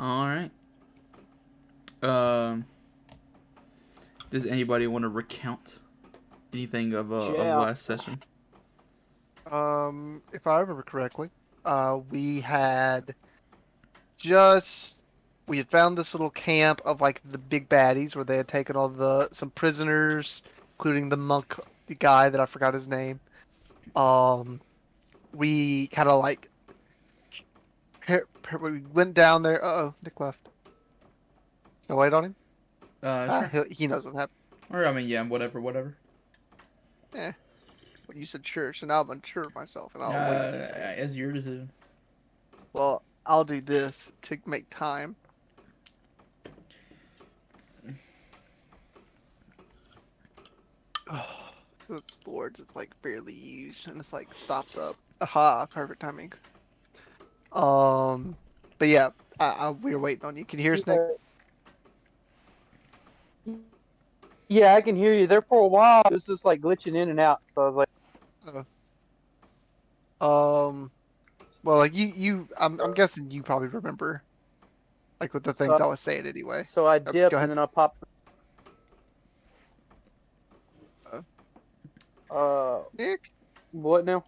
All right. Um, does anybody want to recount anything of Yeah. last session? If I remember correctly, we had just we had found this little camp of like the big baddies where they had taken all some prisoners, including the monk, the guy that I forgot his name. Um, we kind of like we went down there. Uh-oh, Nick left. Can I wait on him? Sure. He knows what happened. Or I mean, yeah, whatever. Eh, well, you said sure, so now I'm unsure of myself, and I'll wait to say it. It's your decision. Well, I'll do this to make time. So it's the words it's like barely used, and it's like stopped up. Aha, perfect timing. But yeah, we were waiting on you. Can you hear us, Nick? Yeah, I can hear you. There for a while, it was just like glitching in and out. So I was like, Well, like I'm guessing you probably remember, like with the things I was saying anyway. so I dipped go ahead. and then I popped. Nick, What now?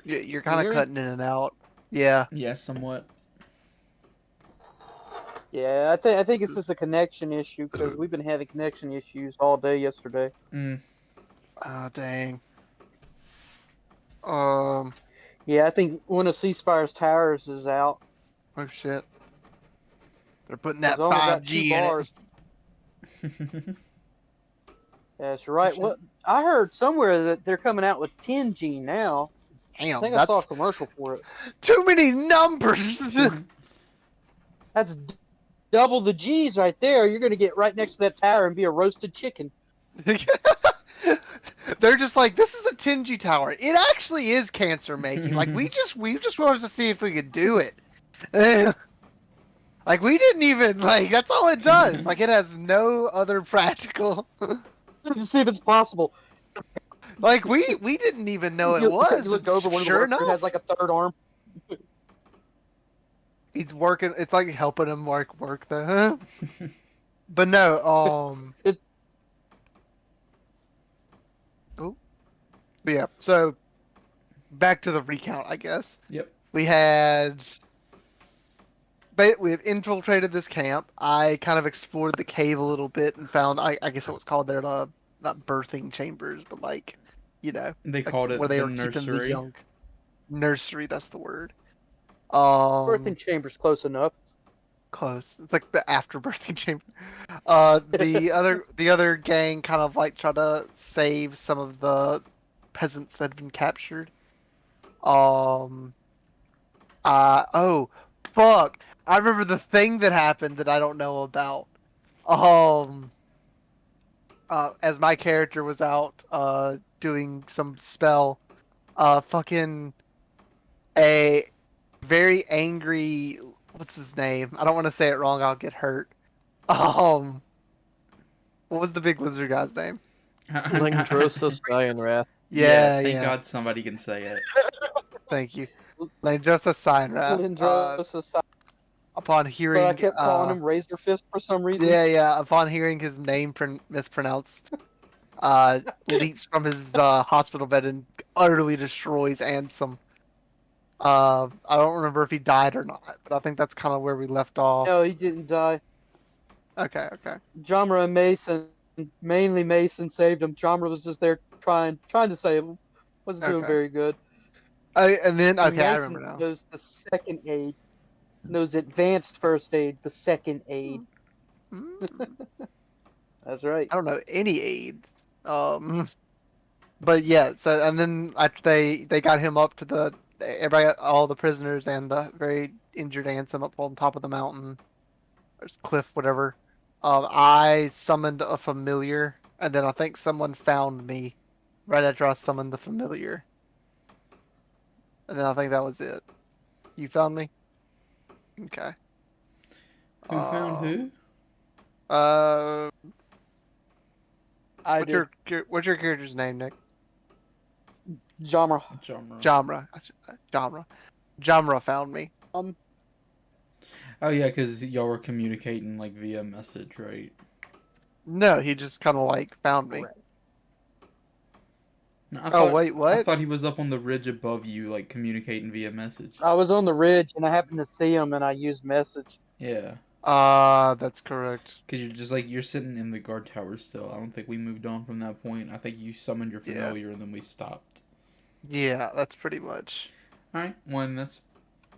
you're Can you kind hear of me? cutting in and out. Yeah. Yes, somewhat. Yeah, I think it's just a connection issue because we've been having connection issues all day yesterday. Mm. Oh dang. Yeah, I think one of Ceasefire's towers is out. Oh shit. They're putting that It's only got 5G two in it. bars. That's right. What I heard somewhere that they're coming out with 10G now. I Damn, think I saw a that's commercial for it. too many numbers. That's double the G's right there. You're gonna get right next to that tower and be a roasted chicken. They're just like, this is a 10G tower. It actually is cancer making. Like we just wanted to see if we could do it. Like we didn't even like. That's all it does. Like it has no other practical. To see if it's possible. Like we didn't even know it You was. look over one of the Sure workers enough, has like a third arm. he's working. It's like helping him work the. But no, Oh, but yeah. So back to the recount, I guess. Yep. We infiltrated this camp. I kind of explored the cave a little bit and found, I guess it was called their, not birthing chambers, but like, They like called it where they the were keeping the nursery. young. Nursery, that's the word. Birthing chamber's close enough. Close. It's like the after birthing chamber. The other gang kind of like tried to save some of the peasants that had been captured. Oh, fuck. I remember the thing that happened that I don't know about. As my character was out, doing some spell, fucking a very angry, what's his name? I don't want to say it wrong, I'll get hurt. What was the big lizard guy's name? Lingdrosa Cyanrath. Yeah, Thank yeah. God somebody can say it. Thank you. Lindrosa Cyanrath. Lindros, Upon hearing, but I kept calling him Razor Fist for some reason. Yeah. Upon hearing his name mispronounced, leaps from his hospital bed and utterly destroys Ansem. I don't remember if he died or not, but I think that's kind of where we left off. No, he didn't die. Okay. Jamra and Mason, mainly Mason, saved him. Jamra was just there trying to save him. Wasn't doing Okay. very good. And then, See, okay, I Mason remember now. knows the second aid. Knows advanced first aid, the second aid. That's right. I don't know any aids. But yeah. So and then after they got him up to all the prisoners and the very injured Ansem up on top of the mountain, or cliff, whatever. I summoned a familiar, and then I think someone found me right after I summoned the familiar. And then I think that was it. You found me? Okay. Who found who? I What's your character's name, Nick? Jamra. Jamra. Jamra found me. Oh yeah, because y'all were communicating like via message, right? No, he just kind of like found me. No, Oh wait, I what? thought he was up on the ridge above you, like communicating via message. I was on the ridge and I happened to see him and I used message. Yeah, That's correct. because you're just like you're sitting in the guard tower still. I don't think we moved on from that point. I think you summoned your Yeah. familiar and then we stopped. Yeah, that's pretty much. All right, well, and that's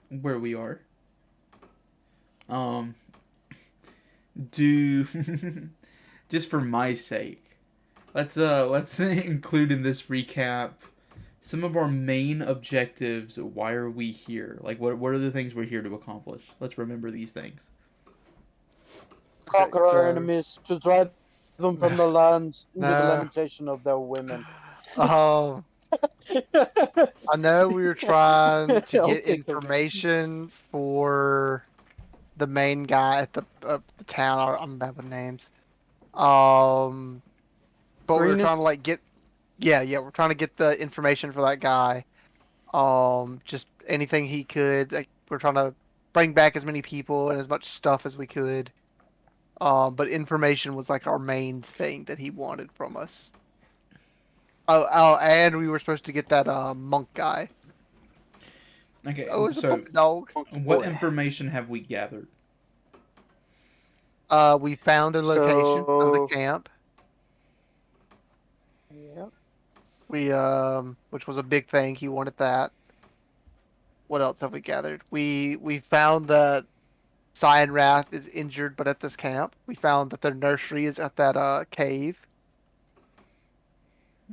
where we are. Do just for my sake, let's include in this recap some of our main objectives. Why are we here? Like, what are the things we're here to accomplish? Let's remember these things. Conquer our so- enemies, to drive them from the lands into the Nah. lamentation of their women. Oh, I know we were trying to I'll get take the- information for the main guy at the town. I'm bad with names. But we were Greenest? trying to like get, yeah, we're trying to get the information for that guy. Just anything he could. Like, we're trying to bring back as many people and as much stuff as we could. But information was like our main thing that he wanted from us. Oh, and we were supposed to get that monk guy. Okay, Oh, it's a so puppy dog. what information have we gathered? We found the location of the So- camp. Yeah. We which was a big thing. He wanted that. What else have we gathered? We found that Cyan Wrath is injured, but at this camp. We found that their nursery is at that cave.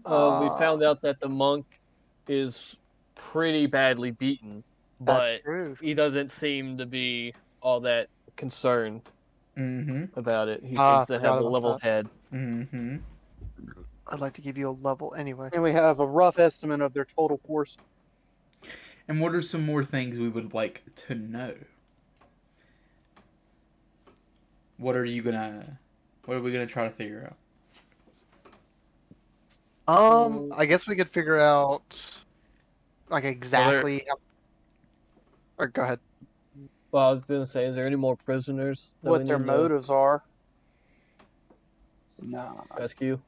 We found out that the monk is pretty badly beaten, That's but true. he doesn't seem to be all that concerned Mm-hmm. about it. He Ah, seems to forgot have a about level that. head. Mm-hmm. I'd like to give you a level anyway. And we have a rough estimate of their total force. And what are some more things we would like to know? What are we gonna try to figure out? I guess we could figure out like exactly. Or go ahead. Well, I was gonna say, is there any more prisoners that What we their need to motives are. Nah. rescue?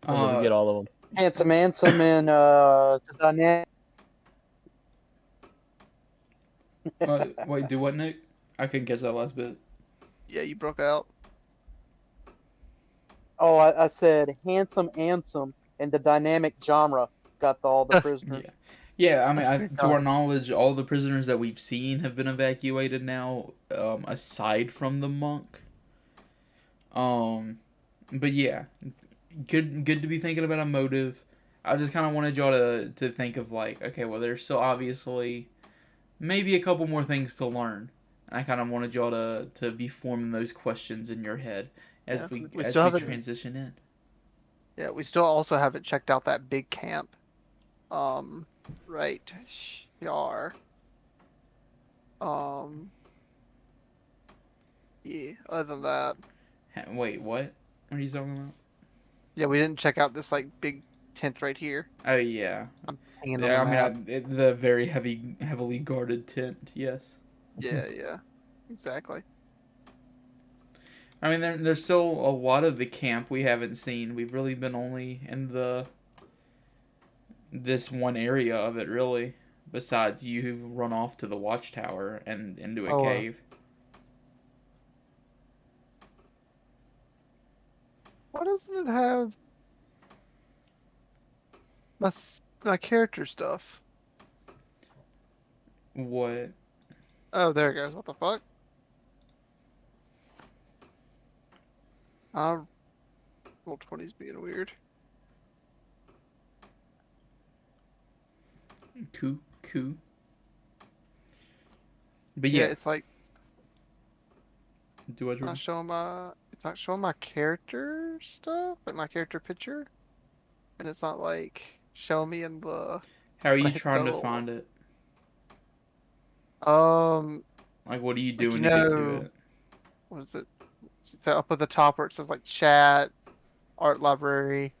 Or did we get all of them? Handsome and the dynamic. Wait, do what, Nick? I couldn't catch that last bit. Yeah, you broke out. Oh, I said handsome Ansem and the dynamic genre got all the prisoners. Yeah, I mean, to our knowledge, all the prisoners that we've seen have been evacuated now, aside from the monk. But yeah, good to be thinking about a motive. I just kind of wanted y'all to think of like, okay, well, there's still obviously maybe a couple more things to learn. And I kind of wanted y'all to be forming those questions in your head as Yeah, we we as still we haven't- transition in. Yeah, we still also haven't checked out that big camp. Right here. Yeah, other than that, Wait, what? What are you talking about? yeah, we didn't check out this like big tent right here. Oh yeah, Hanging yeah. on the map. The very heavily guarded tent. Yes. Yeah, exactly. I mean, there's still a lot of the camp we haven't seen. We've really been only in this one area of it, really. Besides, you run off to the watchtower and into a cave. Why doesn't it have my character stuff? What? Oh, there it goes. What the fuck? Roll 20's being weird. Coup. But Yeah, yeah, it's like do what you not showing my. It's not showing my character stuff, like my character picture, and it's not like showing me in the. How are you like trying to the- find it? Like, What are you doing you to get to know- it? what is it? It's up at the top where it says like chat, art library.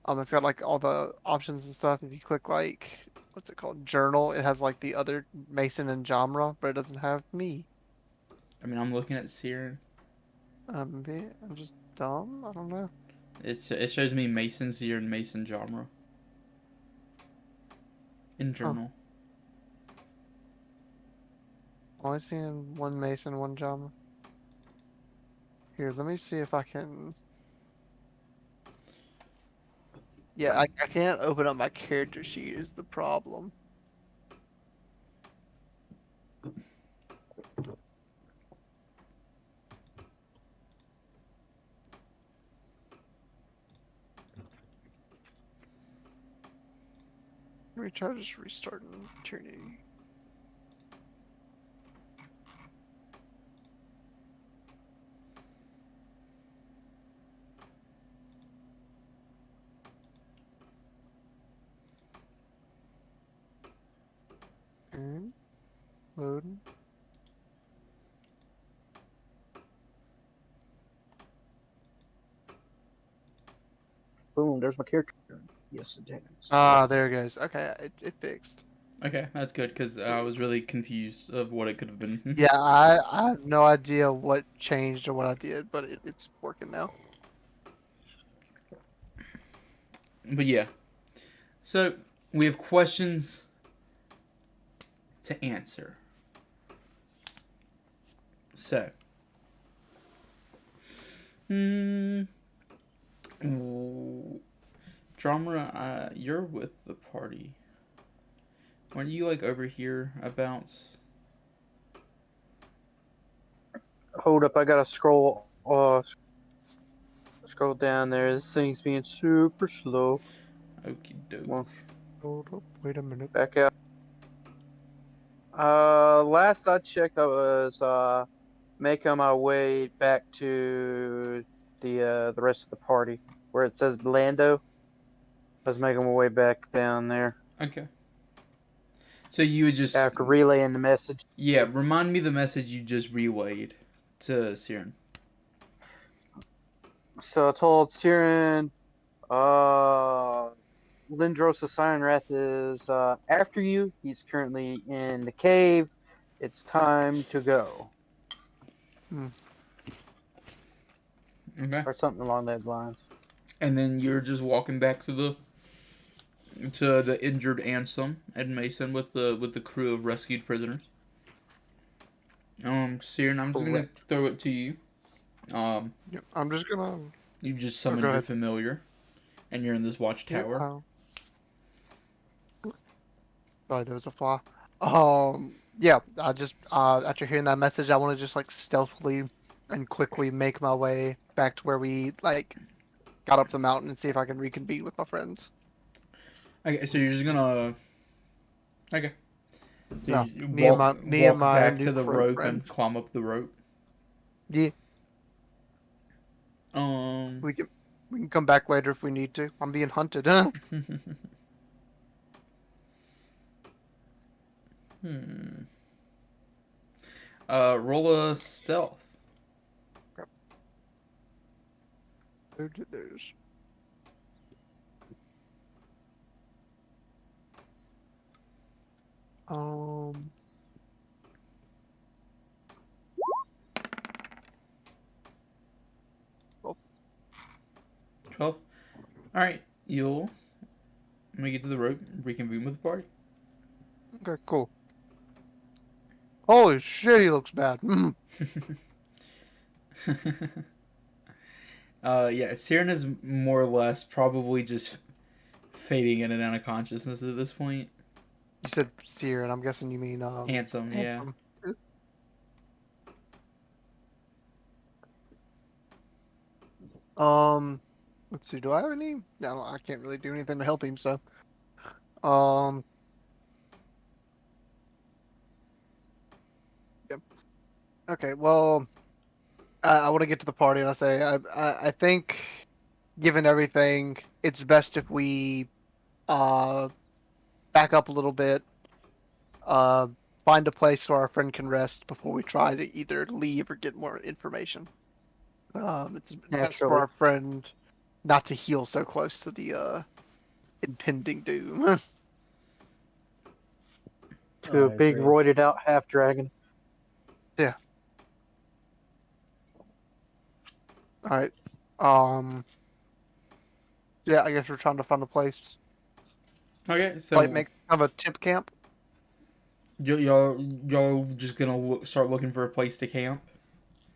It's got like all the options and stuff. If you click like what's it called, journal, it has like the other Mason and genre, but it doesn't have me. I mean, I'm looking at Siren. I'm just dumb. I don't know. It shows me Mason, Siren, Mason, genre. Internal. Only seeing one Mason, one Jama. Here, let me see if I can. Yeah, I can't open up my character sheet is the problem. Let me try just restarting Tyranny. And loading. Boom, there's my character. Yes, it has. Ah, there it goes. Okay, it fixed. Okay, that's good because I was really confused of what it could have been. Yeah, I have no idea what changed or what I did, but it's working now. But yeah. So, we have questions to answer. So. Drama, you're with the party. Weren't you like over here about? Hold up, I gotta scroll down there. This thing's being super slow. Okie doke. Well, Hold up, wait a minute. back out. Last I checked, I was making my way back to the rest of the party where it says Blando. I was making my way back down there Okay. So you would just after relaying the message. yeah, remind me the message you just relayed to Siren. So I told Siren, Lindros the Siren Wrath is after you. He's currently in the cave. It's time to go. Okay. Or something along those lines. And then you're just walking back to the injured Ansem and Mason with the crew of rescued prisoners. Siren, I'm just gonna throw it to you. Yep, I'm just gonna. You just summoned go your ahead. familiar, and you're in this watchtower. Sorry, there was a fly. Yeah, I just after hearing that message, I want to just like stealthily and quickly make my way back to where we like got up the mountain and see if I can reconvene with my friends. Okay, so you're just gonna. Okay. So No, you me and walk my back new to the crew rope friend. and climb up the rope. Yeah, Um. we can come back later if we need to. I'm being hunted, huh? Roll a stealth. There's. Um. 12. Alright, you'll make it to the rope, reconvene with the party. Okay, cool. Holy shit, he looks bad. Yeah, Siren is more or less probably just fading in and out of consciousness at this point. You said seer, and I'm guessing you mean Handsome, yeah. handsome. Let's see. Do I have any? No, I can't really do anything to help him. So, Yep. Okay. Well, I want to get to the party, and I say I think, given everything, it's best if we back up a little bit, find a place where our friend can rest before we try to either leave or get more information. It's best for our friend not to heal so close to the impending doom. To a big roided out half dragon. Yeah. All right. Yeah, I guess we're trying to find a place. Okay, so Like make kind of a tip camp. y'all just gonna start looking for a place to camp.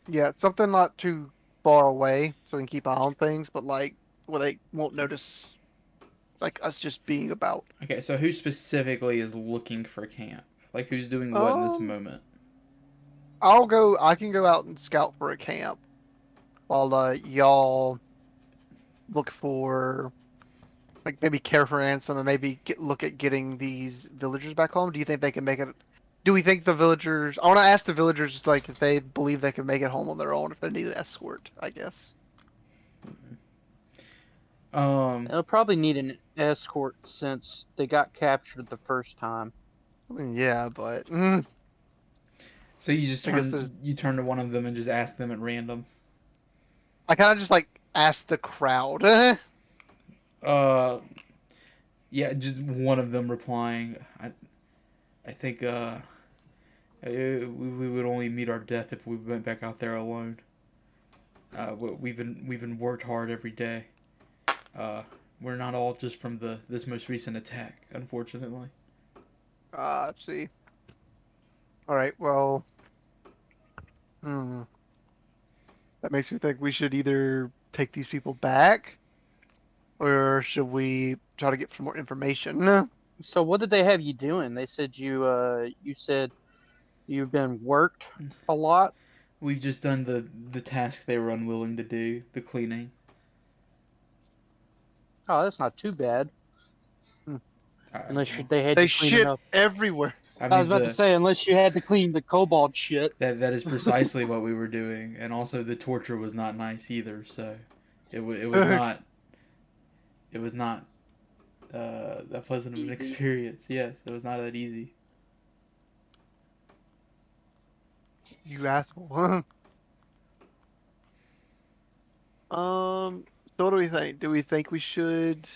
Yeah, something not too far away so we can keep eye on things, but like where they won't notice like us just being about. Okay, so who specifically is looking for camp? Like who's doing what in this Um, moment? I can go out and scout for a camp while y'all look for like maybe care for ransom and maybe look at getting these villagers back home. Do you think they can make it? Do we think the villagers? I want to ask the villagers like if they believe they can make it home on their own if they need an escort. I guess. They'll probably need an escort since they got captured the first time. I mean, yeah, but So you just I guess there's. turn to one of them and just ask them at random. I kind of just like ask the crowd. Yeah, just one of them replying. I think we would only meet our death if we went back out there alone. We've been worked hard every day. We're not all just from this most recent attack, unfortunately. Let's see. All right, well, that makes me think we should either take these people back, or should we try to get some more information? So what did they have you doing? They said you said you've been worked a lot. We've just done the task they were unwilling to do, the cleaning. Oh, that's not too bad. Unless they had They to clean shit up. everywhere. I was about to say, unless you had to clean the kobold shit. that is precisely what we were doing, and also the torture was not nice either. So, it was not that pleasant of an Easy. experience. Yes, it was not that easy. You asshole. So what do we think? Do we think we should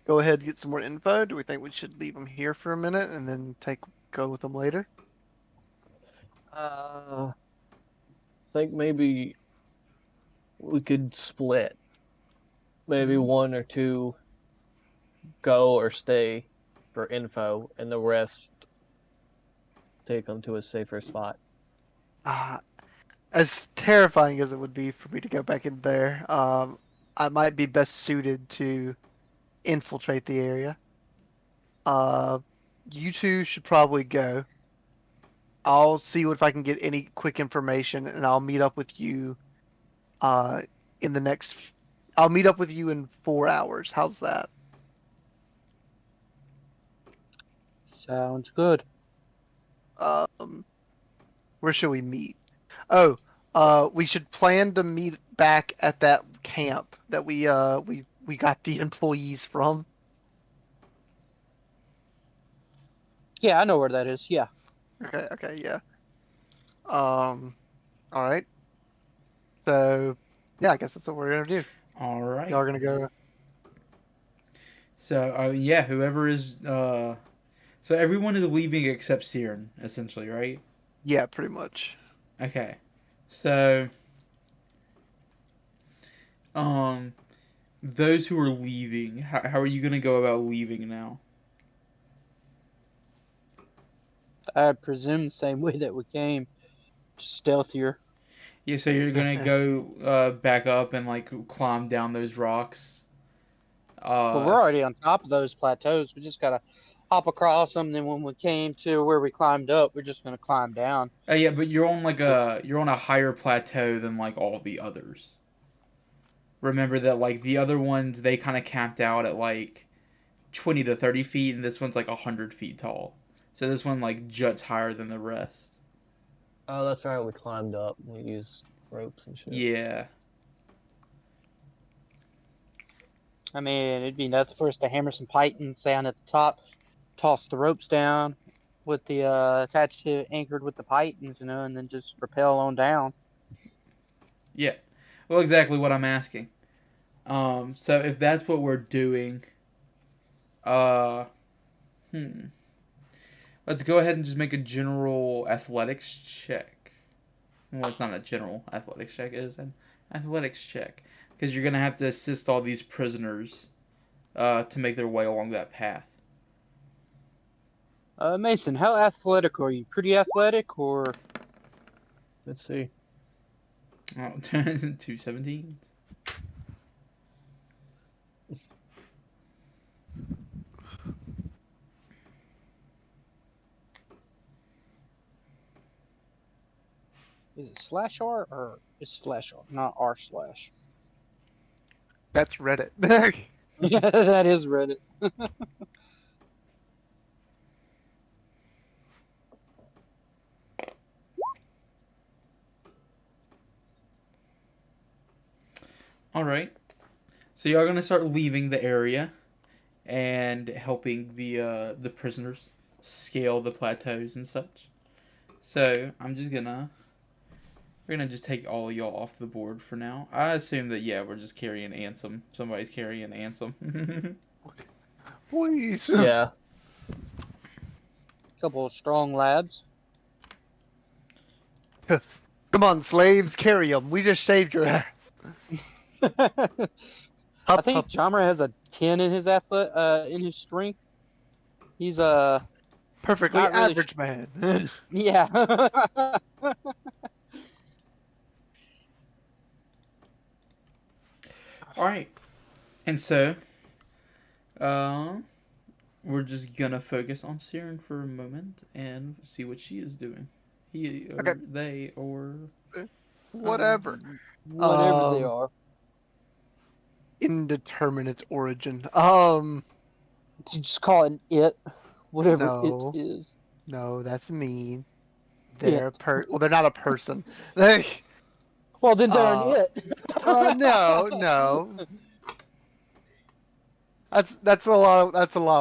go ahead and get some more info? Do we think we should leave them here for a minute and then go with them later? I think maybe we could split. Maybe one or two go or stay for info, and the rest take them to a safer spot. As terrifying as it would be for me to go back in there, I might be best suited to infiltrate the area. You two should probably go. I'll see if I can get any quick information, and I'll meet up with you. In the next, I'll meet up with you in 4 hours. How's that? Sounds good. Where should we meet? Oh, we should plan to meet back at that camp that we got the employees from. Yeah, I know where that is. Yeah. Okay, yeah. All right. So, yeah, I guess that's what we're gonna do. All right. Y'all are gonna go. So yeah, whoever is so everyone is leaving except Siren, essentially, right? Yeah, pretty much. Okay. So those who are leaving, how are you gonna go about leaving now? I presume the same way that we came, just stealthier. Yeah, so you're gonna go back up and like climb down those rocks. But we're already on top of those plateaus. We just gotta hop across them. And then when we came to where we climbed up, we're just gonna climb down. Yeah, but you're on a higher plateau than like all the others. Remember that like the other ones they kind of camped out at like 20 to 30 feet, and this one's like 100 feet tall. So this one like juts higher than the rest. Oh, that's right. We climbed up. We used ropes and shit. Yeah. I mean, it'd be nothing for us to hammer some pythons down at the top, toss the ropes down with the attached to anchored with the pythons, and then just rappel on down. Yeah. Well, exactly what I'm asking. So if that's what we're doing, let's go ahead and just make a general athletics check. Well, it's not a general athletics check, it is an Athletics check. Because you're going to have to assist all these prisoners to make their way along that path. Mason, how athletic are you? Pretty athletic, or Let's see. Oh, 217. is it slash R or it's slash R, not R slash? That's Reddit. Yeah, that is Reddit. All right. So y'all gonna start leaving the area and helping the prisoners scale the plateaus and such. So we're gonna just take all of y'all off the board for now. I assume that we're just carrying Ansem. Somebody's carrying Ansem. Please. Yeah. Couple of strong lads. Come on, slaves, carry them. We just saved your ass. I think Jamra has a 10 in his in his strength. He's perfectly not really average man. yeah. All right. And so, we're just gonna focus on Siren for a moment and see what she is doing. He or Okay. they or Whatever. Whatever they are. Indeterminate origin. You just call it an it. Whatever No. it is. No, that's mean. It. Well, they're not a person. They. Well, then they're an it. No. That's a lot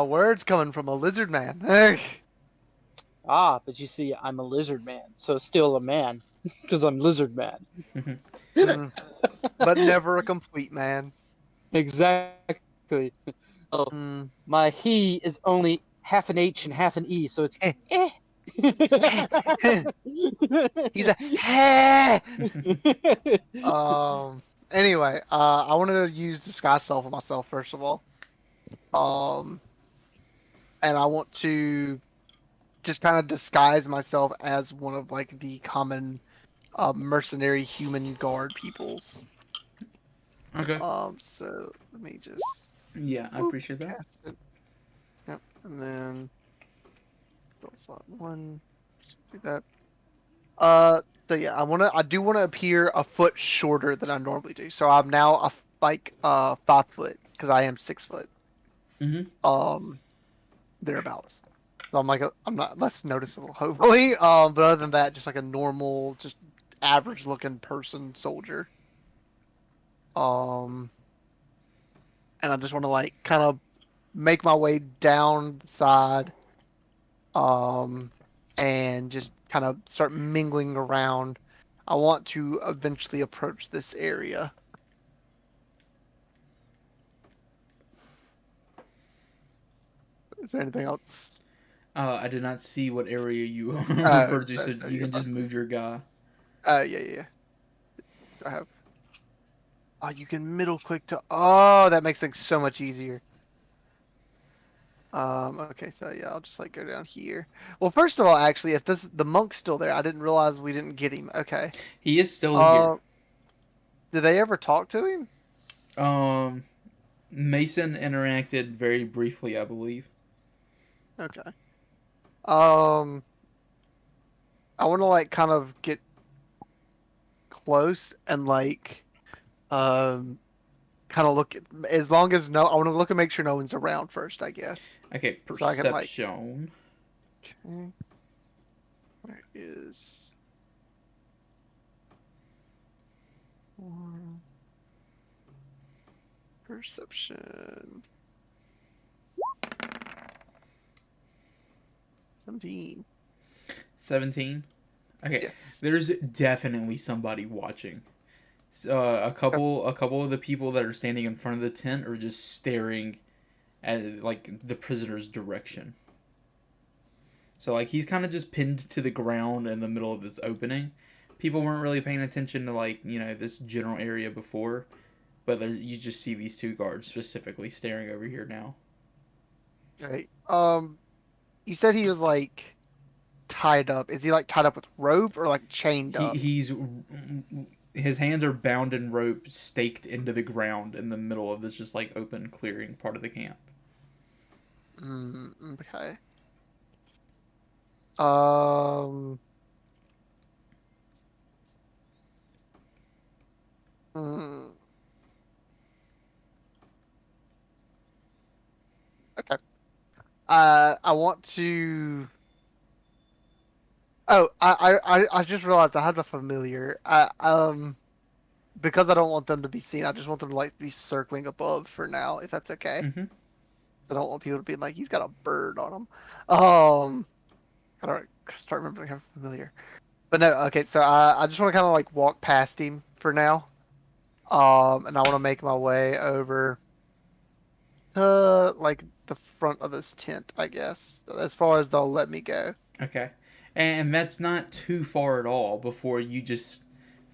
of words coming from a lizard man. Ah, but you see, I'm a lizard man, so still a man, because I'm lizard man. But never a complete man. Exactly. Oh, Mm. my he is only half an H and half an E, so it's eh. He's a heh. Anyway, I wanted to use disguise self on myself first of all. And I want to just kind of disguise myself as one of like the common mercenary human guard peoples. Okay. So let me just Yeah, I appreciate that. cast it. Yep, and then build slot 1. Just do that. So yeah, I do want to appear a foot shorter than I normally do. So I'm now 5 foot because I am 6 foot. Mm-hmm. Thereabouts. So I'm not less noticeable, hopefully. But other than that, just like a normal, just average looking person soldier. And I just want to like kind of make my way down the side. And just kind of start mingling around. I want to eventually approach this area. Is there anything else? I did not see what area you referred to, so you can just move your guy. Yeah. I have. Oh, you can middle click to. Oh, that makes things so much easier. Okay, so yeah, I'll just like go down here. Well, first of all, actually, if the monk's still there, I didn't realize we didn't get him. Okay. He is still here. Did they ever talk to him? Mason interacted very briefly, I believe. Okay. I want to like kind of get close and like, kind of look at, as long as I want to look and make sure no one's around first, I guess. Okay, So I can, like- perception. Okay. Where is? Perception. 17. 17. Okay, Yes. there's definitely somebody watching. A couple of the people that are standing in front of the tent are just staring at like the prisoner's direction. So like he's kind of just pinned to the ground in the middle of this opening, people weren't really paying attention to like this general area before, but you just see these two guards specifically staring over here now. Okay. You said he was like tied up. Is he like tied up with rope or like chained up? His hands are bound in rope, staked into the ground in the middle of this just like open clearing part of the camp. Okay. Um. hmm. Okay. I want to. Oh, I just realized I have a familiar. Because I don't want them to be seen. I just want them to like be circling above for now, if that's okay. Mm-hmm. I don't want people to be like, he's got a bird on him. I don't start remembering how familiar. But no, okay. So I just want to kind of like walk past him for now. And I want to make my way over to like the front of this tent, I guess, as far as they'll let me go. Okay. And that's not too far at all before you just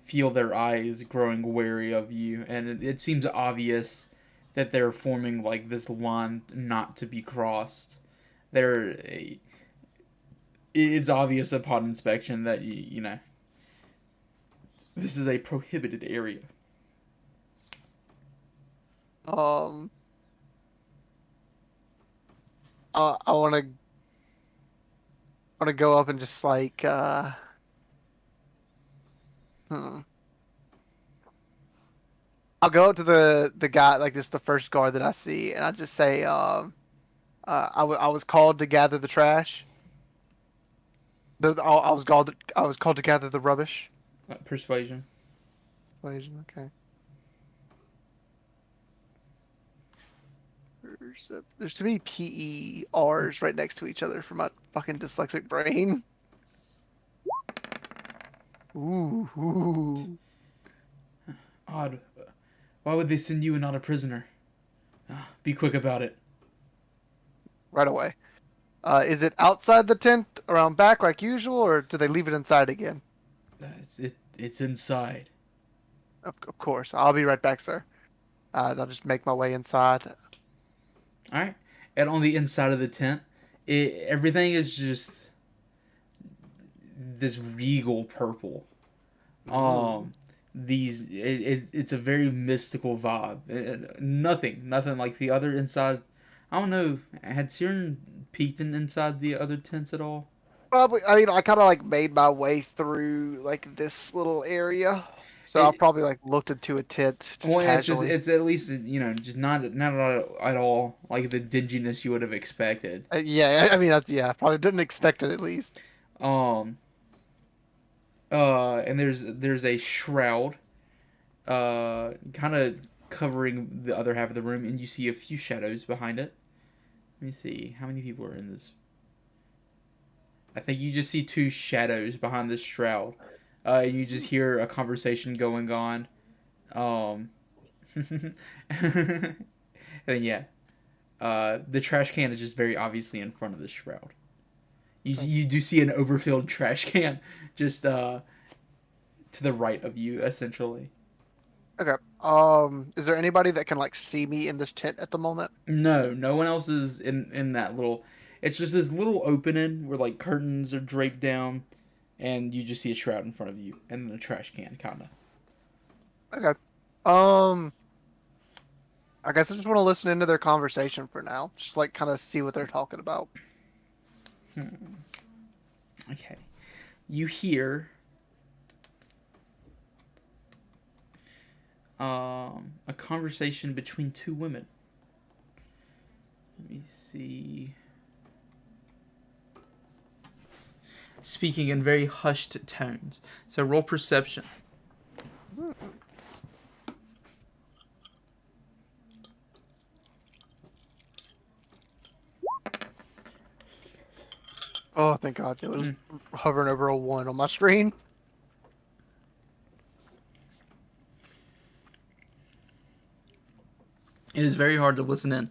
feel their eyes growing wary of you. And it seems obvious that they're forming like this line not to be crossed. It's obvious upon inspection that, this is a prohibited area. I want to go up and just like I'll go up to the guy, like this, the first guard that I see, and I just say, I was called to gather the trash. I was called to gather the rubbish. Persuasion. Okay. There's too many PERs right next to each other for my fucking dyslexic brain. Ooh. Odd. Why would they send you and not a prisoner? Be quick about it. Right away. Is it outside the tent, around back like usual, or do they leave it inside again? It's inside. Of course. I'll be right back, sir. I'll just make my way inside. All right. And on the inside of the tent, everything is just this regal purple. It's a very mystical vibe. Nothing like the other inside. I don't know. Had Siren peeked inside the other tents at all? Probably. I mean, I kind of like made my way through like this little area, so I probably like looked into a tent. Just casually. it's at least just not at all like the dinginess you would have expected. Yeah, I mean, probably didn't expect it at least. And there's a shroud, kind of covering the other half of the room, and you see a few shadows behind it. Let me see how many people are in this. I think you just see two shadows behind this shroud. And you just hear a conversation going on. And yeah, the trash can is just very obviously in front of the shroud. You do see an overfilled trash can just to the right of you, essentially. Okay. Is there anybody that can like see me in this tent at the moment? No one else is in that little. It's just this little opening where like curtains are draped down, and you just see a shroud in front of you, and then a trash can, kind of. Okay. I guess I just want to listen into their conversation for now. Just like kind of see what they're talking about. Okay. You hear a conversation between two women. Let me see. Speaking in very hushed tones. So roll perception. Oh, thank God. It was hovering over a 1 on my screen. It is very hard to listen in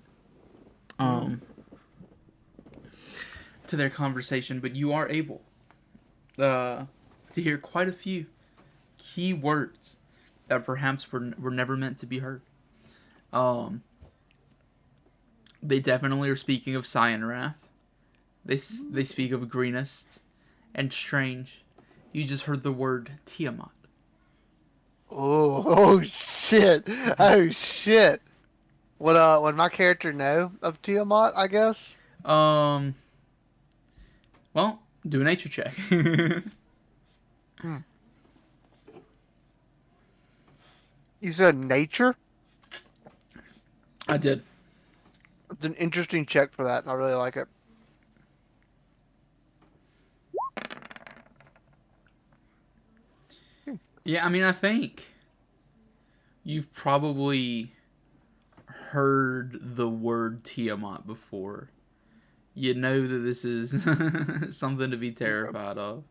to their conversation, but you are able to hear quite a few key words that perhaps were never meant to be heard. They definitely are speaking of Cyanrath. They speak of Greenest and Strange. You just heard the word Tiamat. Oh shit! Oh shit! Would my character know of Tiamat? I guess. Well, do a nature check. You said nature. I did. It's an interesting check for that, and I really like it. Yeah, I mean, I think you've probably heard the word Tiamat before. You know that this is something to be terrified of.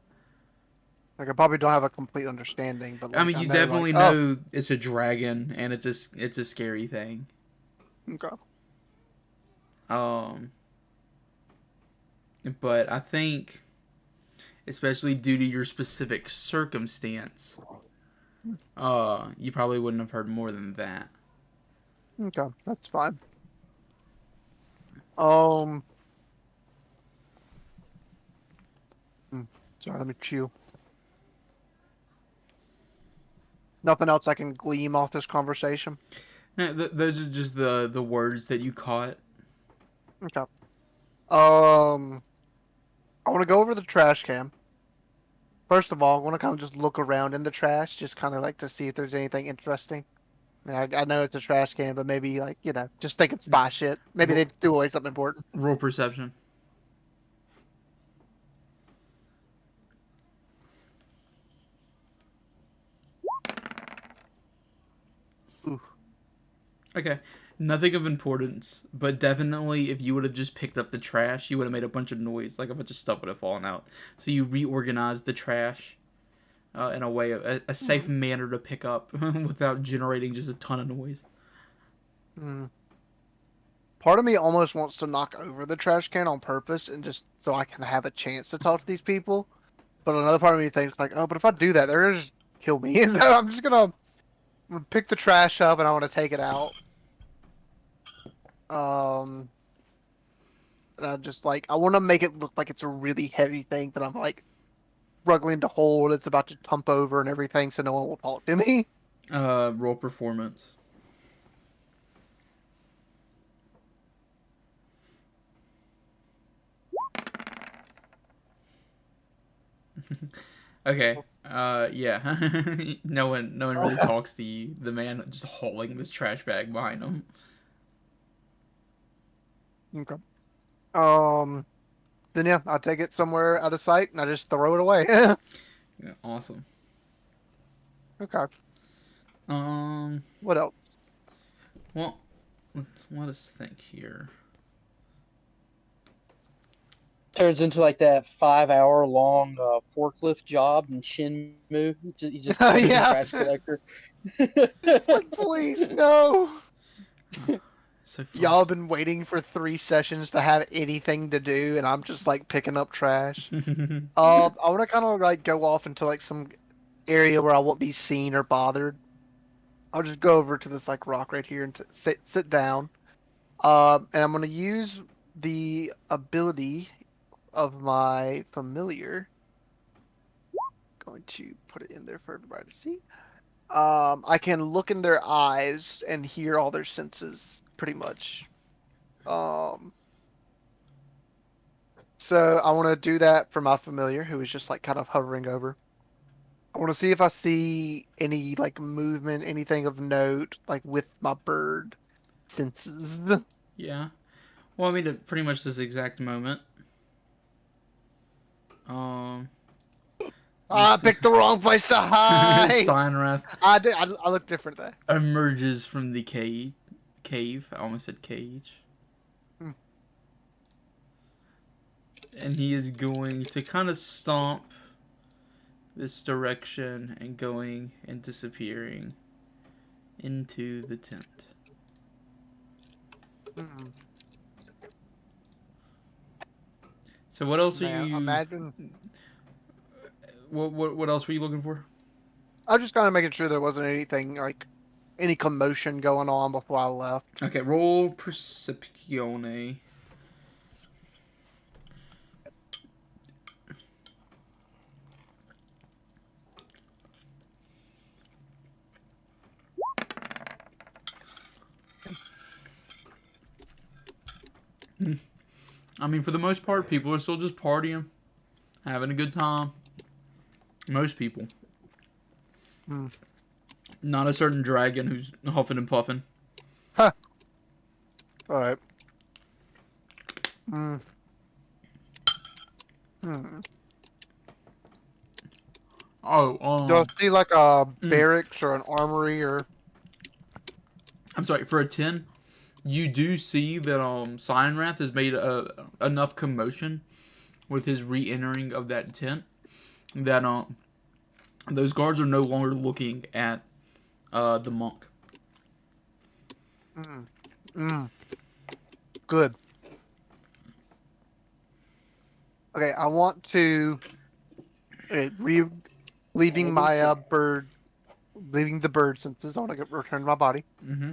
Like I probably don't have a complete understanding, but like, I mean, you know, definitely like, know it's a dragon and it's a scary thing. Okay. But I think, especially due to your specific circumstance, you probably wouldn't have heard more than that. Okay, that's fine. Sorry, let me chew. Nothing else I can glean off this conversation. No, those are just the words that you caught. Okay. I want to go over the trash can. First of all, I want to kind of just look around in the trash, just kind of like to see if there's anything interesting. I know it's a trash can, but maybe like, just think it's spy shit. Maybe they threw away something important. Roll perception. Ooh. Okay. Nothing of importance, but definitely if you would have just picked up the trash, you would have made a bunch of noise, like a bunch of stuff would have fallen out. So you reorganized the trash in a way, a safe manner to pick up without generating just a ton of noise. Part of me almost wants to knock over the trash can on purpose and just so I can have a chance to talk to these people. But another part of me thinks like, oh, but if I do that, they're gonna just kill me. And so I'm just gonna pick the trash up and I want to take it out. And I just like I want to make it look like it's a really heavy thing that I'm like struggling to hold. It's about to tump over and everything, so no one will talk to me. Roll performance. Okay. Yeah. No one really talks to you. The man just hauling this trash bag behind him. Okay. Then yeah, I'll take it somewhere out of sight and I just throw it away. Yeah, awesome. Okay. What else? Well, let us think here. Turns into like that 5 hour long forklift job in Shenmue. He just Oh, becomes a yeah. trash collector. It's like, please, no. So fun. Y'all have been waiting for 3 sessions to have anything to do, and I'm just like picking up trash. I want to kind of like go off into like some area where I won't be seen or bothered. I'll just go over to this like rock right here and sit down. And I'm gonna use the ability of my familiar. Going to put it in there for everybody to see. I can look in their eyes and hear all their senses, pretty much. So I want to do that for my familiar, who is just like kind of hovering over. I want to see if I see any like movement, anything of note, like with my bird senses. Yeah. Well, I mean, at pretty much this exact moment. I picked the wrong place to hide. Cyanrath I did. I look different there. emerges from the cave. I almost said cage. And he is going to kind of stomp this direction and going and disappearing into the tent. So what else are you? Imagine. What else were you looking for? I'm just kind of making sure there wasn't anything like any commotion going on before I left. Okay, roll Perceptione. I mean, for the most part, people are still just partying, having a good time. Most people. Hmm. Not a certain dragon who's huffing and puffing. Huh. All right. Hmm. Hmm. Oh, Do I see like a barracks or an armory or? I'm sorry, for a 10, you do see that Cyanrath has made enough commotion with his re-entering of that tent that those guards are no longer looking at the monk. Mm. Mm. Good. Okay, I want to leaving my bird, leaving the bird senses. I want to return to my body. Mm-hmm.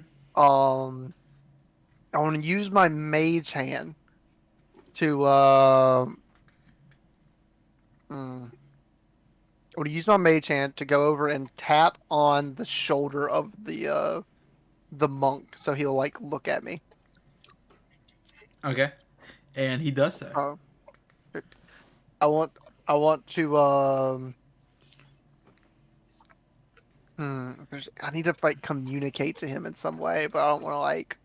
I want to use my mage hand to I want to use my mage hand to go over and tap on the shoulder of the monk, so he'll like look at me. Okay, and he does so. I want to I need to like communicate to him in some way, but I don't want to like.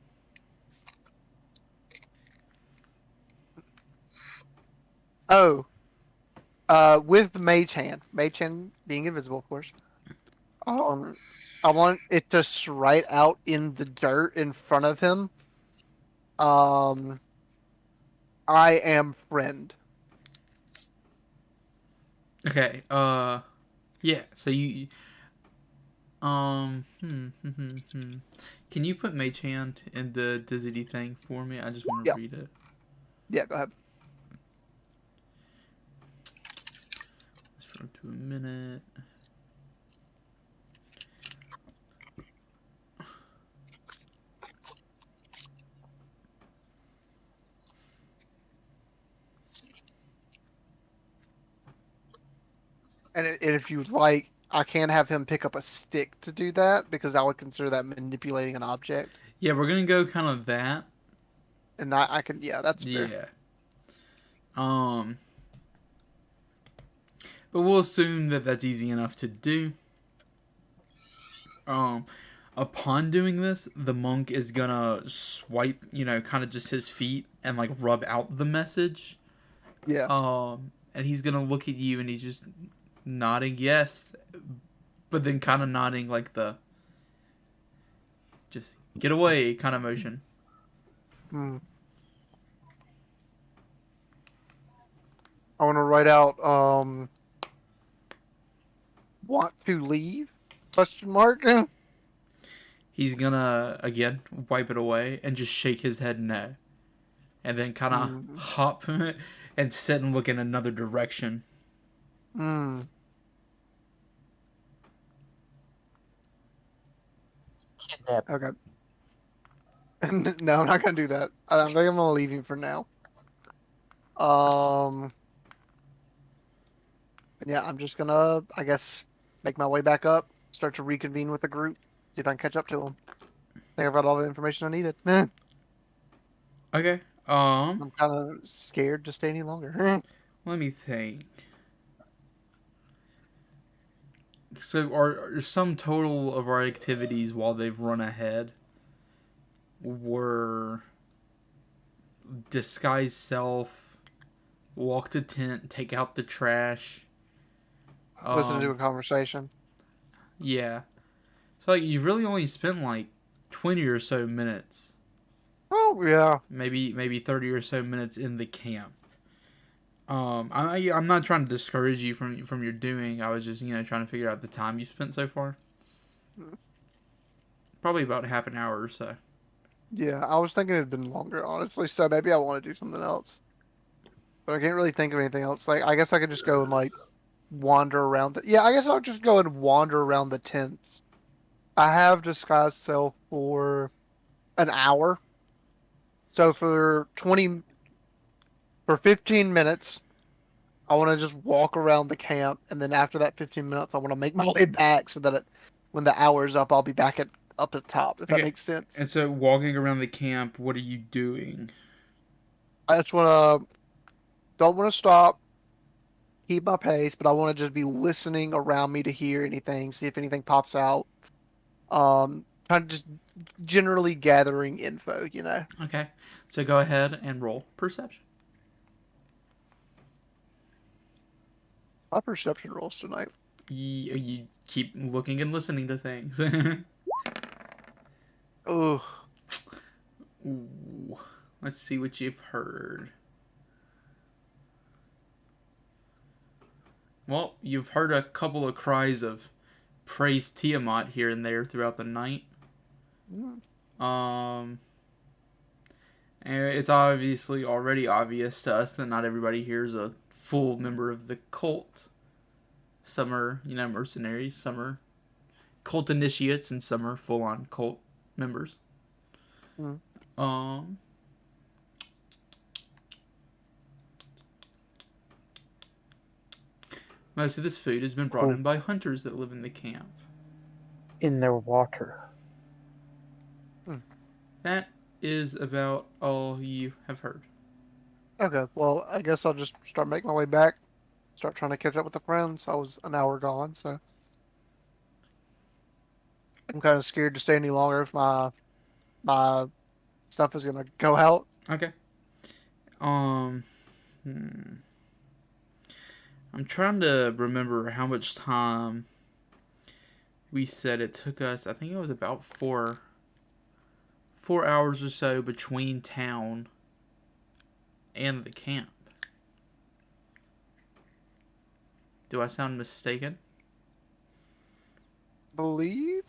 Oh, with mage hand being invisible, of course. I want it to write out in the dirt in front of him. I am friend. Okay. Yeah. So you. Can you put Mage Hand in the Dizzity thing for me? I just want to read it. Yeah, go ahead. Let's throw to a minute. And if you'd like, I can have him pick up a stick to do that because I would consider that manipulating an object. Yeah, we're gonna go kind of that. And I can, yeah, that's fair. Yeah. But we'll assume that that's easy enough to do. Upon doing this, the monk is gonna swipe, kind of just his feet and like rub out the message. Yeah. And he's gonna look at you and he's just nodding yes, but then kind of nodding like the just get away kind of motion. I want to write out want to leave? Question mark. He's gonna again wipe it away and just shake his head no, and then kind of hop and sit and look in another direction. Okay. No, I'm not gonna do that. I think I'm gonna leave him for now. Yeah, I'm just gonna, I guess, make my way back up, start to reconvene with the group, see if I can catch up to them. I think I've got all the information I needed. Okay. I'm kind of scared to stay any longer. Let me think. So, our sum total of our activities while they've run ahead were disguise self, walk to tent, take out the trash. Listen to a conversation. Yeah. So, like, you've really only spent, like, 20 or so minutes. Oh, yeah. Maybe 30 or so minutes in the camp. I'm not trying to discourage you from your doing. I was just, trying to figure out the time you spent so far. Probably about half an hour or so. Yeah, I was thinking it'd been longer, honestly, so maybe I want to do something else. But I can't really think of anything else. Like, I guess I could just go and, like, wander around the. Yeah, I guess I'll just go and wander around the tents. I have disguise self for an hour. So for 15 minutes, I want to just walk around the camp, and then after that 15 minutes, I want to make my way back so that when the hour's up, I'll be back up at the top. If that Okay. makes sense. And so, walking around the camp, what are you doing? I just don't want to stop, keep my pace, but I want to just be listening around me to hear anything, see if anything pops out. Kind of just generally gathering info, you know. Okay. So go ahead and roll perception. My perception rolls tonight. You keep looking and listening to things. Oh, Ooh. Let's see what you've heard. Well, you've heard a couple of cries of praise Tiamat here and there throughout the night. And it's obviously already obvious to us that not everybody here is a full member of the cult. Some are, mercenaries. Some are cult initiates, and some are full-on cult members. Most of this food has been brought in by hunters that live in the camp. In their water. That is about all you have heard. okay. Well, I guess I'll just start making my way back. Start trying to catch up with the friends. I was an hour gone, so I'm kind of scared to stay any longer if my stuff is gonna go out. Okay. I'm trying to remember how much time we said it took us. I think it was about 4 hours or so between town and the camp. Do I sound mistaken? Believe?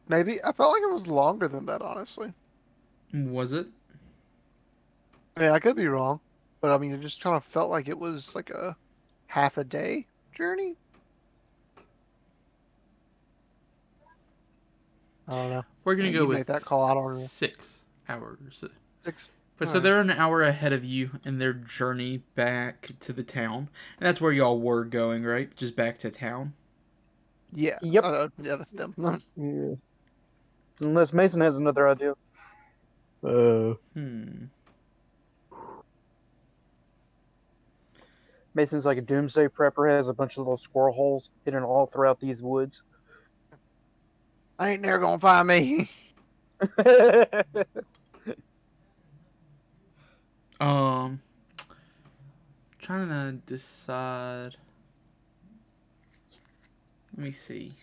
Maybe. I felt like it was longer than that, honestly. Was it? I mean, I could be wrong, but I mean, it just kind of felt like it was like a half a day journey. I don't know. We're gonna go You with make that call. I don't know. 6 hours. 6. But so they're an hour ahead of you in their journey back to the town. And that's where y'all were going, right? Just back to town? Yeah. Yep. Yeah, that's them. Yeah. Unless Mason has another idea. Mason's like a doomsday prepper, has a bunch of little squirrel holes hidden all throughout these woods. I ain't never gonna find me. Trying to decide. Let me see.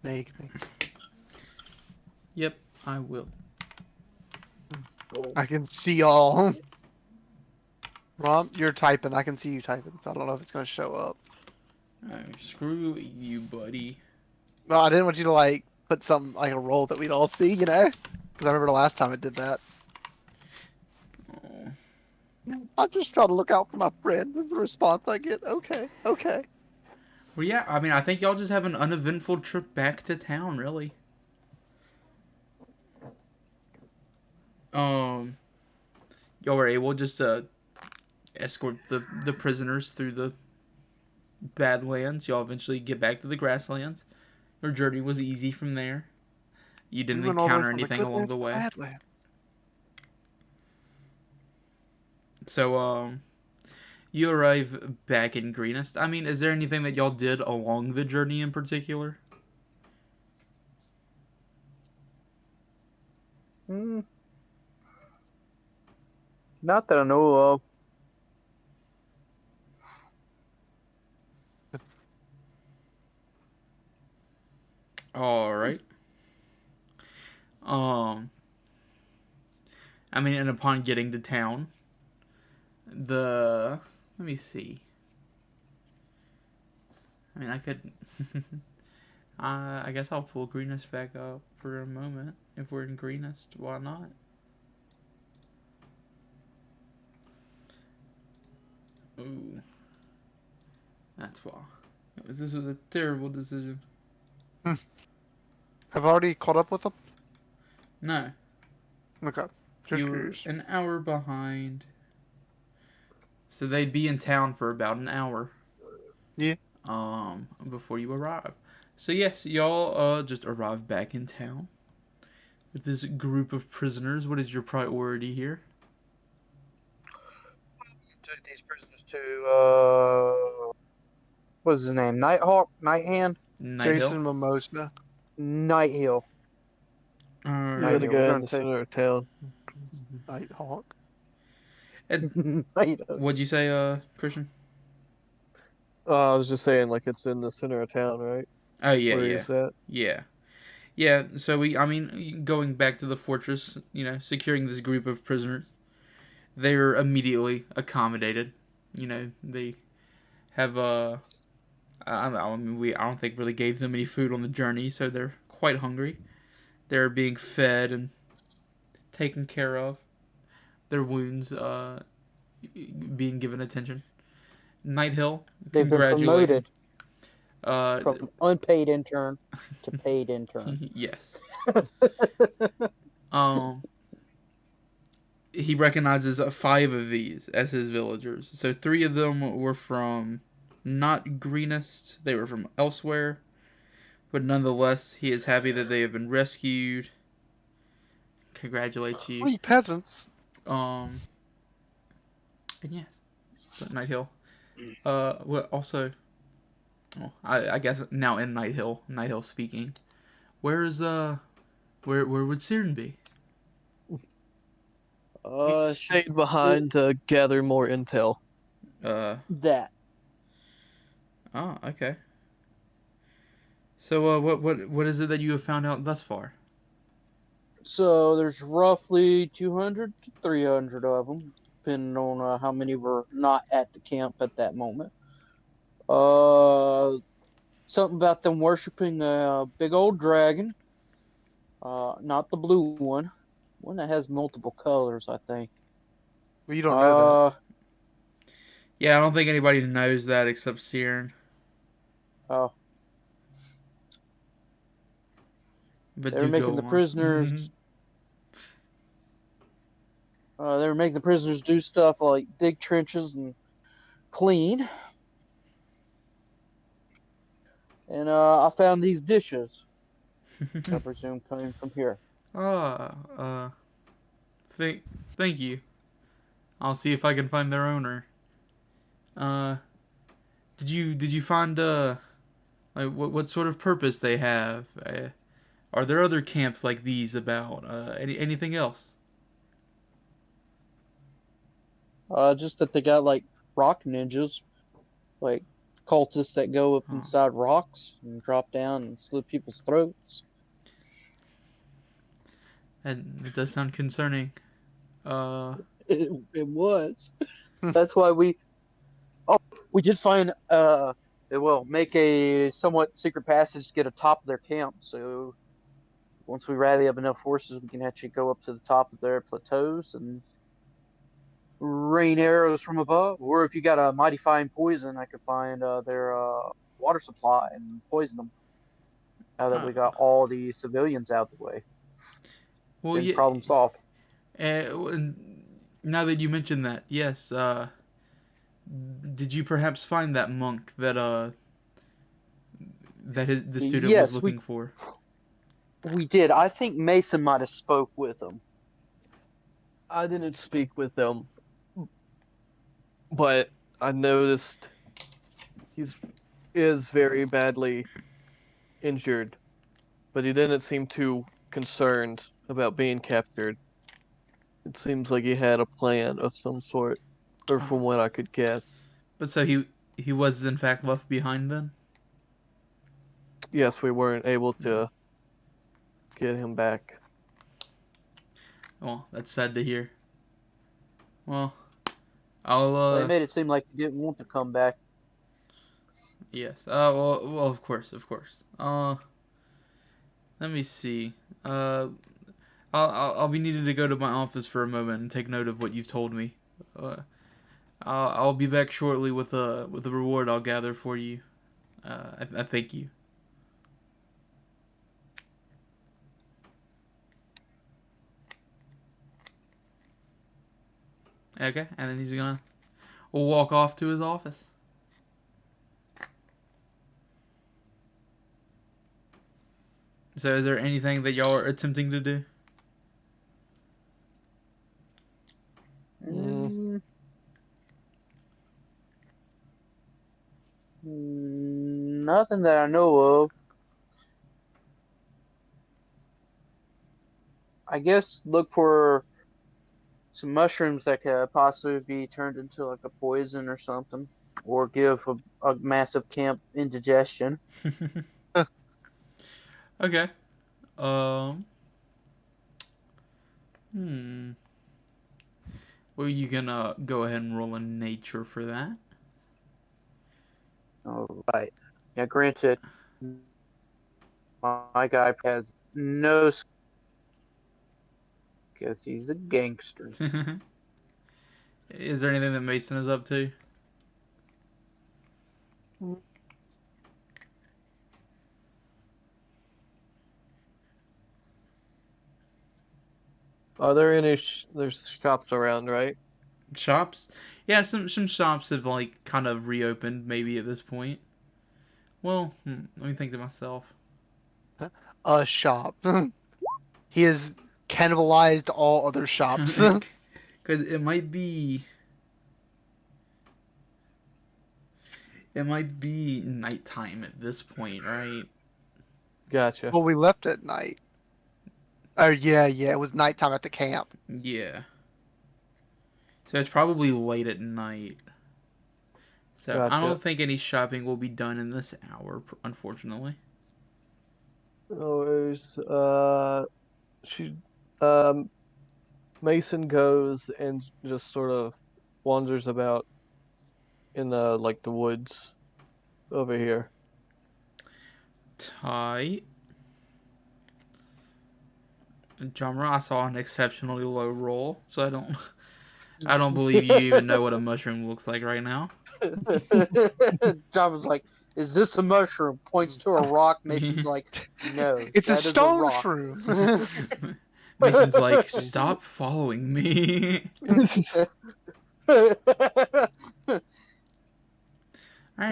Make me. Yep, I will. I can see all. Ron, you're typing. I can see you typing, so I don't know if it's gonna show up. Oh, screw you, buddy. Well, I didn't want you to like put something like a roll that we'd all see, you know? Because I remember the last time it did that. Oh. I just try to look out for my friend. That's the response I get. Okay. Well, yeah, I mean, I think y'all just have an uneventful trip back to town, really. Y'all were able just to escort the prisoners through the Badlands. Y'all eventually get back to the grasslands. Your journey was easy from there. You didn't encounter anything along the way. So, you arrive back in Greenest. I mean, is there anything that y'all did along the journey in particular? Not that I know of. All right. I mean, and upon getting to town, let me see. I mean, I could. I guess I'll pull Greenest back up for a moment. If we're in Greenest, why not? Ooh. That's why. This was a terrible decision. Have already caught up with them? No. Okay. Just You were curious. an hour behind. So they'd be in town for about an hour. Yeah. Before you arrive. So yes, y'all just arrived back in town with this group of prisoners. What is your priority here? Took these prisoners to what is his name? Nighthawk, Nighthand, Night Hill. Jason Mimosa. Night Hill. You Alright. gotta Hill. go We're in gonna the take center of town. Nighthawk. Nighthawk. What'd you say, Christian? I was just saying, like, it's in the center of town, right? Oh yeah, Where yeah, is that? yeah. So going back to the fortress, securing this group of prisoners, they were immediately accommodated. They have I don't think really gave them any food on the journey, so they're quite hungry. They're being fed and taken care of. Their wounds being given attention. Night Hill, They've been congratulated. promoted from unpaid intern to paid intern. Yes. He recognizes 5 of these as his villagers. So 3 of them were from not Greenest. They were from elsewhere. But nonetheless, he is happy that they have been rescued. Congratulates you. 3 peasants. And yes. So Night Hill. Well, also, I guess now in Night Hill speaking. Where would Siren be? Stayed behind to gather more intel. That. Oh, okay. So, what is it that you have found out thus far? So there's roughly 200 to 300 of them, depending on how many were not at the camp at that moment. Something about them worshiping a big old dragon. Not the blue one. One that has multiple colors, I think. Well, you don't know that. Yeah, I don't think anybody knows that except Siren. Oh. But They were making the prisoners. They were making the prisoners do stuff like dig trenches and clean. And I found these dishes. I presume coming from here. Thank you. I'll see if I can find their owner. Did you find like what sort of purpose they have? Are there other camps like these about? Anything else? Just that they got like rock ninjas, like cultists that go up inside rocks and drop down and slit people's throats. That does sound concerning. It was. That's why we did find make a somewhat secret passage to get atop of their camp. So once we rally up enough forces, we can actually go up to the top of their plateaus and rain arrows from above. Or if you got a mighty fine poison, I could find their water supply and poison them. Now that we got all the civilians out of the way. Well, yeah. Problem solved. Now that you mention that, yes. Did you perhaps find that monk that the student was looking for? We did. I think Mason might have spoke with him. I didn't speak with them, but I noticed he is very badly injured, but he didn't seem too concerned about being captured. It seems like he had a plan of some sort, or from what I could guess. But so he was in fact left behind then? Yes, we weren't able to get him back. Oh, that's sad to hear. Well, I'll They made it seem like he didn't want to come back. Yes. Well, of course. Let me see. I'll be needing to go to my office for a moment and take note of what you've told me. I'll be back shortly with a reward I'll gather for you. I thank you. Okay, and then he's gonna walk off to his office. So, is there anything that y'all are attempting to do? Nothing that I know of. I guess look for some mushrooms that could possibly be turned into like a poison or something, or give a massive camp indigestion. Okay. Um. Hmm. Well, you can go ahead and roll a nature for that. All right. Now, granted, my guy has no because he's a gangster. Is there anything that Mason is up to? Are there any? There's shops around, right? Shops? Yeah, some shops have like kind of reopened maybe at this point. Well, let me think to myself. A shop. He has cannibalized all other shops. Because it might be nighttime at this point, right? Gotcha. Well, we left at night. Oh, yeah, it was nighttime at the camp. Yeah. So it's probably late at night. So I Gotcha. don't think any shopping will be done in this hour, unfortunately. Oh, there's Mason goes and just sort of wanders about in the woods over here. Tight. Drummer, I saw an exceptionally low roll, so I don't believe you even know what a mushroom looks like right now. John was like, "Is this a mushroom?" Points to a rock. Mason's like, "No, It's a that is stone rock." shroom. Mason's like, stop following me. Alright,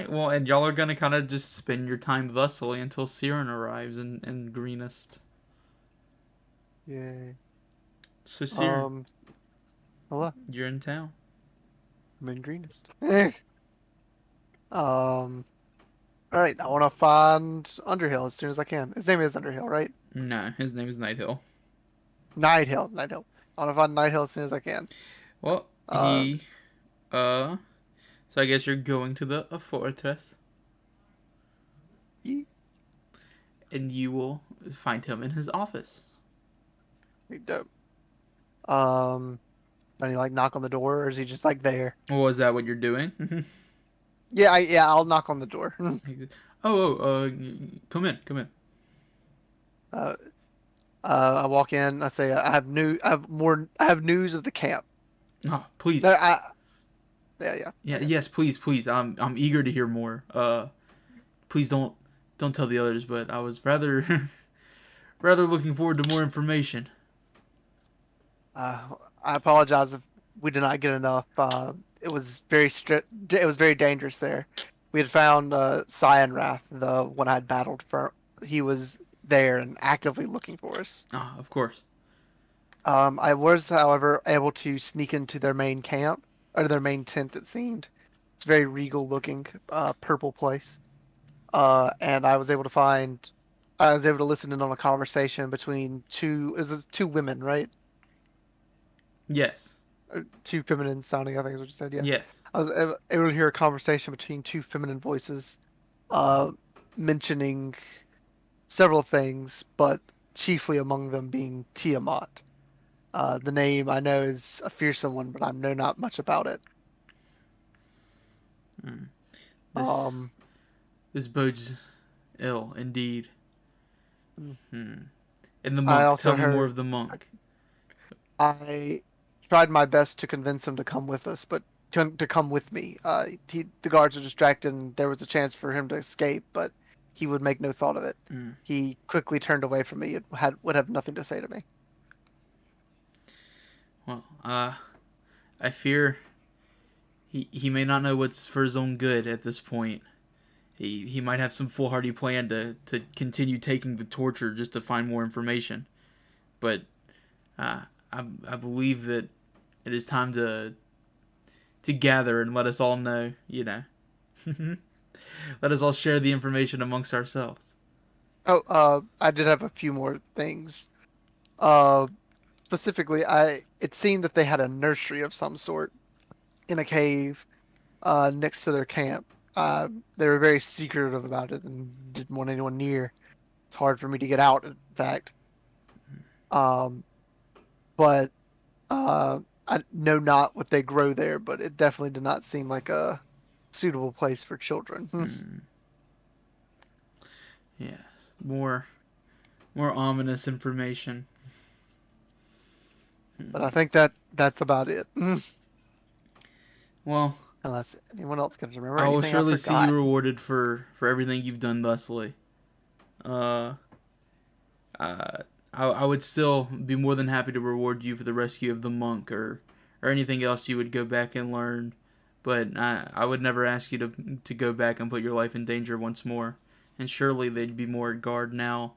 well, and y'all are gonna kind of just spend your time thusly until Siren arrives in Greenest. Yay. So, Siren, Hello. you're in town. I'm in Greenest. Alright, I want to find Underhill as soon as I can. His name is Underhill, right? No, his name is Nighthill. Nighthill. I want to find Nighthill as soon as I can. Well, so I guess you're going to the fortress. Yeah. And you will find him in his office. Pretty dope. Then he knock on the door, or is he just there? Oh, is that what you're doing? Yeah, I'll knock on the door. Come in. I walk in. I say, I have news of the camp. Oh, please. Yeah. Yes, please. I'm eager to hear more. Please don't tell the others, but I was rather looking forward to more information. I apologize if we did not get enough. It was very strict. It was very dangerous there. We had found Cyanrath, the one I had battled for. He was there and actively looking for us. Ah, of course. I was, however, able to sneak into their main camp, or their main tent, it seemed. It's a very regal looking, purple place. And I was able to listen in on a conversation between two women, right? Yes. Or two feminine sounding, I think is what you said, yeah. Yes. I was able to hear a conversation between two feminine voices, mentioning several things, but chiefly among them being Tiamat. The name I know is a fearsome one, but I know not much about it. This bodes ill, indeed. And the I monk. also Tell me heard- more of the monk. I tried my best to convince him to come with us, but to come with me. The guards were distracted, and there was a chance for him to escape, but he would make no thought of it. Mm. He quickly turned away from me and would have nothing to say to me. Well, I fear he may not know what's for his own good at this point. He might have some foolhardy plan to continue taking the torture just to find more information. But I believe that it is time to gather and let us all know, let us all share the information amongst ourselves. Oh, I did have a few more things. Specifically, it seemed that they had a nursery of some sort in a cave next to their camp. They were very secretive about it and didn't want anyone near. It's hard for me to get out, in fact. But I know not what they grow there, but it definitely did not seem like a suitable place for children. Yes, more ominous information. But I think that's about it. Well, Unless anyone else can remember I will anything surely I see forgot. you rewarded for everything you've done thusly. I would still be more than happy to reward you for the rescue of the monk or anything else you would go back and learn. But I would never ask you to go back and put your life in danger once more. And surely they'd be more at guard now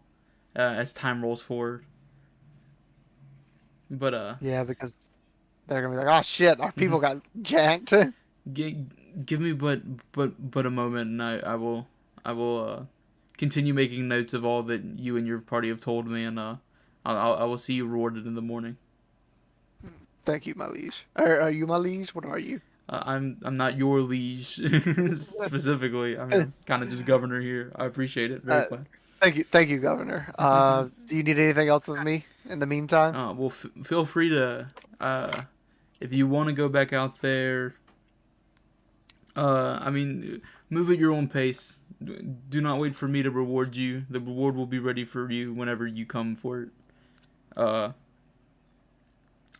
as time rolls forward. But Yeah, because they're gonna be like, "Oh shit, our people got jacked." give me but a moment, and I will continue making notes of all that you and your party have told me, and I will see you rewarded in the morning. Thank you, my liege. Are you my liege? What are you? I'm not your liege specifically. I'm kind of just governor here. I appreciate it. Very glad. Thank you, Governor. Do you need anything else of me in the meantime? Well, feel free to if you want to go back out there. Move at your own pace. Do not wait for me to reward you. The reward will be ready for you whenever you come for it.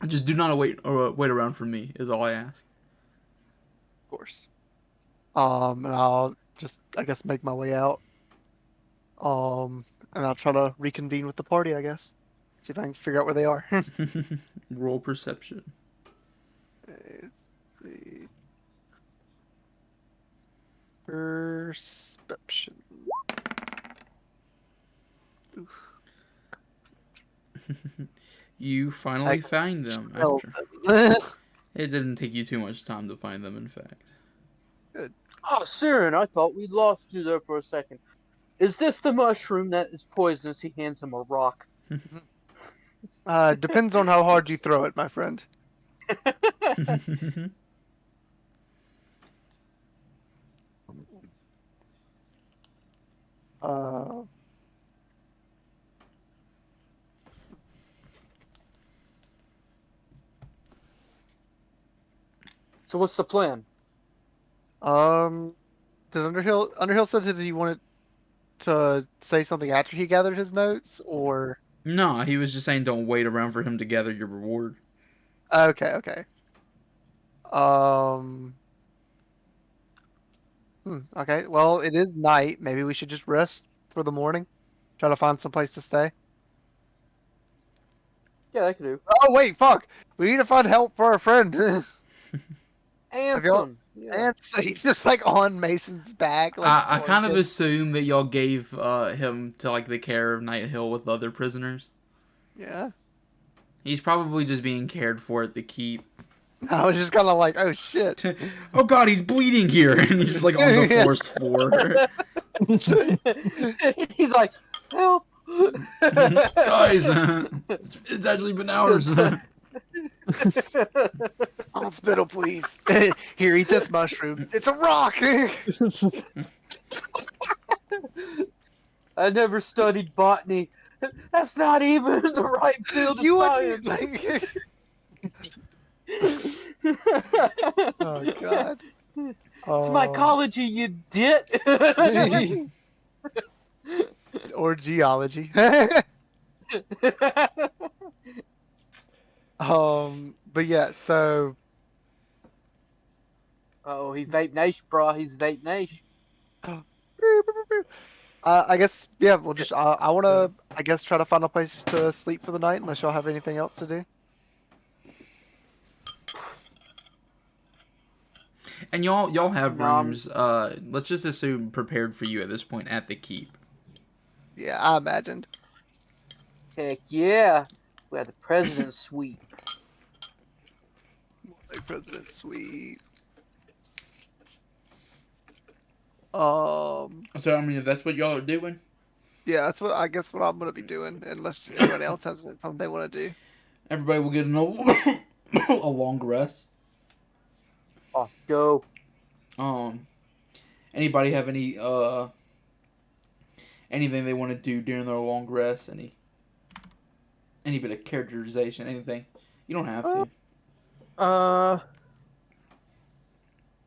Just do not wait around for me. Is all I ask. Of course. And I'll just, I guess, make my way out. And I'll try to reconvene with the party, I guess. See if I can figure out where they are. Roll perception. Let's see. Perception. You finally find them. Well, It didn't take you too much time to find them, in fact. Oh, Siren, I thought we lost you there for a second. Is this the mushroom that is poisonous? He hands him a rock. Depends on how hard you throw it, my friend. So what's the plan? Did Underhill said that he wanted to say something after he gathered his notes, or? No, he was just saying don't wait around for him to gather your reward. Okay. Okay, well, it is night. Maybe we should just rest for the morning. Try to find some place to stay. Yeah, that could do. Oh, wait, fuck! We need to find help for our friend. Ansem. Yeah. And so he's just, like, on Mason's back. Like, I kind of assume that y'all gave him to, like, the care of Night Hill with other prisoners. Yeah. He's probably just being cared for at the keep. I was just kind of like, oh, shit. Oh, God, he's bleeding here. And he's just, like, on the forced floor. He's like, help! Guys, it's actually been hours. Hospital, please. Here, eat this mushroom. It's a rock! I never studied botany. That's not even the right field of science. Oh, God. It's mycology, you dit. Or geology. But yeah, so Oh, he vape nation, bro. He's vape nation. I guess yeah. We'll just. I want to. I guess try to find a place to sleep for the night, unless y'all have anything else to do. And y'all have No, I'm- rooms. Let's just assume prepared for you at this point at the keep. Yeah, I imagined. Heck yeah. We have the president's suite. Like President Suite. So I mean, if that's what y'all are doing, Yeah, that's what I guess what I'm gonna be doing, unless anybody else has something they want to do. everybody will get a long rest. Oh, go. Anybody have anything they want to do during their long rest? Any bit of characterization? Anything? You don't have to.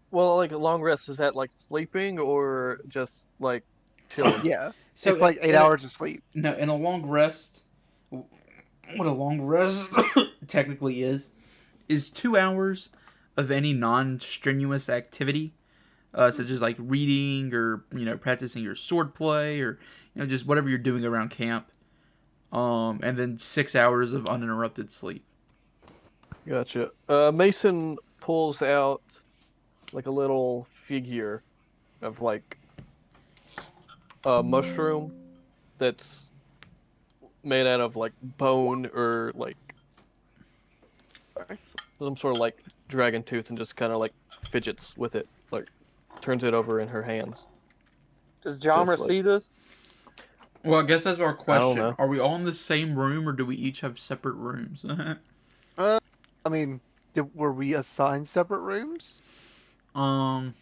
Well, like a long rest, is that like sleeping or just like chilling? Yeah, So it's like 8 hours of sleep. No, in a long rest, what a long rest technically is 2 hours of any non-strenuous activity, such as like reading or practicing your swordplay or just whatever you're doing around camp, and then 6 hours of uninterrupted sleep. Gotcha. Mason pulls out like a little figure of like a mushroom that's made out of like bone or like some sort of like dragon tooth, and just kind of like fidgets with it, like turns it over in her hands. Does Jomra Just like- see this? Well, I guess that's our question. know. Are we all in the same room, or do we each have separate rooms? I mean, were we assigned separate rooms? um,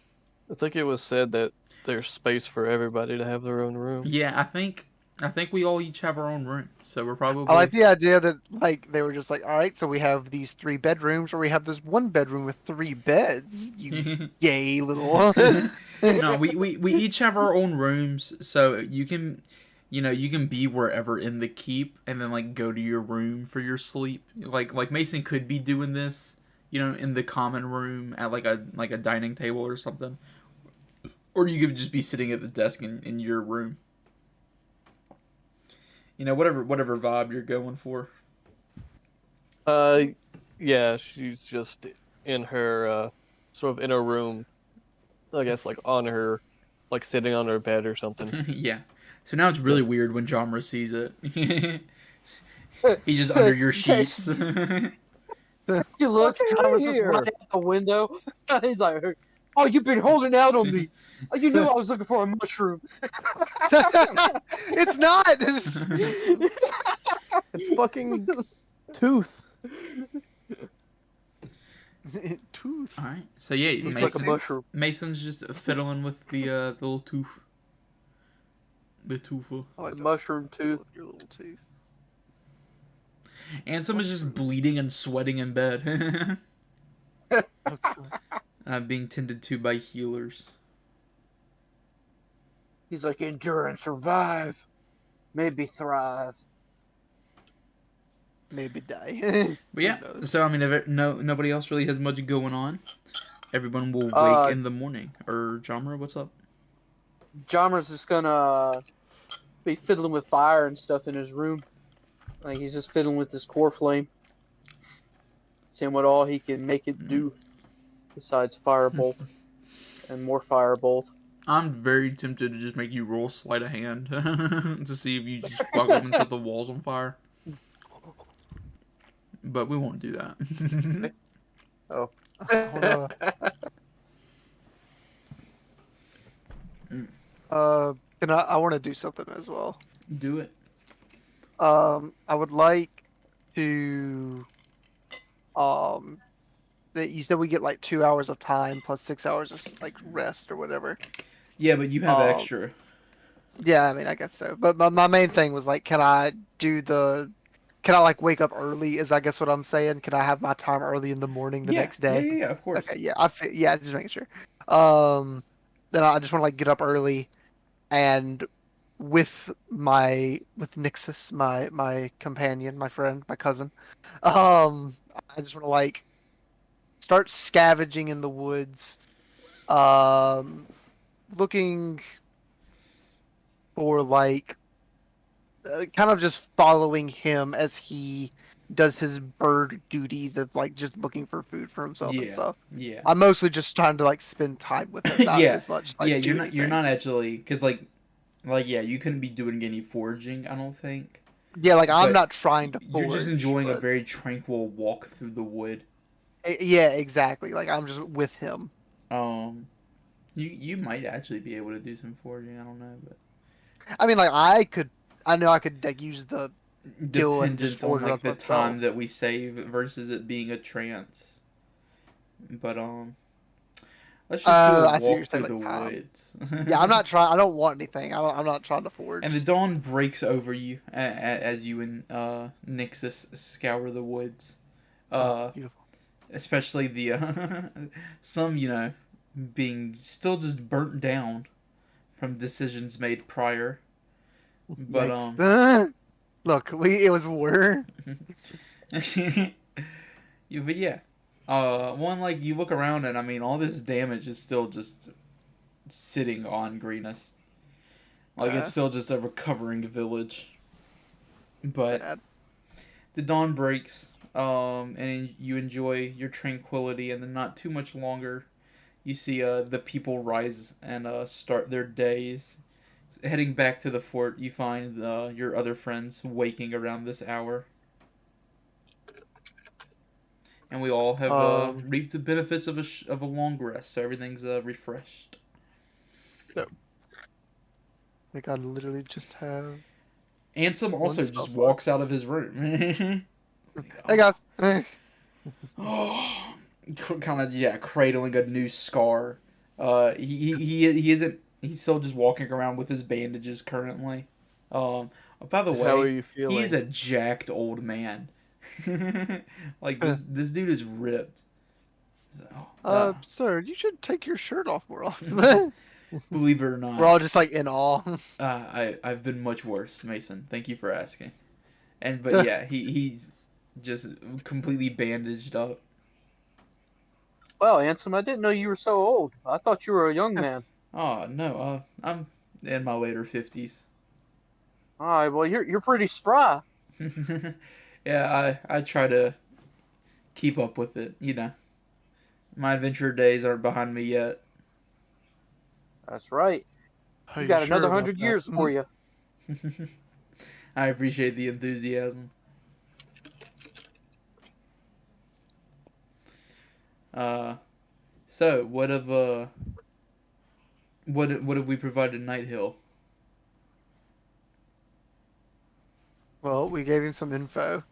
I think it was said that there's space for everybody to have their own room. yeah, I think we all each have our own room, so we're probably. I like the idea that like they were just like, all right, so we have these 3 bedrooms, or we have this 1 bedroom with 3 beds. You gay little. No, we each have our own rooms, so you can be wherever in the keep, and then like go to your room for your sleep. Like Mason could be doing this, in the common room at like a dining table or something, or you could just be sitting at the desk in your room. Whatever vibe you're going for. Yeah, she's just in her sort of in her room, I guess, like on her, like sitting on her bed or something. Yeah. So now it's really weird when Jomra sees it. He's just under your sheets. She looks, Jomra's just here. right out the window. He's like, oh, you've been holding out on me. Oh, you knew I was looking for a mushroom. It's not. It's fucking tooth. Tooth. All right. So yeah, Looks Mason, like a mushroom. Mason's just fiddling with the little tooth. The tooth. I like The that. mushroom tooth. Your little tooth. Ansem is just bleeding and sweating in bed. Being tended to by healers. He's like, endure and survive. Maybe thrive. Maybe die. But yeah, Who knows? so I mean, if nobody else really has much going on, everyone will wake in the morning. Or Jomra, what's up? Jomra's just gonna be fiddling with fire and stuff in his room. Like, he's just fiddling with his core flame. Seeing what all he can make it do. Besides firebolt. And more firebolt. I'm very tempted to just make you roll sleight of hand to see if you just fuck up and set the walls on fire. But we won't do that. Oh. Can I want to do something as well. Do it. I would like to that you said we get like 2 hours of time plus 6 hours of like rest or whatever. Yeah, but you have extra. Yeah, I mean, I guess so. But my main thing was like, can I like wake up early? Is I guess what I'm saying. Can I have my time early in the morning the next day? Yeah, of course. Okay, yeah, just making sure. Then I just want to like get up early, and with Nixus, my companion, my friend, my cousin, I just want to like start scavenging in the woods Um, looking for like kind of just following him as he does his bird duties of like just looking for food for himself and Yeah, stuff. yeah, I'm mostly just trying to like spend time with him, not yeah, as much yeah. like do You're anything. not actually because yeah, you couldn't be doing any foraging. I don't think. Yeah, like I'm But not trying to you're just forage, enjoying a but very tranquil walk through the wood. yeah, exactly. Like I'm just with him. Um, you might actually be able to do some foraging. I don't know, but I mean, like I know I could like use the kill and just dependent on forge like around the myself. time that we save versus it being a trance. But let's just do a I see what you're walk saying, through the like time. woods. Yeah, I'm not trying. I don't want anything. I'm not trying to And the forge. dawn breaks over you as you and Nixus scour the woods. Oh, Uh, beautiful. especially the some being still just burnt down from decisions made prior. But Yikes. Look, it was war. but yeah, one like you look around and I mean all this damage is still just sitting on Greenus. Like it's still just a recovering village. But Bad. the dawn breaks, and you enjoy your tranquility, and then not too much longer, you see the people rise and start their days. Heading back to the fort, you find your other friends waking around this hour, and we all have reaped the benefits of of a long rest, so everything's refreshed. No. Like I literally just have Ansem one also spell just slot. walks out of his room. Hey guys. Oh, kind of cradling a new scar. He isn't. He's still just walking around with his bandages currently. By the How are way, you he's feeling? a jacked old man. Like this dude is ripped. Sir, you should take your shirt off more often. Believe it or We're not, all just like in awe. I've been much worse, Mason. Thank you for asking. But yeah, he's just completely bandaged up. Well, Ansem, I didn't know you were so old. I thought you were a young man. Oh no, I'm in my later 50s. All right, well, you're pretty spry. Yeah, I try to keep up with it. My adventure days aren't behind me yet. That's right. Are You you got sure another about 100 that? years for you. I appreciate the enthusiasm. So what have we provided Night Hill? Well, we gave him some info.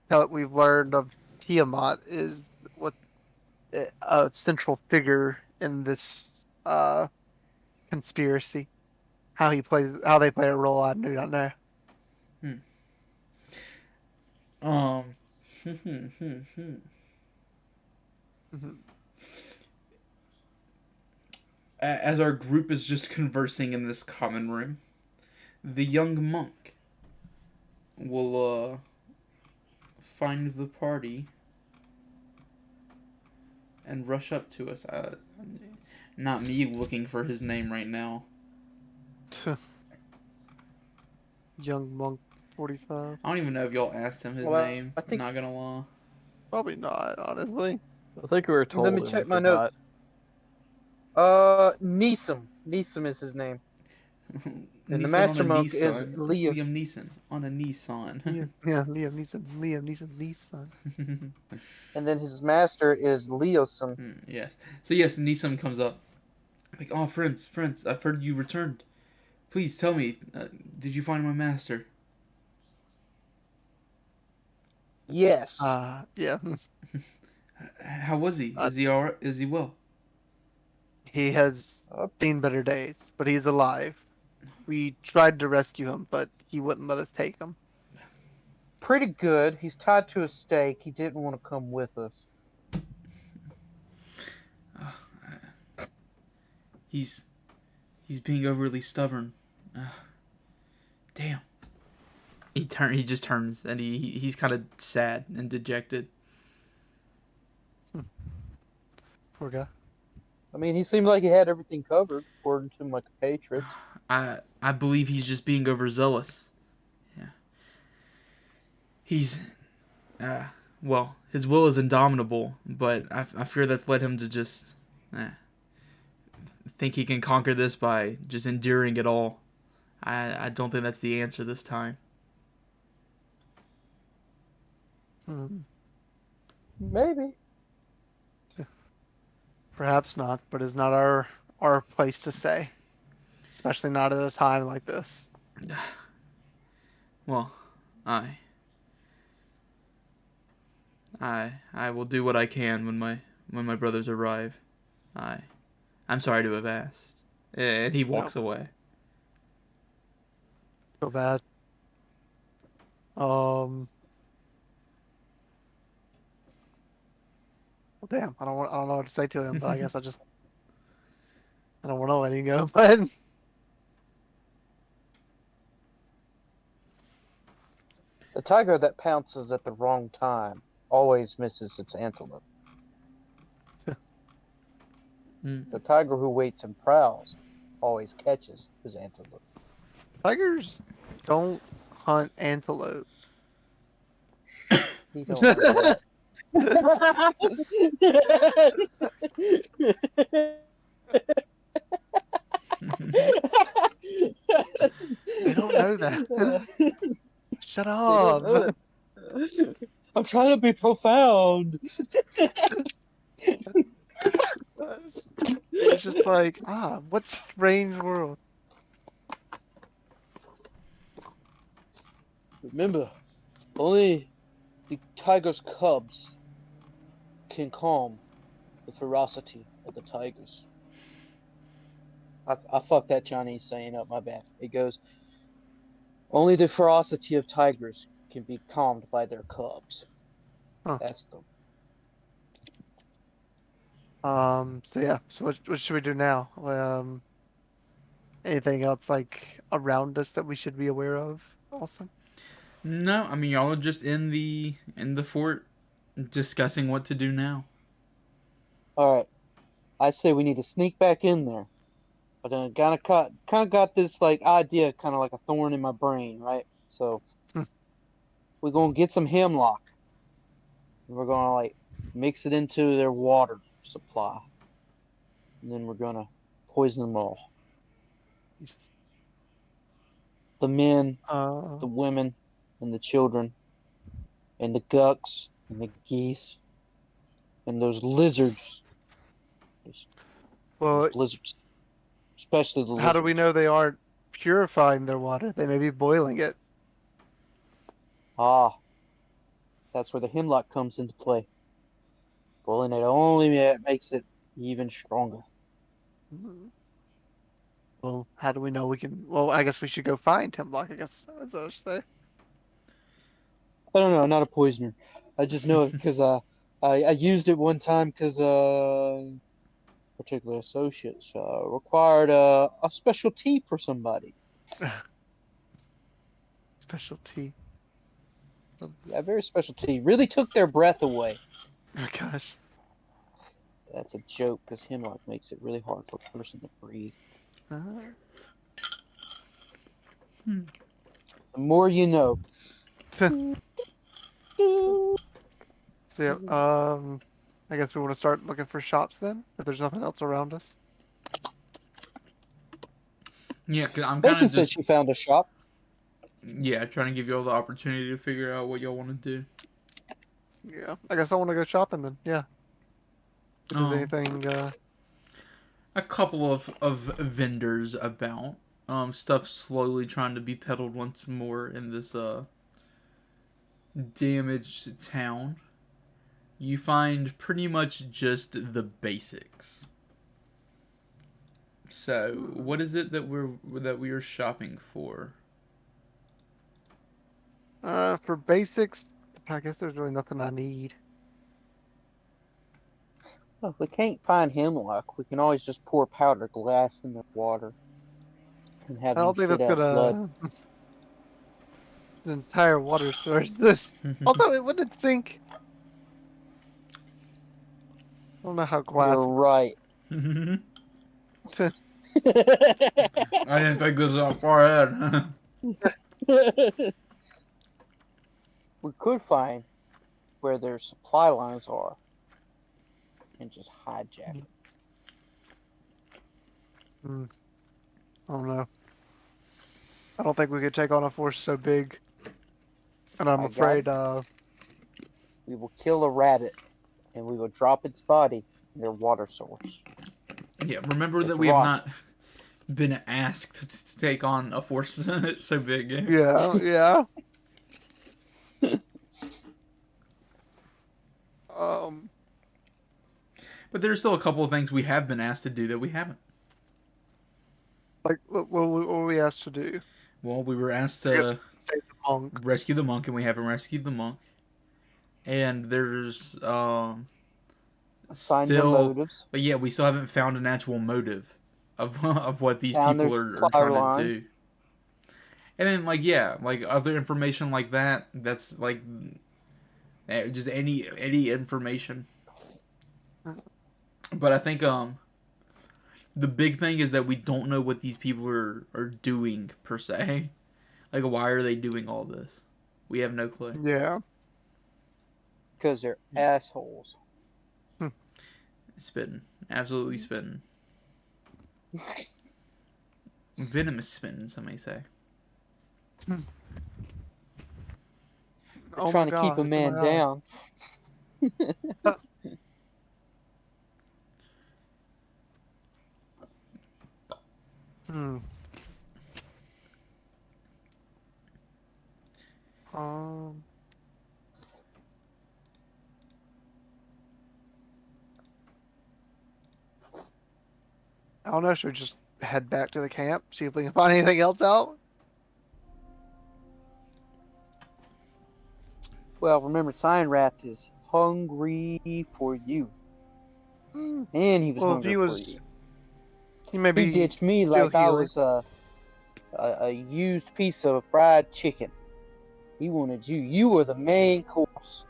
What we've learned of Tiamat is what a central figure in this conspiracy. How they play a role, I do not know. Um, Mhm. as our group is just conversing in this common room, the young monk will find the party and rush up to us. Not me looking for his name right now. Young monk 45. I don't even know if y'all asked him his Well, name. I think. Not gonna lie. Probably not, honestly. I think we were told Let me and check we my forgot. notes. Neeson. Neeson is his name. And the Nissan master on a monk is Nissan. Leo. Liam Neeson on a Nissan. Yeah, Liam Neeson. Liam Neeson's son. And then his master is Leoson. Yes. So yes, Nissan comes up. Like, oh, friends, I've heard you returned. Please tell me, did you find my master? Yes. Yeah. How was he? Is he alright? Is he well? He has Oh. seen better days, but he's alive. We tried to rescue him, but he wouldn't let us take him. Pretty good. He's tied to a stake. He didn't want to come with us. He's being overly stubborn. Damn. He just turns and he's kind of sad and dejected. Poor guy. I mean, he seemed like he had everything covered, according to my compatriots. I believe he's just being overzealous. Yeah. He's well, his will is indomitable, but I fear that's led him to just think he can conquer this by just enduring it all. I don't think that's the answer this time. Maybe. Perhaps not, but it's not our place to say, especially not at a time like this. Well, I will do what I can when my brothers arrive. I'm sorry to have asked. And he walks away. So bad. Well, damn, I don't know what to say to him, but I guess I don't want to let him go. But The tiger that pounces at the wrong time always misses its antelope. The tiger who waits and prowls always catches his antelope. tigers don't hunt antelope. He don't know that. I don't know that. Shut up. I'm trying to be profound. It's just like, what strange world. Remember, only the tiger's cubs can calm the ferocity of the tigers. I fucked that Chinese saying up, my bad. It goes, only the ferocity of tigers can be calmed by their cubs. Huh. That's the... So yeah, so what should we do now? Anything else like around us that we should be aware of also? No, I mean y'all are just in the fort discussing what to do now. Alright. I say we need to sneak back in there. But then kind of got this like idea, kind of like a thorn in my brain, right? So we're gonna get some hemlock. And we're gonna like mix it into their water supply, and then we're gonna poison them all. Jesus. The men, the women, and the children, and the ducks, and the geese, and those lizards. Well, Lizards. Especially the lizards. how do we know they aren't purifying their water? They may be boiling it. Ah, that's where the hemlock comes into play. Boiling it only makes it even stronger. Well, how do we know we can? Well, I guess we should go find hemlock. I guess that's what I should say. I don't know, I'm not a poisoner. I just know it because I used it one time because particular associates required a special tea for somebody. Special tea. Yeah, very special tea. Really took their breath away. Oh gosh. That's a joke because hemlock makes it really hard for a person to breathe. The more you know. So yeah, I guess we want to start looking for shops then, if there's nothing else around us. Yeah, cause I'm kind Mason of said just she found a shop. trying to give you all the opportunity to figure out what y'all want to do. Yeah, I guess I want to go shopping then. Yeah. If there's anything, A couple of vendors about. Stuff slowly trying to be peddled once more in this damaged town. You find pretty much just the basics. So, what is it that we are shopping for? for basics, I guess there's really nothing I need. Well, if we can't find hemlock, we can always just pour powdered glass in the water and have I don't them think shit that's out blood. gonna. The entire water source. This. Also, it wouldn't sink. don't know how glass. You're right. I didn't think this was far ahead. We could find where their supply lines are and just hijack it. I don't know. I don't think we could take on a force so big. And I'm I got afraid, We will kill a rabbit and we will drop its body in their water source. Yeah, remember that It's we have rot. not been asked to take on a force so big. yeah. But there's still a couple of things we have been asked to do that we haven't. Like, what were we asked to do? Well, we were asked I guess to save the monk. rescue the monk, and we haven't rescued the monk. And there's Find their still, motives. but yeah, we still haven't found an actual motive of what these Found people their are supply trying line. to do. And then, like, yeah, like other information like that. That's like just any information. But I think the big thing is that we don't know what these people are doing per se. Like, why are they doing all this? We have no clue. Yeah. Because they're assholes. Spitting, absolutely spitting. Venomous spitting, some may say. They're Oh trying my to keep God, a man oh my down. Hmm. Um. I don't know. Should we just head back to the camp, see if we can find anything else out? Well, remember, Sign Rat is hungry for you. And he was Well, hungry he for was. you. He may be. He ditched me still like I healing. was a used piece of fried chicken. He wanted you. You were the main course.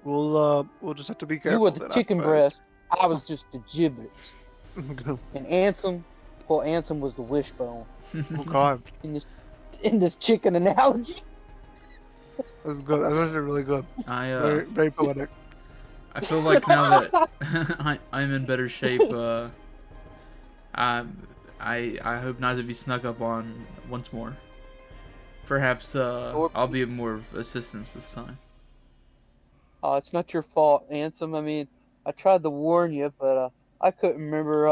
We'll just have to be careful. You were the then, I chicken suppose. breast. I was just the giblets. And Ansem, well, Ansem was the wishbone Oh God, in this chicken analogy. that was good. That was really good. Very, I very poetic. I feel like now that I'm in better shape, I hope not to be snuck up on once more. Perhaps I'll be of more of assistance this time. It's not your fault, Ansem. I mean, I tried to warn you, but I couldn't remember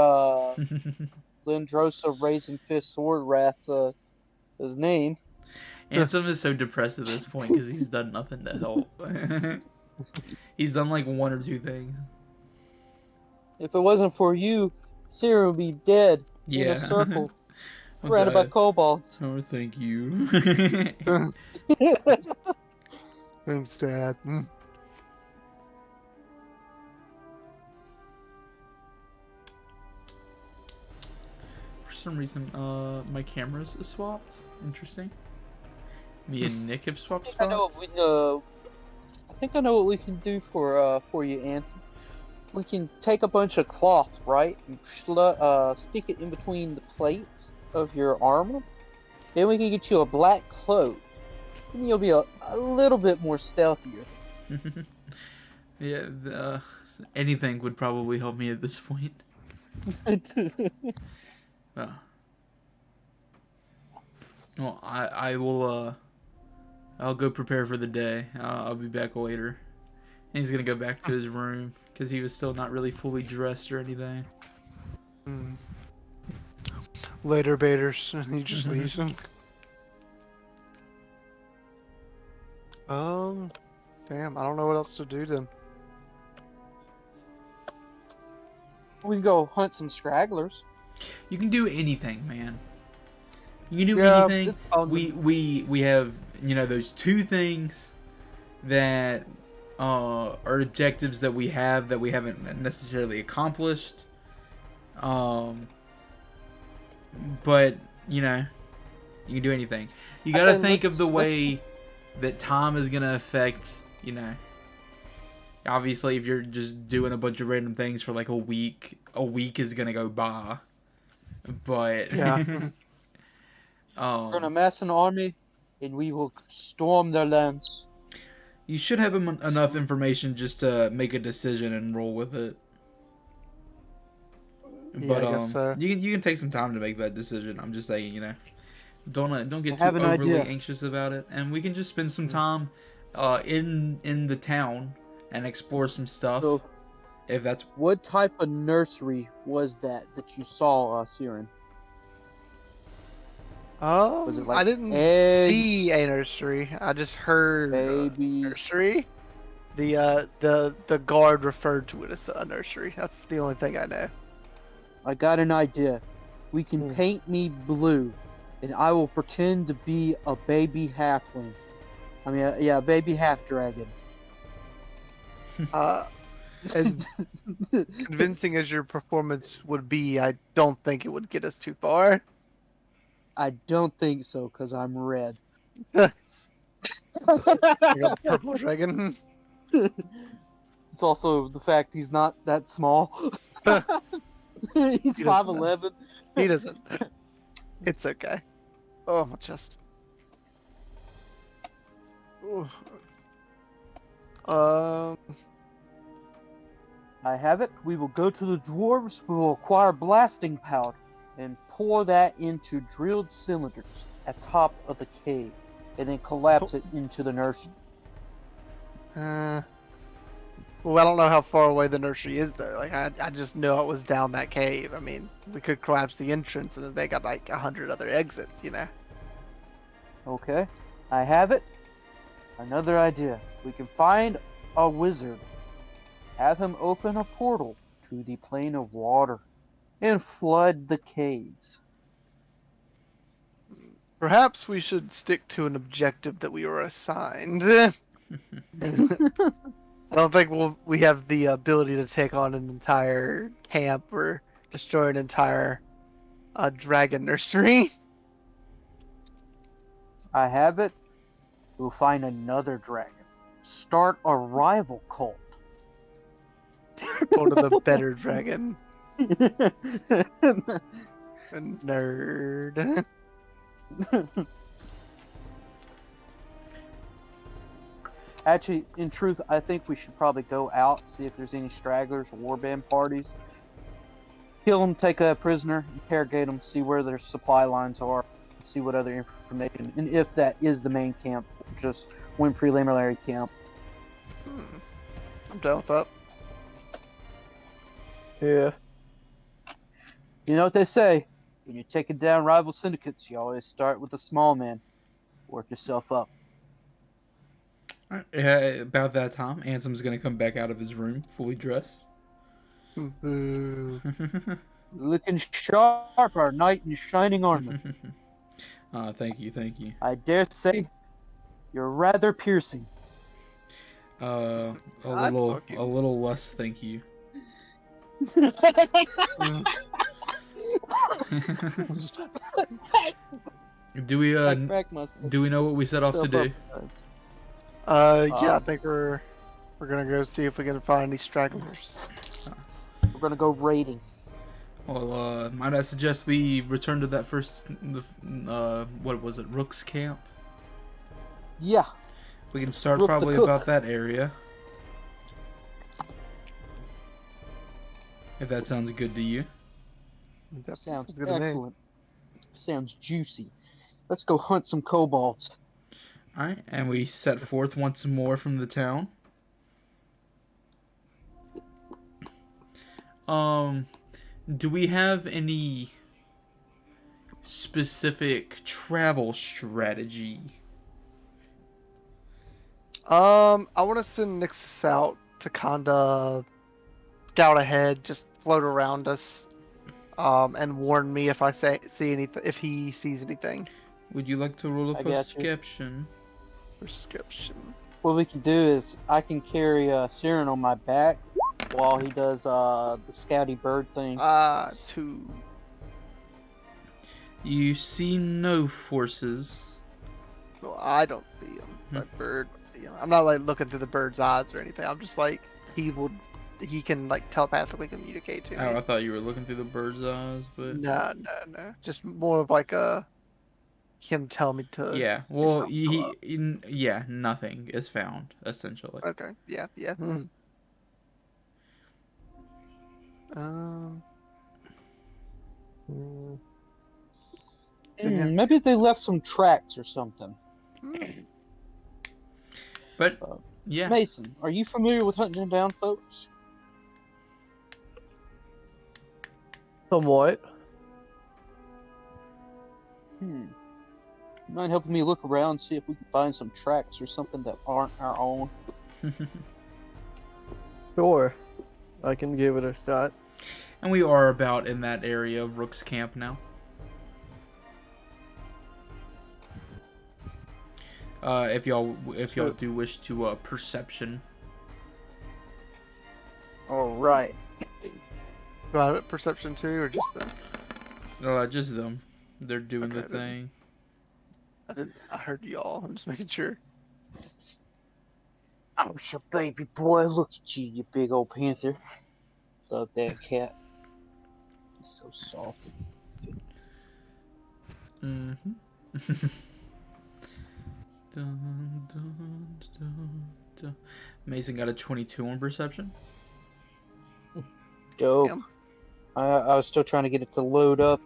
Lindrosa Raisin Fist Sword Wrath, his name. Ansem is so depressed at this point because he's done nothing to help. He's done like one or two things. If it wasn't for you, Sarah would be dead in Yeah. a circle, Oh, surrounded by God. kobolds. Oh, thank you. Thanks, Dad. For some reason, my cameras is swapped. Interesting. Me and Nick have swapped I know spots. I think I know what we can do for you, Ansem. We can take a bunch of cloth, right, and stick it in between the plates of your armor. Then we can get you a black cloak. And you'll be a little bit more stealthier. Yeah, anything would probably help me at this point. Oh. Well, I will. I'll go prepare for the day. I'll be back later. And he's gonna go back to his room because he was still not really fully dressed or anything. Later, baiters. And he just leaves them. Damn, I don't know what else to do then. We can go hunt some stragglers. You can do anything, man. You can do Yeah, anything. We have those two things that are objectives that we have that we haven't necessarily accomplished. But you can do anything. You got to think of the way that Tom is gonna affect Obviously, if you're just doing a bunch of random things for like a week is gonna go by. But Yeah. We're gonna amass an army, and we will storm their lands. you should have enough information just to make a decision and roll with it. Yeah, But I guess so. you can take some time to make that decision. I'm just saying, don't get I too have an overly idea. anxious about it, and we can just spend some time, in the town and explore some stuff. So, If that's what type of nursery was that you saw us here in? Was it I like didn't eggs, see a nursery. I just heard babies? nursery. The guard referred to it as a nursery. That's the only thing I know. I got an idea. We can paint me blue, and I will pretend to be a baby halfling. I mean, a baby half dragon. As convincing as your performance would be, I don't think it would get us too far. I don't think so, because I'm red. You got the purple dragon. It's also the fact he's not that small. He's He doesn't know. 5'11". He doesn't. It's okay. Oh, my chest. Ooh. I have it. We will go to the dwarves. We will acquire blasting powder and pour that into drilled cylinders at top of the cave, and then collapse it into the nursery. Well, I don't know how far away the nursery is, though. Like, I just know it was down that cave. I mean, we could collapse the entrance, and then they got like 100 other exits, you know? Okay, I have it. Another idea. We can find a wizard, have him open a portal to the plane of water, and flood the caves. Perhaps we should stick to an objective that we were assigned. I don't think we have the ability to take on an entire camp or destroy an entire dragon nursery. I have it. We'll find another dragon. Start a rival cult. Go to the better dragon. Nerd. Actually, in truth, I think we should probably go out, see if there's any stragglers or warband parties. Kill them, take a prisoner, interrogate them, see where their supply lines are, see what other information, and if that is the main camp, just one preliminary camp. I'm down with that. Yeah. You know what they say, when you're taking down rival syndicates, you always start with a small man. Work yourself up. about that time, Ansem's gonna come back out of his room, fully dressed. Looking sharp, our knight in shining armor. Thank you. I dare say, you're rather piercing. A God, fuck you. little less, thank you. Do we know what we set off to do? Yeah, I think we're gonna go see if we can find any stragglers. We're gonna go raiding. Well, might I suggest we return to that what was it, Rook's camp? Yeah. We can start Rook the probably cook. about that area. If that sounds good to you. That Sounds good to me. excellent. Sounds juicy. Let's go hunt some kobolds. Alright, and we set forth once more from the town. Do we have any specific travel strategy? I want to send Nixus out to kinda scout ahead, just float around us, and warn me if I see anything, if he sees anything. Would you like to roll a I got you. perception? Prescription. What we can do is I can carry Siren on my back while he does the scouty bird thing. 2. You see no forces. Well, I don't see him, but Bird would see see him. I'm not like looking through the bird's eyes or anything. I'm just like he can like telepathically communicate to me. Oh, I thought you were looking through the bird's eyes, but No. Just more of like him tell me to. yeah. Well, yeah, nothing is found essentially. Okay. Yeah. Um. Yeah. Maybe they left some tracks or something. But yeah, Mason, are you familiar with hunting down folks? Somewhat. Mind helping me look around, see if we can find some tracks or something that aren't our own? Sure. I can give it a shot. and we are about in that area of Rook's Camp now. If y'all do wish to perception. All right. Got it. Perception too, or just them? Just them. They're doing the Okay, thing. I heard y'all. I'm just making sure. Oh, so baby boy, look at you, you big old panther. Love that cat. He's so soft. Mm-hmm. Dun, dun, dun, dun. Mason got a 22 on perception. Dope. Damn. I was still trying to get it to load up.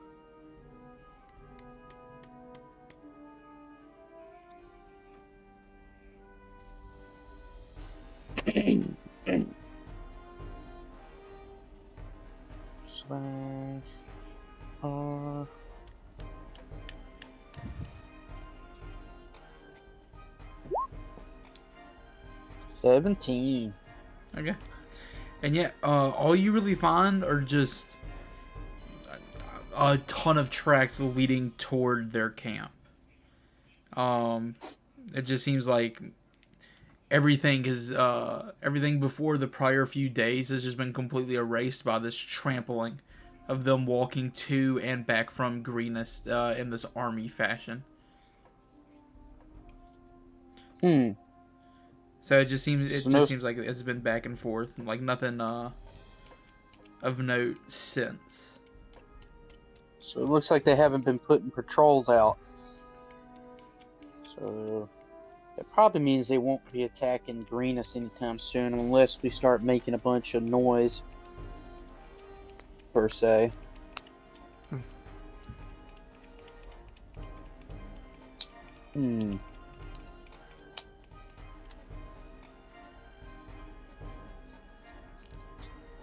Slash R. $17. Okay. And yet, all you really find are just a ton of tracks leading toward their camp. It just seems like everything before the prior few days has just been completely erased by this trampling of them walking to and back from Greenest in this army fashion. So it just seems like it's been back and forth, like nothing of note since. So it looks like they haven't been putting patrols out. So that probably means they won't be attacking Greenest anytime soon unless we start making a bunch of noise, per se.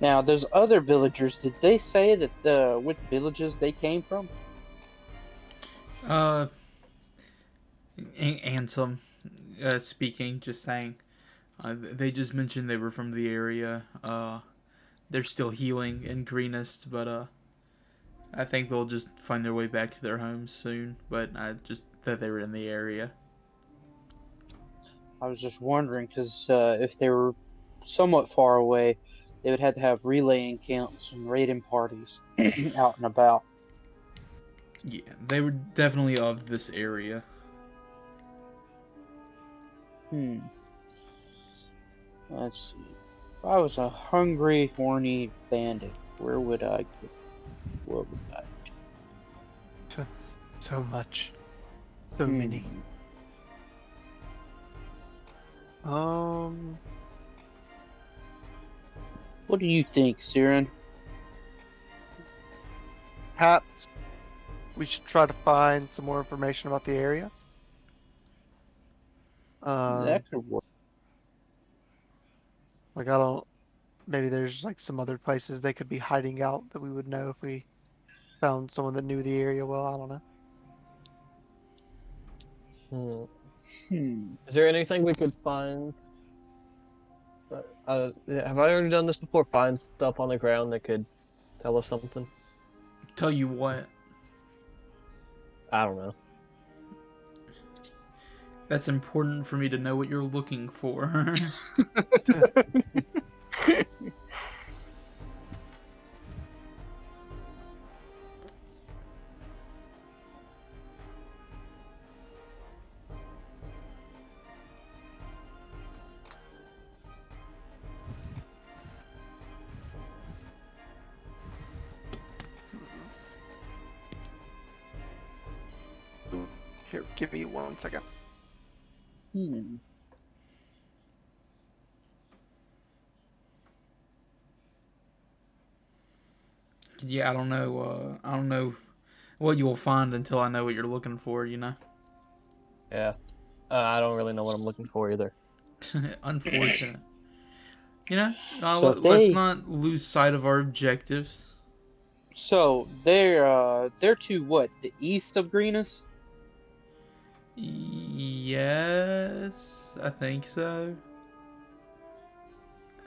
Now, those other villagers, did they say that which villages they came from? Ansem speaking, just saying. They just mentioned they were from the area. They're still healing in Greenest, but I think they'll just find their way back to their homes soon. But I just thought they were in the area. I was just wondering, because if they were somewhat far away, they would have to have relaying camps and raiding parties out and about. Yeah, they were definitely of this area. Let's see. If I was a hungry, horny bandit, where would I go? What would I do? So much. So many. What do you think, Siren? Perhaps we should try to find some more information about the area. That could work. Like maybe there's like some other places they could be hiding out that we would know if we found someone that knew the area well. I don't know. Is there anything we could find? Have I already done this before? Find stuff on the ground that could tell us something? Tell you what. I don't know. That's important for me to know what you're looking for. Give me 1 second. Yeah, I don't know what you'll find until I know what you're looking for. Yeah. I don't really know what I'm looking for either. Unfortunate. So if let's they- not lose sight of our objectives. So they're to what? The east of Greenus? Yes, I think so.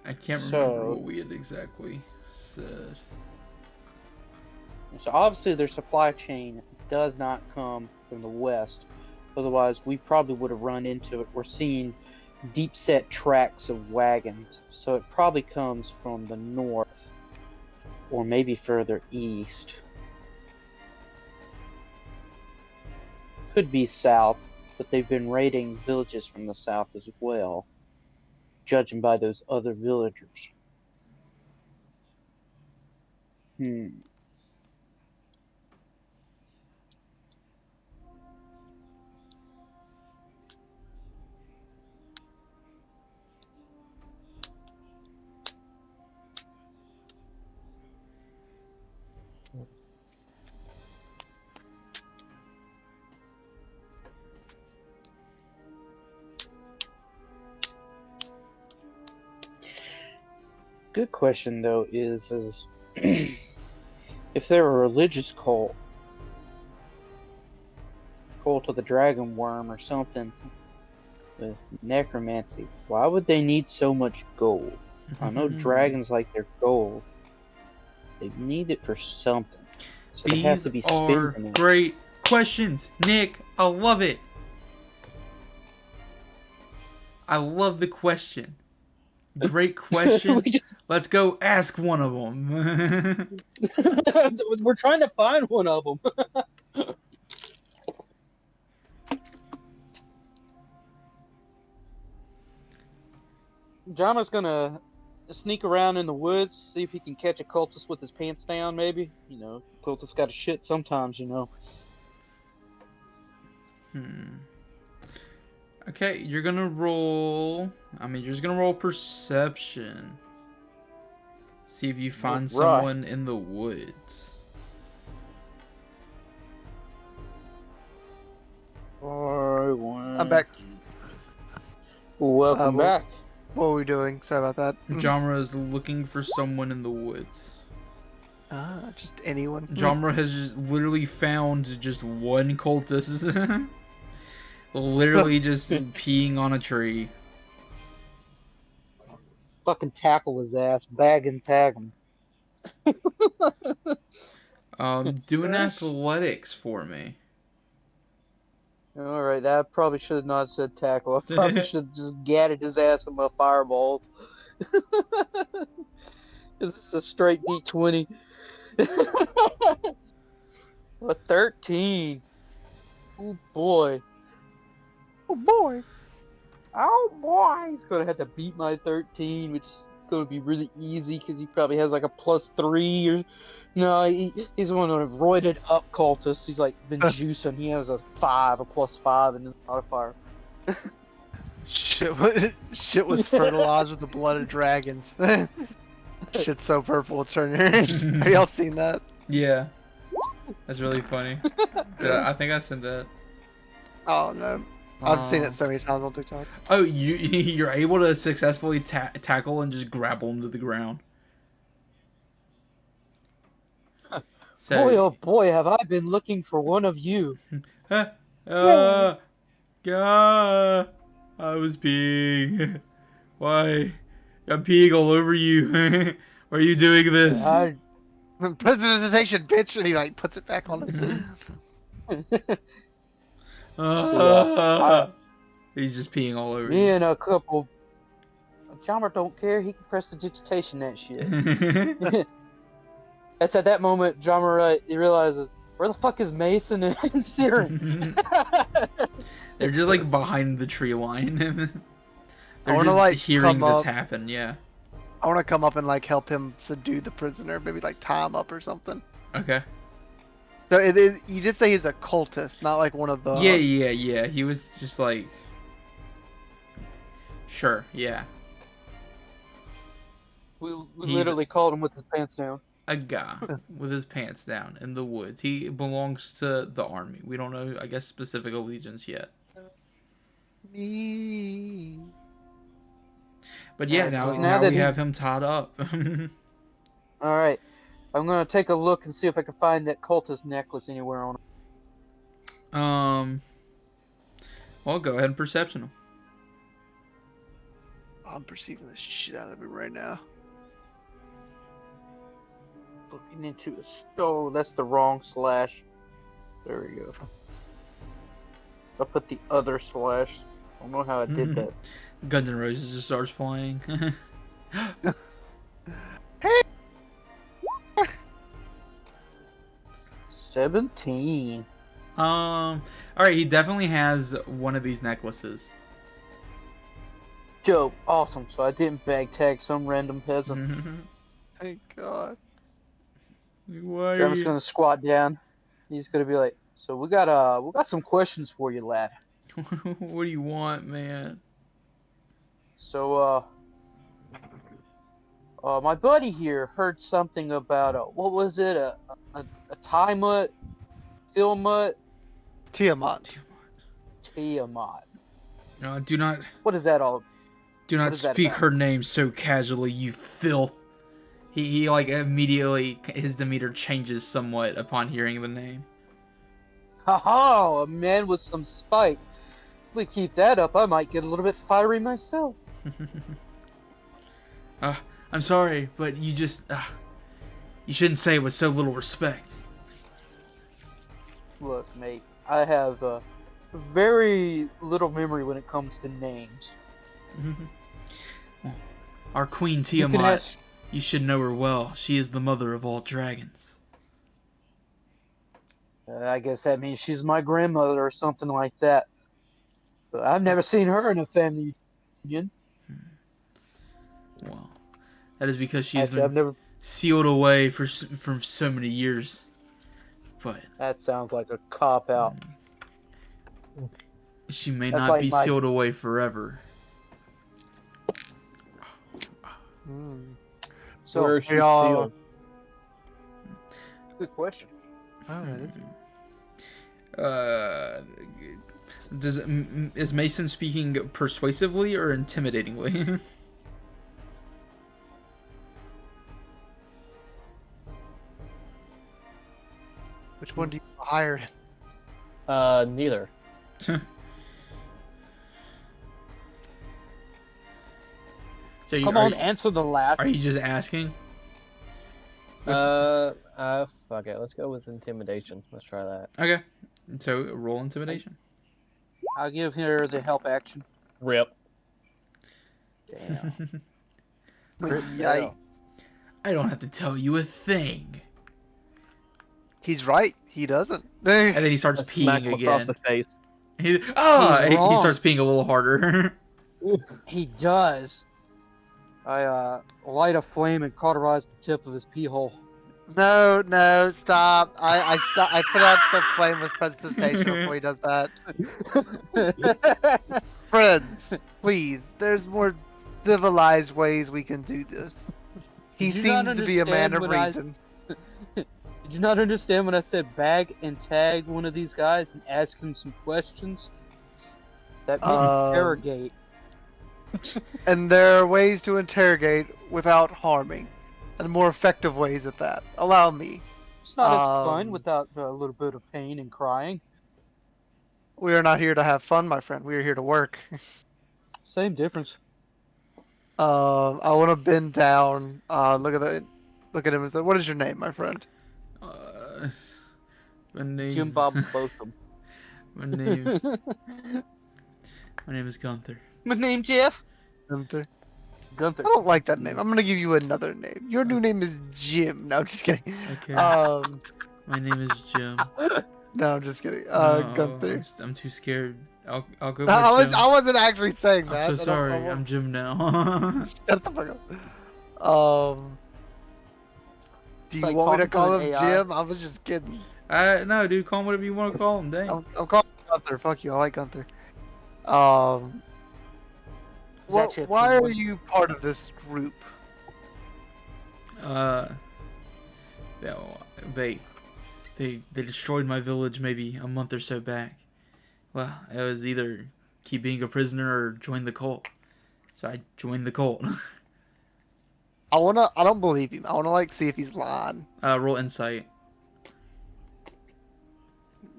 I can't remember So- what we had exactly said. So obviously their supply chain does not come from the west. Otherwise, we probably would have run into it. We're seeing deep set tracks of wagons. So it probably comes from the north. Or maybe further east. Could be south, but they've been raiding villages from the south as well. Judging by those other villagers. Good question though is if they're a religious cult of the dragon worm or something with necromancy, why would they need so much gold? I know dragons like their gold. They need it for something. So they have These to be are spending it. great questions, Nick. I love it. I love the question. Great question. Let's go ask one of them. We're trying to find one of them. Jama's gonna sneak around in the woods, see if he can catch a cultist with his pants down, maybe. Cultists gotta shit sometimes, Okay, you're gonna roll. You're just gonna roll perception. See if you find someone in the woods. I'm back. Welcome back. What were we doing? Sorry about that. Jamra is looking for someone in the woods. Just anyone. Jamra has just literally found just one cultist. Literally just peeing on a tree. Fucking tackle his ass, bag and tag him. Do an athletics for me. Alright, that probably should have not said tackle. I probably should have just gatted his ass with my fireballs. This is a straight D20. A 13. Oh boy. Oh boy. Oh boy. He's gonna have to beat my 13, which is gonna be really easy because he probably has like a +3 or. No, he's one of the roided up cultists. He's like been juicing. He has a +5 in his modifier. Shit was fertilized with the blood of dragons. Shit's so purple, Turner. Have y'all seen that? Yeah. That's really funny. I think I sent that. Oh no. I've seen it so many times on TikTok. Oh, you're able to successfully tackle and just grapple him to the ground. So, Boy, oh boy, have I been looking for one of you. I was peeing. Why? I'm peeing all over you. Why are you doing this? Presentation, bitch, and he like puts it back on. He's just peeing all over Me you. and a couple. Jammer don't care. He can press the digitation that shit. It's at that moment Jammer he realizes where the fuck is Mason and Siren. They're just like behind the tree line. They're wanna, just like, hearing come this up. happen. Yeah. I want to come up and like help him subdue the prisoner, maybe like tie him up or something. Okay. So you did say he's a cultist, not like one of the. Yeah. He was just like. Sure, yeah. We He's- literally called him with his pants down. A guy with his pants down in the woods. He belongs to the army. We don't know, I guess, specific allegiance yet. Me. But yeah, Alright, now, so now now that we have he's- him tied up. All right, I'm gonna take a look and see if I can find that cultist necklace anywhere on him. Well, go ahead and perception him. I'm perceiving the shit out of him right now. Looking into a stove. That's the wrong slash. There we go. I put the other slash. I don't know how I did that. Guns N' Roses just starts playing. Hey. 17. All right, he definitely has one of these necklaces. Dope. Awesome. So I didn't bag tag some random peasant. Thank God. Why So are I'm just you... gonna squat down. He's gonna be like, "So we got some questions for you, lad. What do you want, man? So my buddy here heard something about what was it? A Thai mutt, Phil mutt, Tiamat. Tiamat. Do not What is that all? do not What is that speak about? her name so casually, you filth. He like immediately his demeanor changes somewhat upon hearing the name. Haha, a man with some spite. If we keep that up, I might get a little bit fiery myself. I'm sorry, but you just you shouldn't say it with so little respect. Look, mate, I have very little memory when it comes to names. Our Queen You can Tiamat, ask, you should know her well. She is the mother of all dragons. I guess that means she's my grandmother or something like that. But I've never seen her in a family reunion. Well, that is because she has Actually, I've been never. sealed away for so many years. But That sounds like a cop out. she may That's not like be my- sealed away forever. So, Where is she we all- sealed? good question. Is Mason speaking persuasively or intimidatingly? Which one do you hire? Neither. So Come on, answer the last. are you just asking? Fuck it. Let's go with intimidation. Let's try that. Okay. So roll intimidation. I'll give her the help action. Rip. Damn. Yikes. I don't have to tell you a thing. He's right. He doesn't. And then he starts Let's smack peeing him across again. the face. He He's starts wrong. peeing a little harder. He does. I light a flame and cauterize the tip of his pee hole. No, stop. I put out the flame with presentation before he does that. Friends, please. There's more civilized ways we can do this. He Did you not seems to be a man of understand when reason. Did you not understand when I said bag and tag one of these guys and ask him some questions? That meant interrogate. And there are ways to interrogate without harming, and more effective ways at that. Allow me. It's not as fun without a little bit of pain and crying. We are not here to have fun, my friend. We are here to work. Same difference. I want to bend down. Look at him and say, "What is your name, my friend?" My name's Jim Bob Botham. my name is Gunther. My name Jeff. Gunther. Gunther. I don't like that name. I'm gonna give you another name. Your new name is Jim. No, I'm just kidding. Okay. My name is Jim. No, I'm just kidding. No, Gunther. I'm too scared. I'll go. I wasn't actually saying that. I'm so sorry. I'm Jim now. Shut the fuck up. Do you Like want me to talking to call an him AI. Jim? I was just kidding. No, dude, call him whatever you want to call him. Dang. I'm calling Gunther. Fuck you. I like Gunther. Is that your Why are opinion? you part of this group? They destroyed my village maybe a month or so back. Well, it was either keep being a prisoner or join the cult. So I joined the cult. I don't believe him. I wanna like see if he's lying. Roll insight.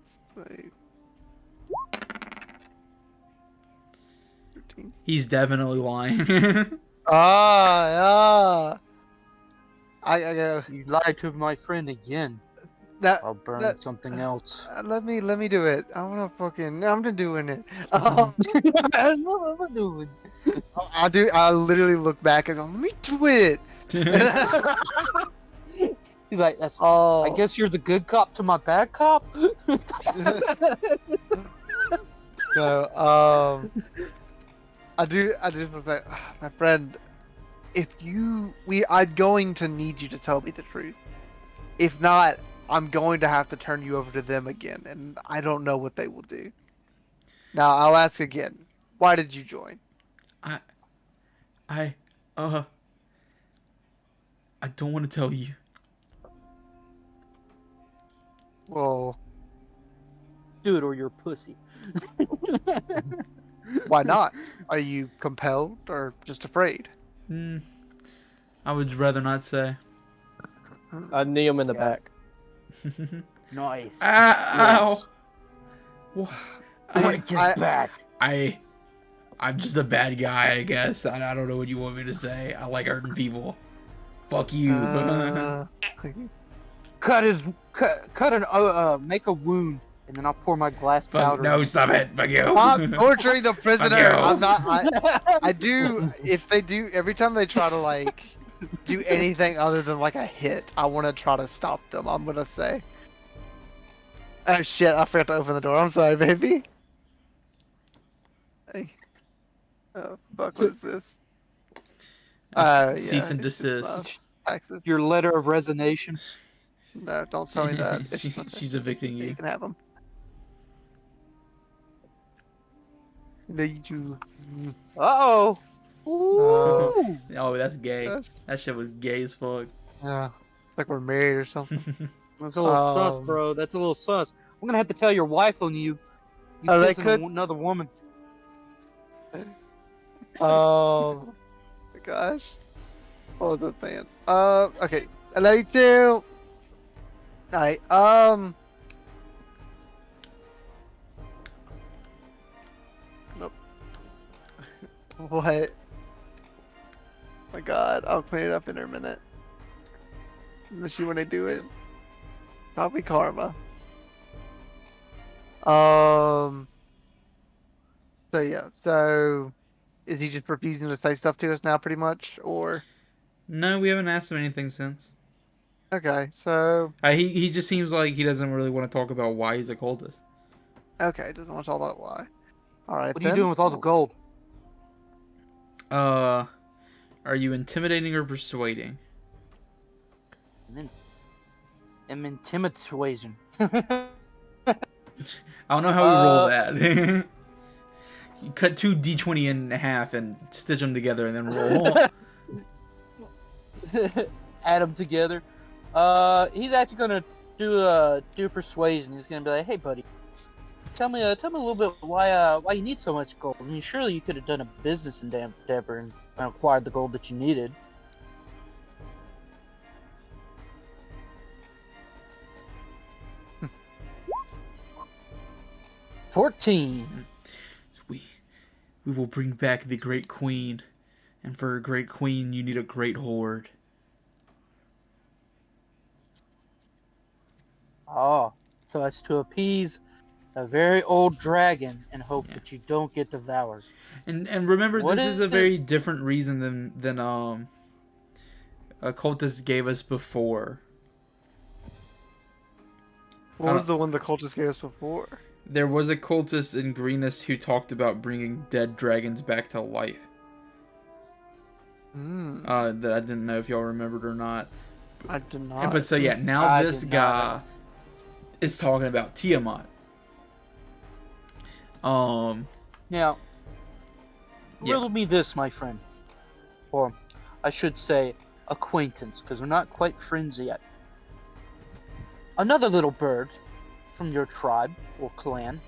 So, 13. He's definitely lying. Ah, I go. You lied to my friend again. That, I'll burn that- something else. let me do it. I wanna fucking. I'm just doing it. That's what I'm doing. I do. I literally look back and go, let me do it. He's like, that's. Oh, I guess you're the good cop to my bad cop. no. I just was like, my friend, I'm going to need you to tell me the truth. If not, I'm going to have to turn you over to them again, and I don't know what they will do. Now, I'll ask again. Why did you join? I don't want to tell you. Well, Dude, or you're a pussy. why not? Are you compelled or just afraid? I would rather not say. I knee him in the Yeah. back. Nice. Ow! Break his back. I'm just a bad guy, I guess. I don't know what you want me to say. I like hurting people. Fuck you. Make a wound, and then I'll pour my glass Fuck, powder. no, stop it. Fuck you. I'm torturing the prisoner. Fuck you. I'm not. I do. If they do, every time they try to like do anything other than like a hit, I want to try to stop them. I'm gonna say. Oh shit! I forgot to open the door. I'm sorry, baby. Hey. Oh fuck! What is this? Yeah, Cease and it's just, desist. taxes. Your letter of resignation. No, don't tell me that. She's evicting You you. can have them. You. Uh-oh. Ooh. Oh, that's gay. That's- That shit was gay as fuck. Yeah, like we're married or something. That's a little sus, bro. That's a little sus. I'm gonna have to tell your wife on you. You Oh, they kissing could- another woman. Oh my gosh. What was I saying? Okay. I love you too. Alright, Nope. What? My god, I'll clean it up in a minute. Unless you want to do it. Probably karma. So yeah, so is he just refusing to say stuff to us now pretty much, or? No, we haven't asked him anything since. Okay, so He just seems like he doesn't really want to talk about why he's a cultist. okay, doesn't want to talk about why. Alright, What are you doing with all the gold? Are you intimidating or persuading? I'm intimidation. I don't know how we roll that. You cut 2 D20 in half and stitch them together and then roll. Add them together. He's actually gonna do persuasion. He's gonna be like, "Hey, buddy, tell me a little bit why you need so much gold. I mean, surely you could have done a business endeavor and acquired the gold that you needed." $14. We will bring back the great queen, and for a great queen, you need a great horde. Oh, so as to appease a very old dragon and hope that you don't get devoured. And remember, What this is is a it? very different reason than occultists gave us before. what was the one the cultist gave us before? There was a cultist in Greenest who talked about bringing dead dragons back to life. That I didn't know if y'all remembered or not. I did not. But so yeah, now I this did not. guy is talking about Tiamat. Now, Yeah. riddle me this, my friend. Or, I should say, acquaintance, because we're not quite friends yet. Another little bird from your tribe or clan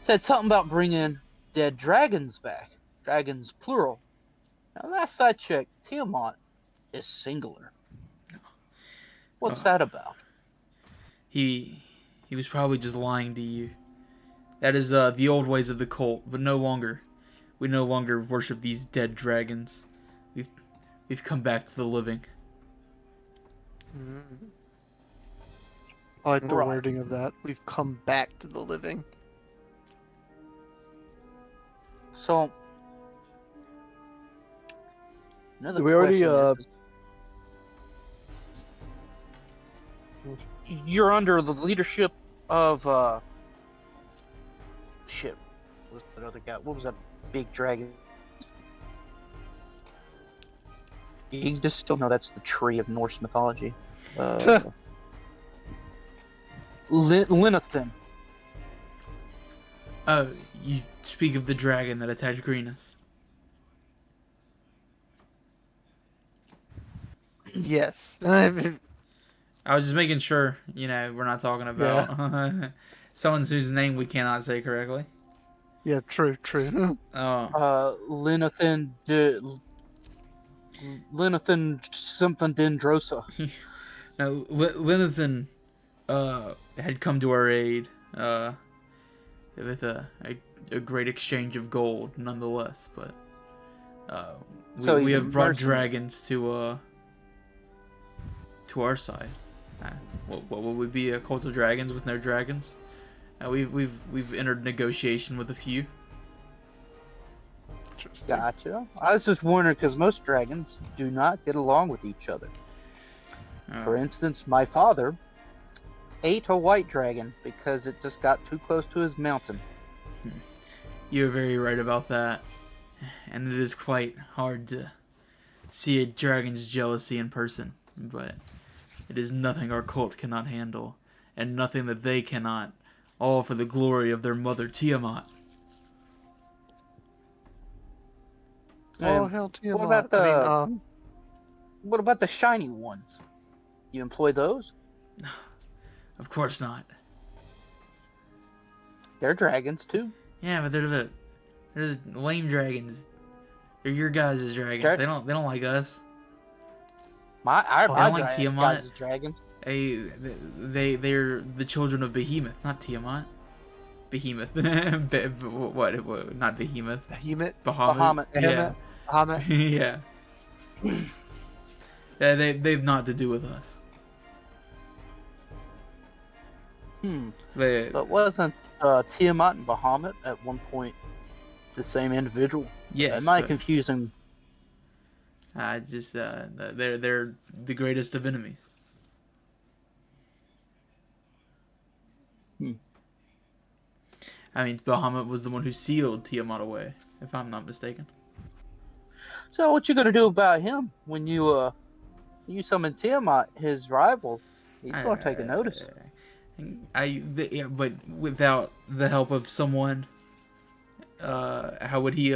said something about bringing dead dragons back. Dragons, plural. Now, last I checked, Tiamat is singular. What's that about? He was probably just lying to you. That is the old ways of the cult, but no longer. We no longer worship these dead dragons. We've come back to the living. I like the Right. wording of that. We've come back to the living. So, another Did we already, question is, you're under the leadership of shit. What's that other guy? What was that big dragon? You just still know that's the tree of Norse mythology. Linathan. Oh, you speak of the dragon that attacked Greenus. Yes. I was just making sure, we're not talking about someone whose name we cannot say correctly. Yeah, true. Linathan something Dendrosa. No, Linathan had come to our aid with a great exchange of gold, nonetheless. But So we he's a have brought mercenary. dragons to our side. What would we be, a cult of dragons with no dragons? We've entered negotiation with a few. Interesting. Gotcha. I was just wondering because most dragons do not get along with each other. For instance, my father ate a white dragon because it just got too close to his mountain. You're very right about that, and it is quite hard to see a dragon's jealousy in person, but it is nothing our cult cannot handle, and nothing that they cannot, all for the glory of their mother Tiamat. Oh, And hell to you. what about I mean, what about the shiny ones? Do you employ those? Of course not. They're dragons too. Yeah, but they're the lame dragons. They're your guys' dragons. Dra- They don't like us. My don't like Tiamat. guys' dragons. They're the children of Behemoth, not Tiamat. Behemoth. What? Not Behemoth. Behemoth. Bahamut. Yeah. Bahamut. Yeah. Yeah, they've not to do with us. They, But wasn't Tiamat and Bahamut at one point the same individual? yes. Am I but confusing? I just they're the greatest of enemies. I mean, Bahamut was the one who sealed Tiamat away, if I'm not mistaken. So what you gonna do about him when you summon Tiamat, his rival? He's gonna take a notice. Yeah, but without the help of someone, how would he?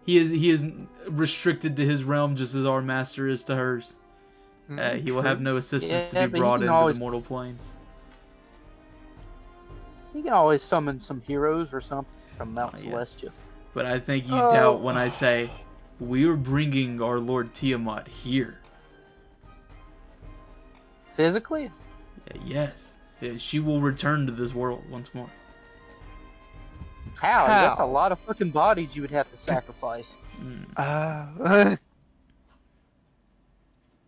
He is restricted to his realm just as our master is to hers. He will have no assistance Yeah, to be but he brought can into always- the mortal planes. You can always summon some heroes or something from Mount yes. Celestia. But I think you doubt when I say we are bringing our Lord Tiamat here. Physically? Yes, she will return to this world once more. How? That's a lot of fucking bodies you would have to sacrifice,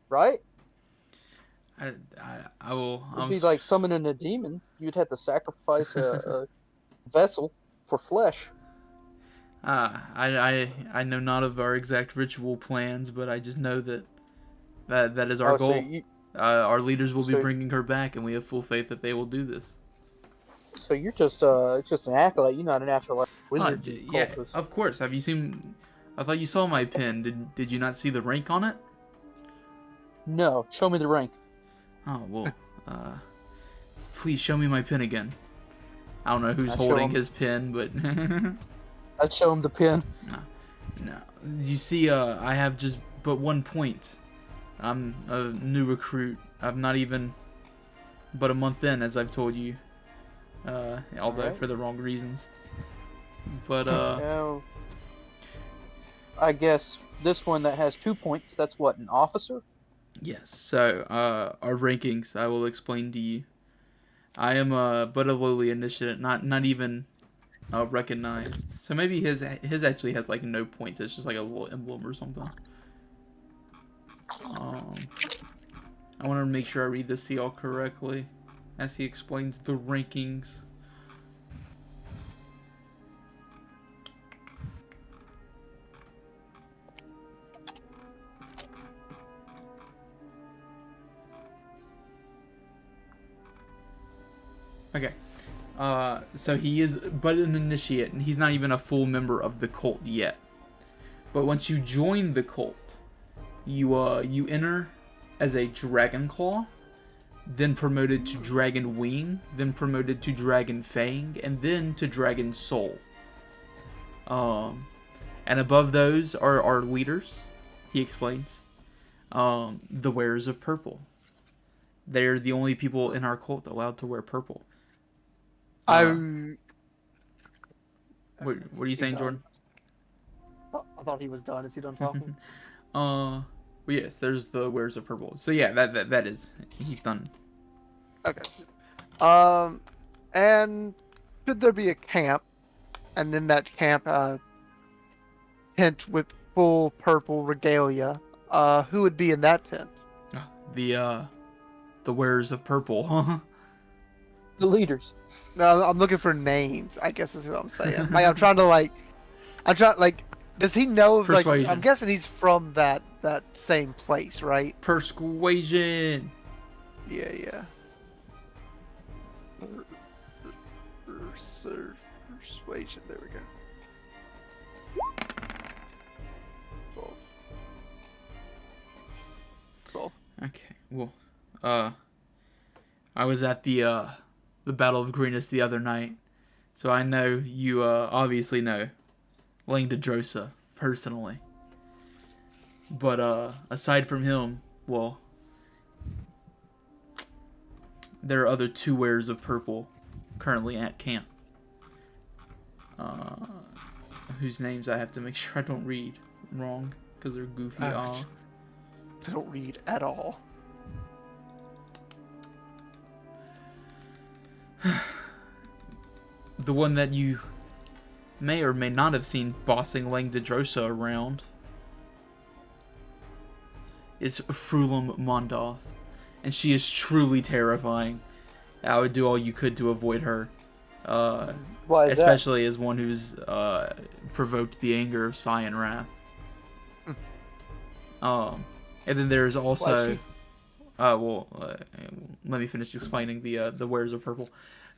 right? I will. It'd be like summoning a demon. You'd have to sacrifice a vessel for flesh. I know not of our exact ritual plans, but I just know that is our So goal. Our leaders will be bringing her back, and we have full faith that they will do this. So you're just an acolyte. You're not an actual wizard. Yeah, of course. Have you seen? I thought you saw my pin. Did you not see the rank on it? No, show me the rank. Oh well. Please show me my pin again. I don't know who's I show holding him. his pin, but I'd show him the pin. no. You see, I have just but 1 point. I'm a new recruit. I'm not even but a month in, as I've told you. Although Alright. for the wrong reasons. But Now, I guess this one that has 2 points, that's what, an officer? yes. So our rankings, I will explain to you. I am but a lowly initiate, not even recognized. So maybe his actually has like no points. It's just like a little emblem or something. I want to make sure I read this to y'all correctly as he explains the rankings. Okay. So he is but an initiate, and he's not even a full member of the cult yet. But once you join the cult, you enter as a Dragon Claw, then promoted to Dragon Wing, then promoted to Dragon Fang, and then to Dragon Soul. And above those are our leaders, he explains. The wearers of purple. They're the only people in our cult allowed to wear purple. I What are you saying, Jordan? I thought he was done. Is he done talking? Well, yes, there's the wearers of purple. So yeah, that is, he's done. Okay. And should there be a camp, and in that camp, tent with full purple regalia, who would be in that tent? The wearers of purple. The leaders. No, I'm looking for names. I guess is what I'm saying. Like does he know? Like, Persuasion. I'm guessing he's from that same place, right? Persuasion. Yeah. Persuasion. There we go. 12. Okay. Well, I was at the Battle of Greenus the other night, so I know you obviously know Langdedrosa personally. But aside from him, well, there are other 2 wearers of purple currently at camp. Whose names I have to make sure I don't read wrong because they're goofy. I don't read at all. The one that you may or may not have seen bossing Langdedrosa around is Frulum Mondoth, and she is truly terrifying. I would do all you could to avoid her, Why is especially as one who's provoked the anger of Cyan Wrath. And then there's also, let me finish explaining the wearers of purple.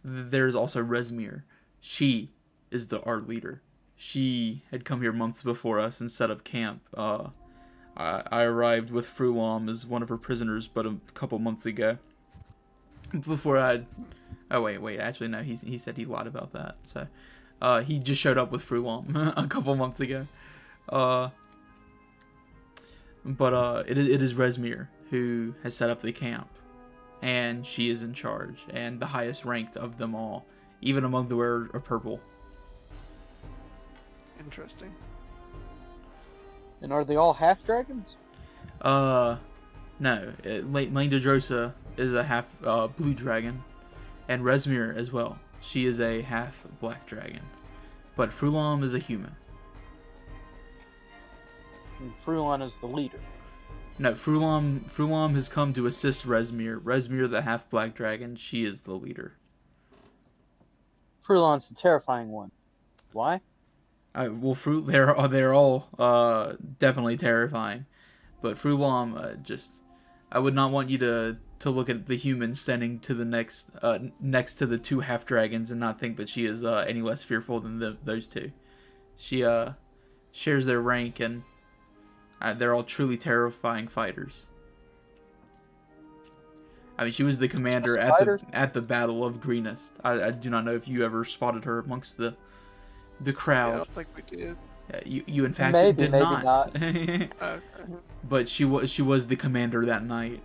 There's also Resmir. She is the art leader. She had come here months before us and set up camp. I arrived with Frulam as one of her prisoners, but a couple months ago. Before I'd... Oh, wait. Actually, no. He said he lied about that. So, he just showed up with Frulam a couple months ago. But it is Resmir who has set up the camp. And she is in charge. And the highest ranked of them all. Even among the wearers of purple. Interesting. And are they all half dragons? No. Langdedrosa is a half blue dragon. And Resmir as well. She is a half black dragon. But Frulam is a human. And Frulon is the leader. No, Frulam has come to assist Resmir. Resmir, the half black dragon, she is the leader. Frulon's the terrifying one. Why? Well, they're all definitely terrifying, but Frulam I would not want you to look at the human standing to the next to the 2 half dragons and not think that she is any less fearful than those 2. She shares their rank, and they're all truly terrifying fighters. I mean, she was the commander Just at fighters? the Battle of Greenest. I do not know if you ever spotted her amongst the Yeah, I crowd. don't think we did. You in fact Maybe, did maybe not. Okay. But she was the commander that night.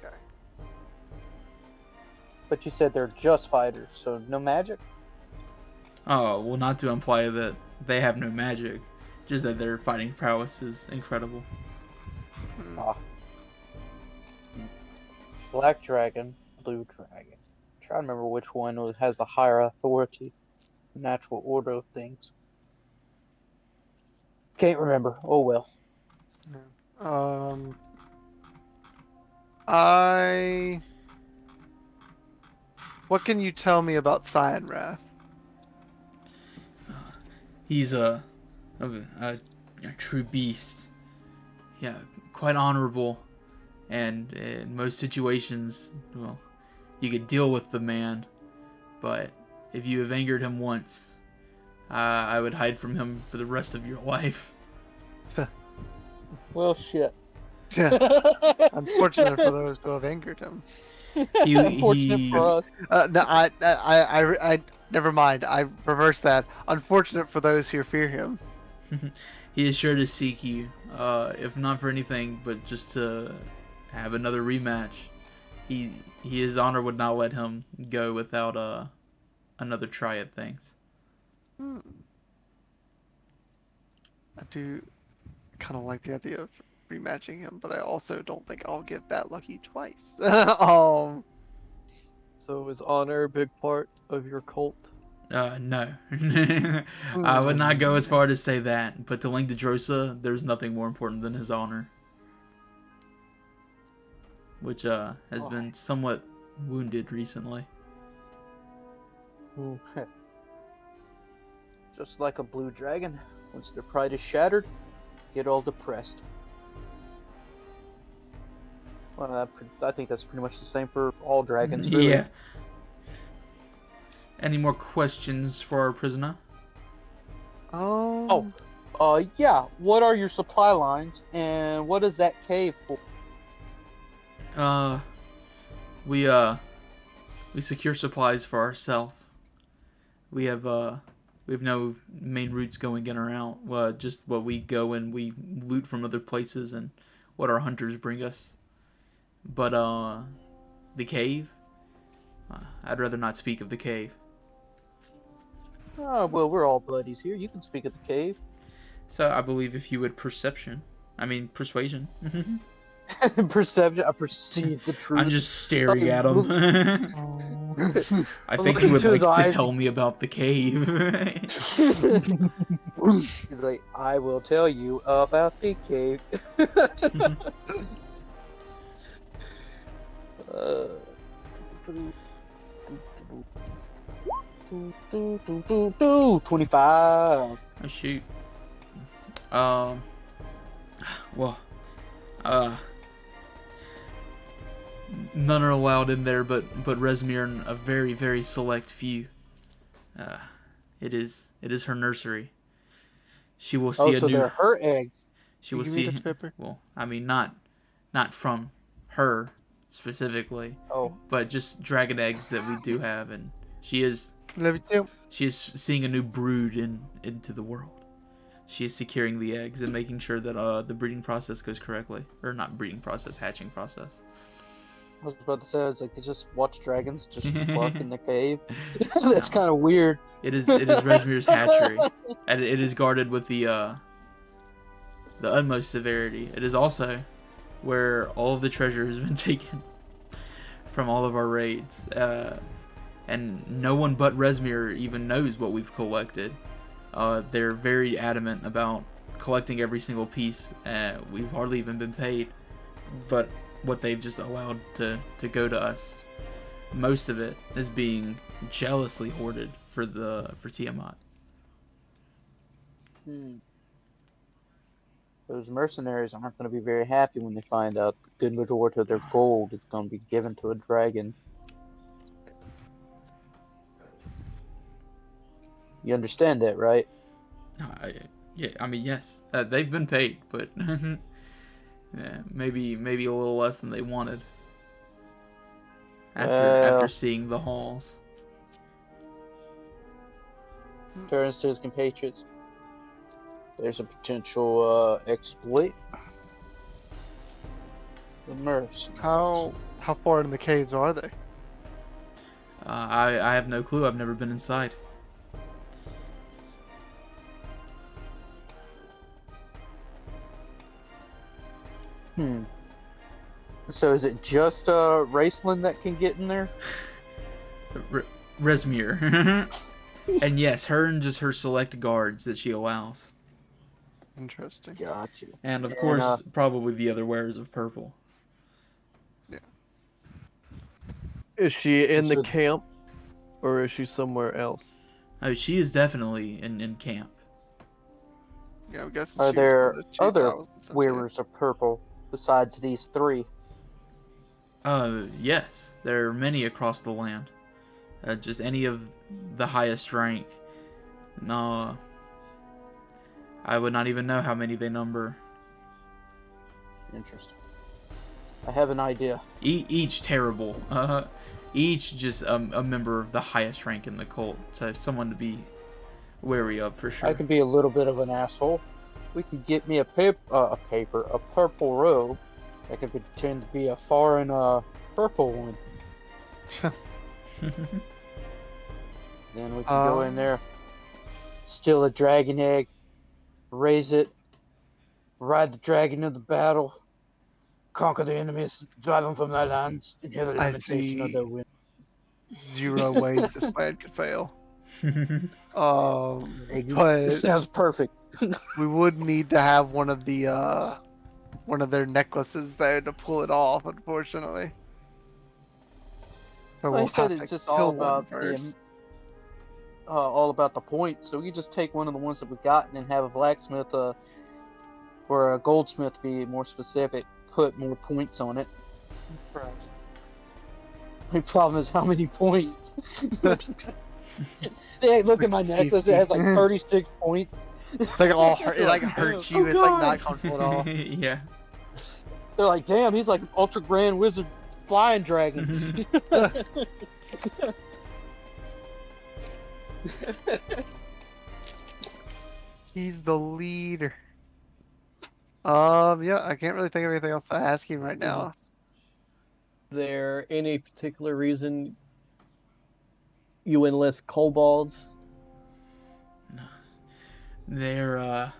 Okay. But you said they're just fighters, so no magic? Oh, well, not to imply that they have no magic, just that their fighting prowess is incredible. Hmm. Ah. Black dragon, blue dragon. Trying to remember which one has a higher authority, natural order of things. Can't remember. Oh well. Um, I. What can you tell me about Cyan Wrath? He's a true beast. Yeah, quite honorable, and in most situations, well, you could deal with the man, but if you have angered him once, I would hide from him for the rest of your life. Well, shit. Unfortunate for those who have angered him. Unfortunate for us. No, I never mind. I reverse that. Unfortunate for those who fear him. He is sure to seek you, if not for anything, but just to have another rematch. His honor would not let him go without another try at things. I do kind of like the idea of rematching him, but I also don't think I'll get that lucky twice. So is honor a big part of your cult? No. I would not go as far to say that, but to Link Drosa, there's nothing more important than his honor. Which has been somewhat wounded recently. Just like a blue dragon, once their pride is shattered, get all depressed. Well, I think that's pretty much the same for all dragons, really. Yeah. Any more questions for our prisoner? Yeah. What are your supply lines, and what is that cave for? We secure supplies for ourselves. We have no main routes going in or out. Just what we go and we loot from other places and what our hunters bring us. But the cave, I'd rather not speak of the cave. Oh, well, we're all buddies here. You can speak at the cave. So I believe if you would persuasion. Perception. I perceive the truth. I'm just staring at him. I think Look he would into his like to eyes. tell me about the cave. He's like, I will tell you about the cave. 25. Oh shoot. None are allowed in there, but Resmir and a very, very select few. It is her nursery. She will see So they're her eggs. She will You mean see. Dr. Pepper? Well, I mean not from her specifically, Oh, but just dragon eggs that we do have, and she is Love you too. seeing a new brood into the world. She is securing the eggs and making sure that the breeding process goes correctly, or not breeding process, hatching process. I was about to say, it's like they just watch dragons just fuck in the cave. That's kind of weird. It is Resmir's hatchery, and it is guarded with the utmost severity. It is also where all of the treasure has been taken from all of our raids, and no one but Resmir even knows what we've collected. They're very adamant about collecting every single piece. We've hardly even been paid, but what they've just allowed to go to us, most of it is being jealously hoarded for Tiamat. Those mercenaries aren't going to be very happy when they find out the good majority of their gold is going to be given to a dragon. You understand that, right? Yeah, I mean, yes, they've been paid, but yeah, maybe a little less than they wanted. after seeing the halls. Turns to his compatriots. There's a potential exploit. The mercenaries. How far in the caves are they? I have no clue. I've never been inside. So is it just Raceland that can get in there? Resmir. And yes, her and just her select guards that she allows. Interesting. Gotcha. And of course, probably the other wearers of purple. Yeah. Is she in the So- camp, or is she somewhere else? Oh, she is definitely in camp. Yeah, I'm guessing. Are she was there one of the two that I other was associated. wearers of purple besides these three? Yes, there are many across the land. Just any of the highest rank. No, I would not even know how many they number. Interesting. I have an idea. Each terrible. Each just a member of the highest rank in the cult. So someone to be wary of for sure. I can be a little bit of an asshole. We can get me a purple robe that could pretend to be a foreign purple one. Then we can go in there, steal a dragon egg, raise it, ride the dragon into battle, conquer the enemies, drive them from their lands, and hear the I lamentation of see. their win. 0 ways this plan could fail. But It sounds perfect. we would need to have one of their necklaces there to pull it off, unfortunately. So Well, we'll he said have it's to just kill all one about first. all about the points. So we just take one of the ones that we got and then have a blacksmith or a goldsmith, to be more specific, put more points on it. Right. The problem is how many points. Hey, look at my necklace. It has like 36 points. It's like all hurt, it like hurts you. Oh, It's like God. not comfortable at all. Yeah. They're like, damn, he's like an ultra grand wizard flying dragon. He's the leader. Yeah, I can't really think of anything else to ask him right now. Is there any particular reason you enlist kobolds? They're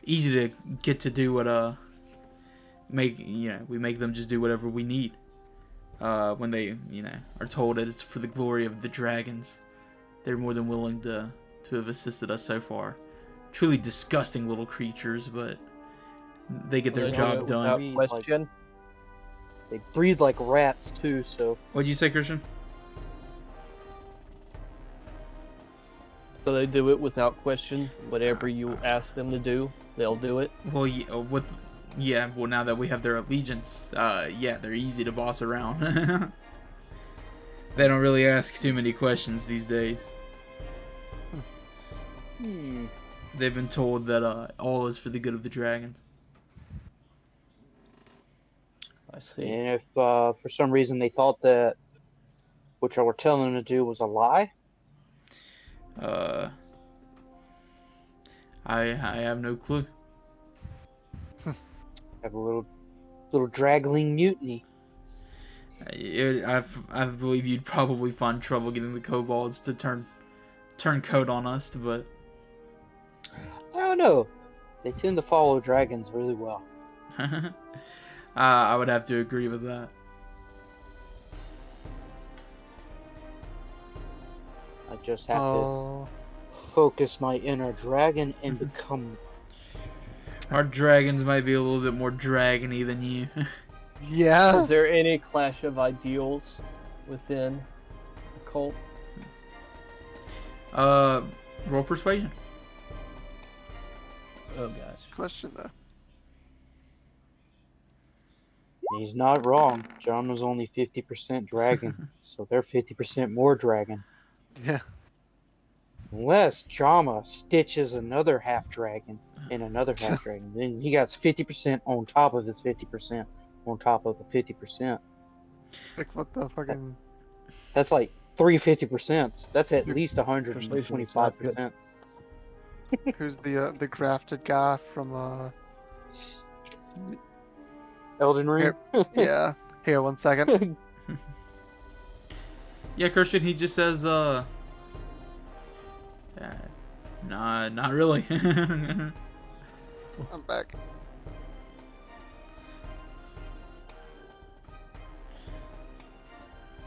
easy to get to do what we make them just do whatever we need. When they are told that it's for the glory of the dragons, they're more than willing to have assisted us so far. Truly disgusting little creatures, but they get their They do job it done. without question. They breathe like rats too, so What'd you say, Christian? So they do it without question. Whatever you ask them to do, they'll do it. Well, well, now that we have their allegiance, they're easy to boss around. They don't really ask too many questions these days. They've been told that all is for the good of the dragons. I see. and if for some reason they thought that what y'all were telling them to do was a lie, I have no clue. have a little draggling mutiny. I believe you'd probably find trouble getting the kobolds to turn coat on us, but I don't know. They tend to follow dragons really well. I would have to agree with that. I just have to Oh, focus my inner dragon and become. Our dragons might be a little bit more dragony than you. yeah. Is there any clash of ideals within the cult? Roll persuasion. Oh gosh. Question though. He's not wrong. John was only 50% dragon, so they're 50% more dragon. Yeah. Unless Jama stitches another half dragon and another half dragon, then he got 50% on top of his 50% on top of the 50%. Like what the fucking? That's like 350%. That's at Your least 125%. Who's the grafted guy from Elden Ring. Yeah. Here, 1 second. Yeah, Christian, he just says, nah, not really. I'm back.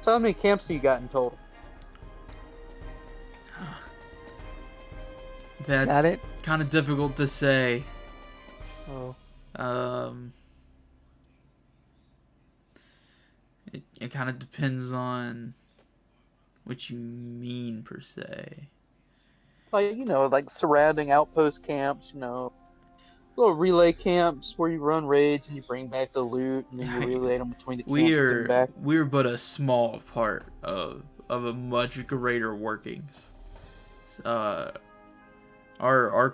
So how many camps do you got in total? Got That's it? kind of difficult to say. Oh. It kind of depends on what you mean, per se. Like, like surrounding outpost camps, little relay camps where you run raids and you bring back the loot and then you relay them between the camps and bring them back. We're but a small part of a much greater workings. Our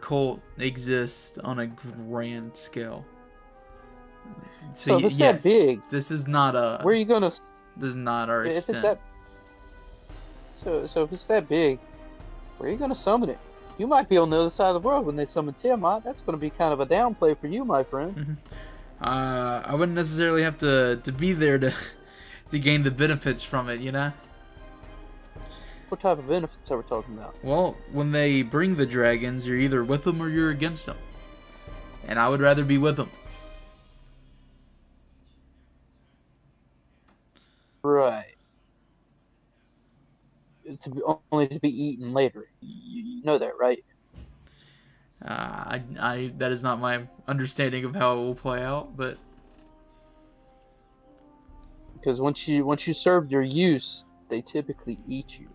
cult exists on a grand scale. So if it's that big, this is not where are you gonna? This is not our If extent. it's that, so if it's that big, where are you gonna summon it? You might be on the other side of the world when they summon Tiamat. That's gonna be kind of a downplay for you, my friend. I wouldn't necessarily have to be there to gain the benefits from it, you know? What type of benefits are we talking about? Well, when they bring the dragons, you're either with them or you're against them. And I would rather be with them. Right. Only to be eaten later. You know that, right? I that is not my understanding of how it will play out, but Because once you serve your use, they typically eat you.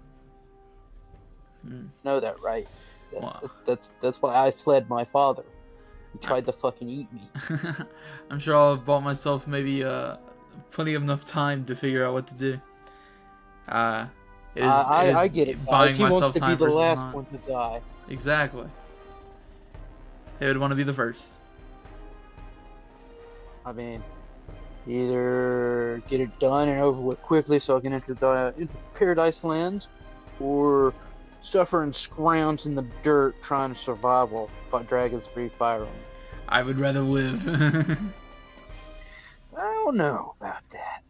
Know that, right? Wow. That's why I fled my father. He tried to fucking eat me. I'm sure I'll have bought myself maybe plenty of enough time to figure out what to do. I get it, guys. He wants to be the last not. one to die. Exactly. He would want to be the first. I mean, either get it done and over with quickly so I can enter Paradise Lands, or suffer and scrounge in the dirt trying to survive while dragons breathe fire on me. I would rather live. I don't know about that.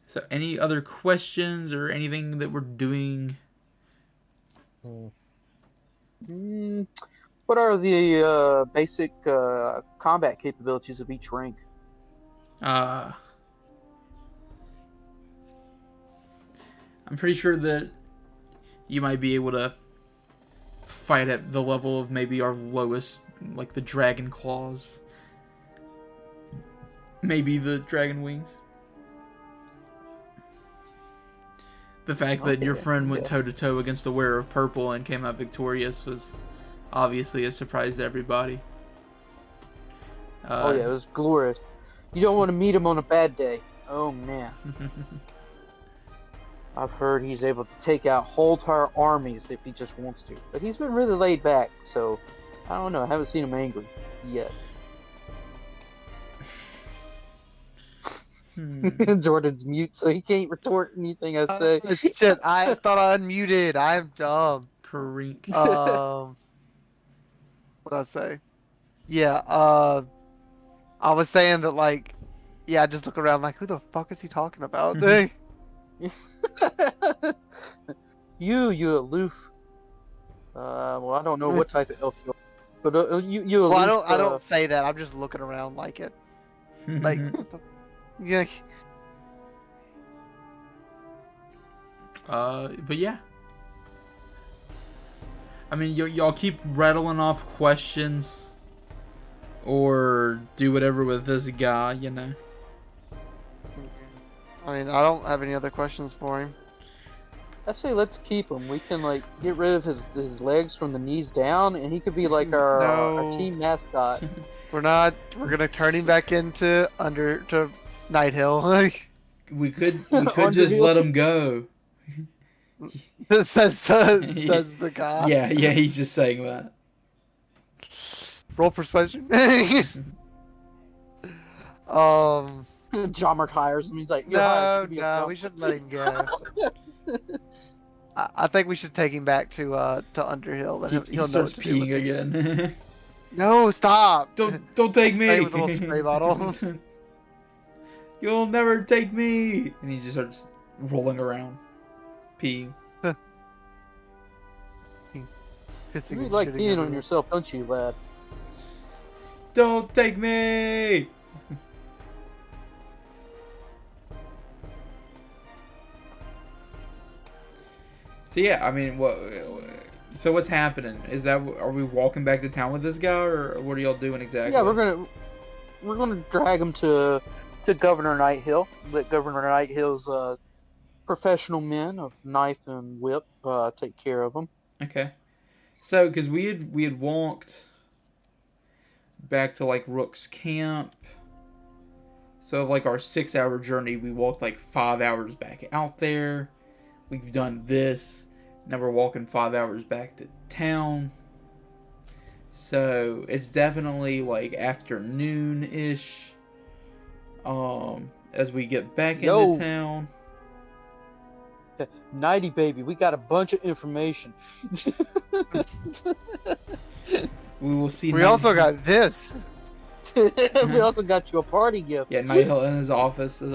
So, any other questions or anything that we're doing? What are the basic combat capabilities of each rank? I'm pretty sure that you might be able to fight at the level of maybe our lowest, like the dragon claws. Maybe the dragon wings. The fact that your friend went toe-to-toe against the wearer of purple and came out victorious was obviously a surprise to everybody. Oh yeah, it was glorious. You don't want to meet him on a bad day. Oh man. I've heard he's able to take out whole entire armies if he just wants to. But he's been really laid back, so I don't know. I haven't seen him angry yet. Jordan's mute, so he can't retort anything I say. Shit, I thought I unmuted. I'm dumb. Creek. What did I say? Yeah, I was saying that, like, yeah, I just look around like, who the fuck is he talking about? You aloof. Well, I don't know what type of elf you are, but you aloof. Well, I don't say that. I'm just looking around like it. Like, what the, yeah. But yeah. I mean, y'all keep rattling off questions, or do whatever with this guy, you know. I mean, I don't have any other questions for him. I say let's keep him. We can like get rid of his legs from the knees down, and he could be like our team mascot. We're not. We're gonna turn him back into to Nighthill. we could just let him go. says the guy. Yeah, he's just saying that. Roll persuasion. Jommer hires him. He's like, "You're hired to be a No, dump." we shouldn't let him go. I think we should take him back to Underhill. And He he'll know starts what to do with peeing him. again. No, stop! Don't take Spray me. with a little spray bottle. You'll never take me. And he just starts rolling around, peeing. Pissing You and like shitting peeing on everywhere. yourself, don't you, lad? Don't take me. So yeah, I mean, what? So what's happening? Are we walking back to town with this guy, or what are y'all doing exactly? Yeah, we're gonna drag him to Governor Nighthill. Let Governor Nighthill's professional men of knife and whip take care of him. Okay. So, because we had walked back to like Rook's camp. So, of like our 6-hour journey, we walked like 5 hours back out there. We've done this. Now we're walking 5 hours back to town. So it's definitely like afternoon-ish. As we get back into town. Nighty baby, we got a bunch of information. We will see. We also got this. We also got you a party gift. Yeah, Nighthill in his office is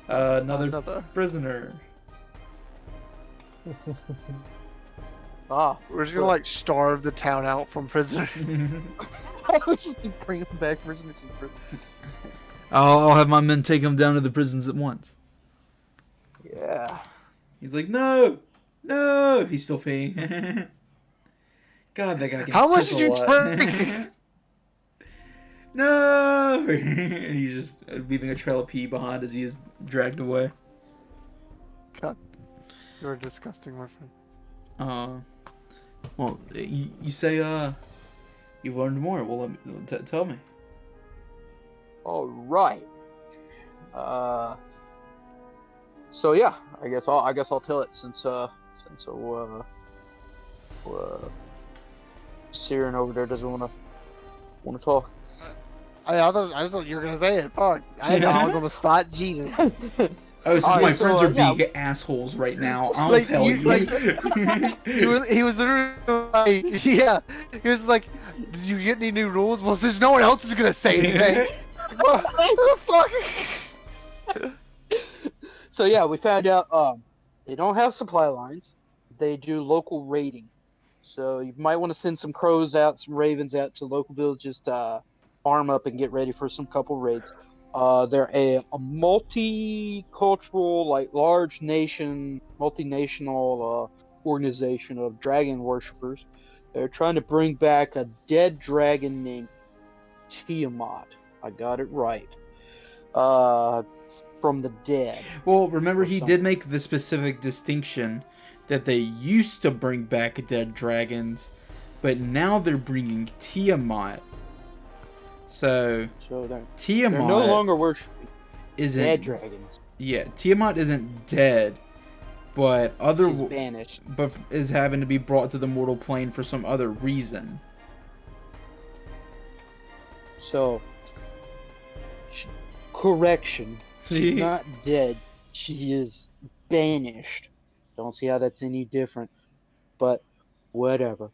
another prisoner. We're just gonna like starve the town out from prisoners. I would just bring him back prisoner keeper. I'll have my men take him down to the prisons at once. Yeah. He's like, no. He's still peeing. God, that guy can How much piss did a you lot. drink? No. And he's just leaving a trail of pee behind as he is dragged away. God, you're disgusting, my friend. Well, you say you've learned more. Well, tell me. All right. So yeah, I guess I'll tell it since Siren over there doesn't want to talk. I thought you were gonna say it. Fuck, I know I was on the spot. Jesus. Oh, since my so, friends are yeah. being assholes right now, I'll Like, tell you. He was literally like, yeah. He was like, "Did you get any new rules?" Well, since no one else is gonna say anything. What the fuck? So yeah, we found out they don't have supply lines. They do local raiding. So you might want to send some crows out, some ravens out to local villages to arm up and get ready for some couple raids. They're a multicultural, like large nation, multinational organization of dragon worshippers. They're trying to bring back a dead dragon named Tiamat. I got it right. From the dead. Well, remember, he something. did make the specific distinction that they used to bring back dead dragons, but now they're bringing Tiamat. So they're Tiamat no longer worshiping isn't dead dragons. Yeah, Tiamat isn't dead, but She's banished. but is having to be brought to the mortal plane for some other reason. So, correction. She's not dead. She is banished. Don't see how that's any different, but whatever.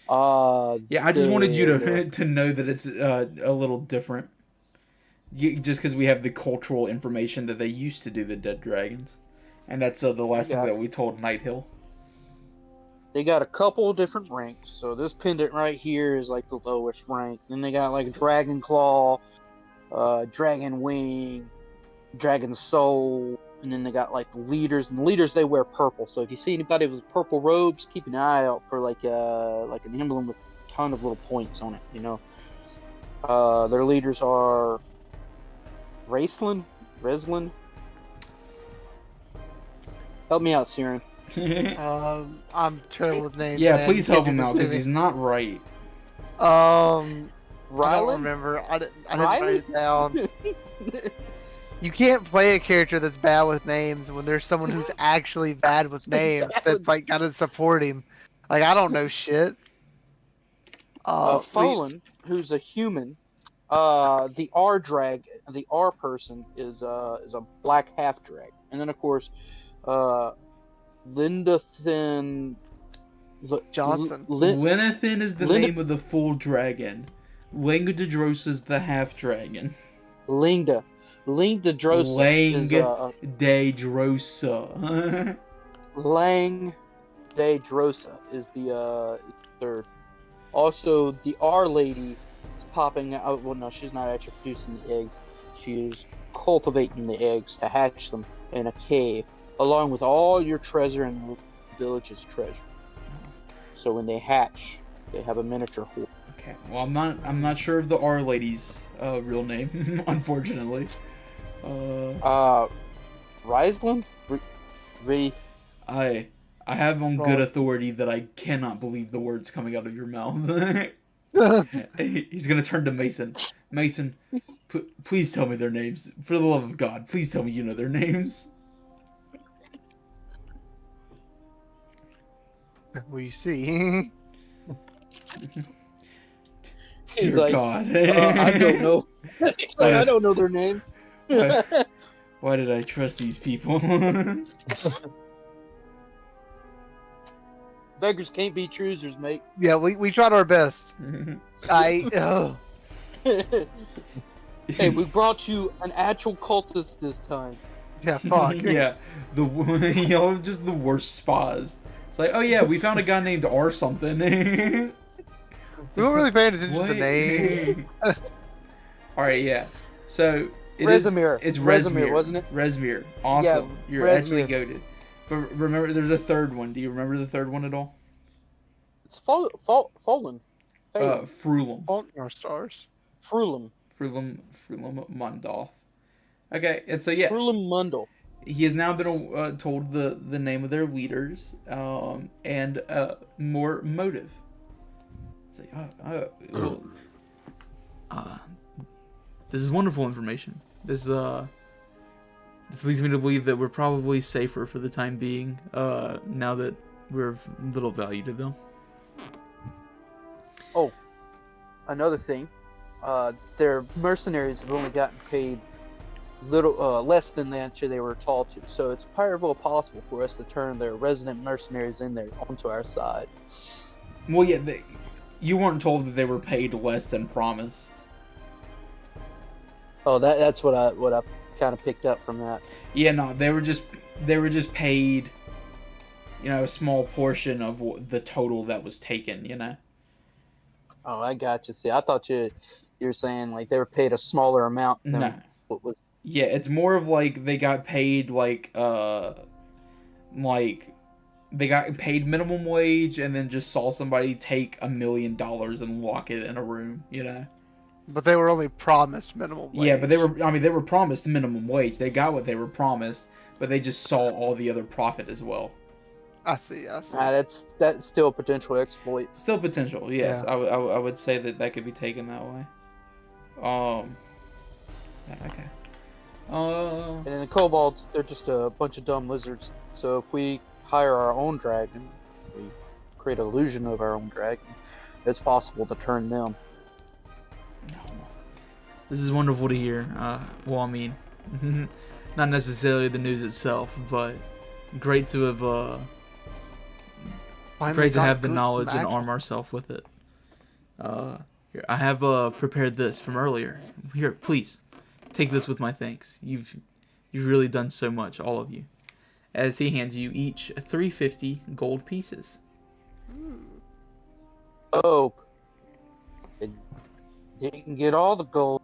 Yeah, I just wanted you to know that it's a little different. Just because we have the cultural information that they used to do the dead dragons, and that's the last thing that we told Nighthill. They got a couple of different ranks. So this pendant right here is like the lowest rank. Then they got like a dragon claw, dragon wing, dragon soul, and then they got like the leaders. And the leaders, they wear purple. So if you see anybody with purple robes, keep an eye out for like an emblem with a ton of little points on it. You know. Their leaders are Reslin. Help me out, Siren. I'm terrible with names. Yeah, man. please You help can't him do out this to because me. he's not right. I don't Rylan? remember. I didn't Riley? write it down. You can't play a character that's bad with names when there's someone who's actually bad with names that's like gotta support him. Like, I don't know shit. Folan, who's a human, the R person is a black half drag, and then of course, uh, Linda Thin. Johnson. Lenathan is the Linda- name of the full dragon. Langadrodrosa's the half dragon. Linda Drosa Lang is de Drosa. Lang de Drosa is the third. Also, the R lady is popping out. Well, no, she's not actually producing the eggs. She is cultivating the eggs to hatch them in a cave, along with all your treasure and the village's treasure. So when they hatch, they have a miniature horde. Okay, well I'm not sure of the R lady's real name, unfortunately. Riesland? I have on good authority that I cannot believe the words coming out of your mouth. He's gonna turn to Mason. Mason, please tell me their names. For the love of God, please tell me you know their names. We see. He's Dear like, God. I don't know. He's like, I don't know their name. Why did I trust these people? Beggars can't be choosers, mate. Yeah, we tried our best. Oh. Hey, we brought you an actual cultist this time. Yeah, fuck. Yeah, y'all are just the worst spas. It's like, oh yeah, we found a guy named R something. We weren't really paying attention to the What? name. All right, yeah. So Rezimir. It's Rezimir, wasn't it? Rezimir. Awesome. Yeah, You're Rezimir. actually goated. But remember, there's a third one. Do you remember the third one at all? It's Fallen. Frulum. Fault in our stars. Frulum. Frulum Mundoth. Okay, and so yes, Frulum Mundle. he has now been told the name of their leaders and more motive. It's like, this is wonderful information. This leads me to believe that we're probably safer for the time being. Now that we're of little value to them. Oh, another thing. Their mercenaries have only gotten paid less than the answer they were told to. So it's very well possible for us to turn their resident mercenaries in there onto our side. Well, yeah, you weren't told that they were paid less than promised. Oh, that's what I kind of picked up from that. Yeah, no, they were just paid, a small portion of the total that was taken. Oh, I got you. See, I thought you were saying like they were paid a smaller amount than No. what was. Yeah, it's more of like they got paid they got paid minimum wage and then just saw somebody take $1 million and lock it in a room, But they were only promised minimum wage. Yeah, but they were promised minimum wage. They got what they were promised, but they just saw all the other profit as well. I see. That's still a potential exploit. Still potential, yes. Yeah. I would say that could be taken that way. Okay. And then the kobolds, they're just a bunch of dumb lizards. So if we hire our own dragon, we create an illusion of our own dragon, it's possible to turn them. This is wonderful to hear. Well, I mean, not necessarily the news itself, but great to have, great to have the knowledge and arm ourselves with it. Here, I have prepared this from earlier. Here, please, take this with my thanks. You've really done so much, all of you. As he hands you each 350 gold pieces. Oh, you can get all the gold.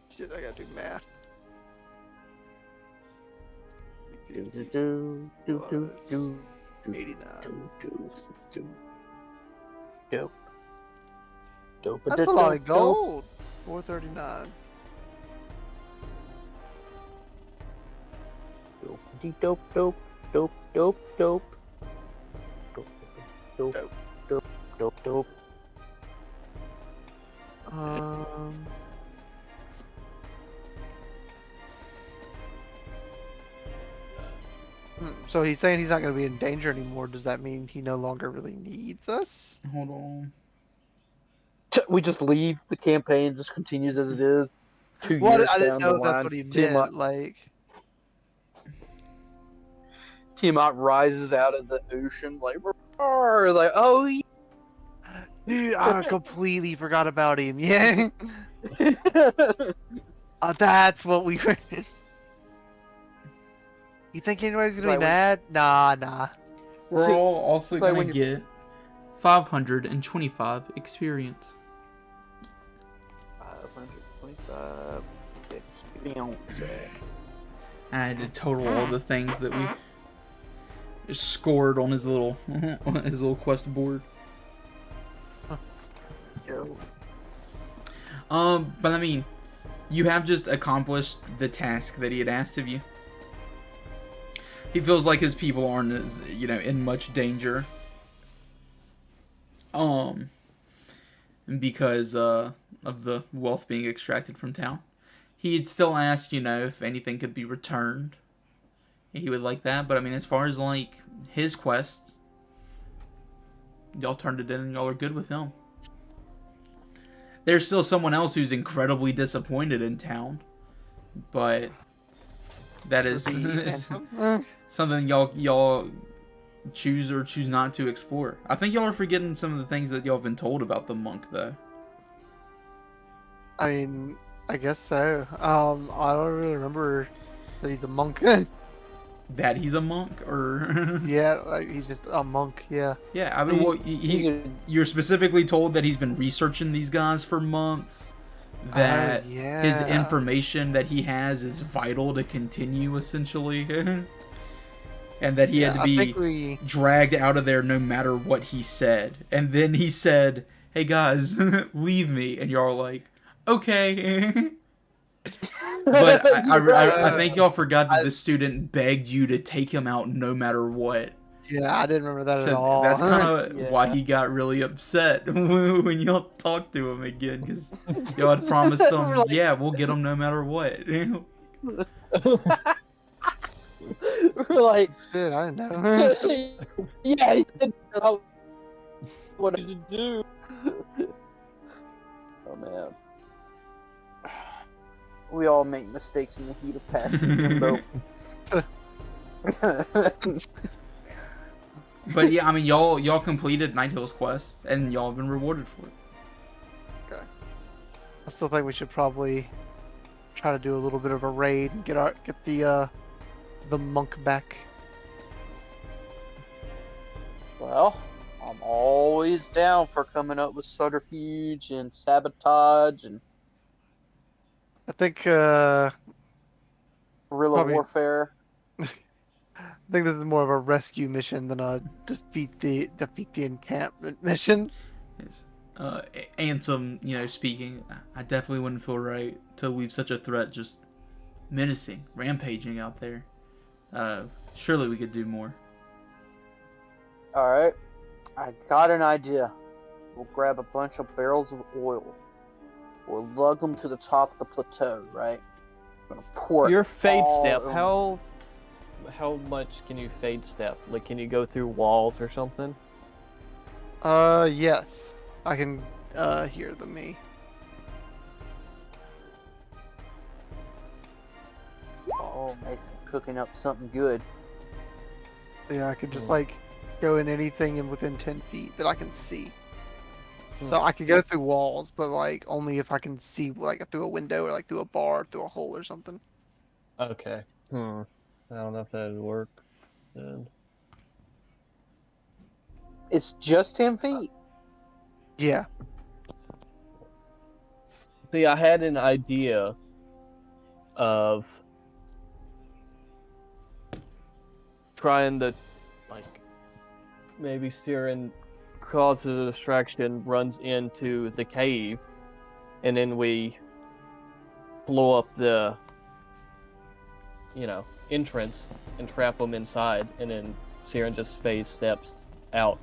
Shit, I gotta do math. Do, 89. Dope. That's a lot of gold. 439. Dope. So he's saying he's not going to be in danger anymore. Does that mean he no longer really needs us? Hold on. we just leave the campaign, just continues as it is. 2 Well, years I didn't down know the if that's line, what he Tiamat, meant. Like, Tiamat rises out of the ocean like, "Roar," like, oh dude, I completely forgot about him. Yeah, yeah. that's what we were. You think anybody's gonna Like be when- mad? Nah. We're See, all also it's like gonna when get 525 experience. 525 experience. I had to total all the things that we just scored on his little on his little quest board. Yo. But I mean, you have just accomplished the task that he had asked of you. He feels like his people aren't as, in much danger. Because of the wealth being extracted from town. He'd still ask, if anything could be returned. He would like that, but I mean, as far as like his quest, y'all turned it in and y'all are good with him. There's still someone else who's incredibly disappointed in town, but that is something y'all choose or choose not to explore. I think y'all are forgetting some of the things that y'all have been told about the monk, though. I mean, I guess so. I don't really remember that he's a monk. That he's a monk, or Yeah, like he's just a monk. Yeah. yeah. I mean, well, you're specifically told that he's been researching these guys for months. That his information that he has is vital to continue, essentially, and that he had to be dragged out of there no matter what he said. And then he said, "Hey guys, leave me," and y'all are like, "Okay." But I think y'all forgot that the student begged you to take him out no matter what. Yeah, I didn't remember that So at all. that's kind of Yeah. why he got really upset when y'all talked to him again, because y'all had promised him, yeah, we'll get him no matter what. We're like, Shit, I didn't know. yeah, he didn't know what did you do? Oh man. We all make mistakes in the heat of passion, Jimbo. But yeah, I mean, y'all completed Night Hill's quest, and y'all have been rewarded for it. Okay. I still think we should probably try to do a little bit of a raid and get the monk back. Well, I'm always down for coming up with subterfuge and sabotage and I think guerrilla Probably- warfare. I think this is more of a rescue mission than a defeat the encampment mission. Yes. Ansem, speaking, I definitely wouldn't feel right to leave such a threat just menacing, rampaging out there. Surely we could do more. Alright, I got an idea. We'll grab a bunch of barrels of oil. We'll lug them to the top of the plateau, right? I'm gonna pour Your it fade all step, over- how much can you fade step? Like, can you go through walls or something? Yes. I can hear me. Oh, Mason cooking up something good. Yeah, I could just like go in anything in within 10 feet that I can see. So I could go through walls, but like only if I can see like through a window or like through a bar, through a hole or something. Okay. I don't know if that would work. Then. It's just 10 feet. Yeah. See, I had an idea of trying to, like, maybe Siren causes a distraction, runs into the cave, and then we blow up the, entrance and trap them inside, and then Siren just phase steps out.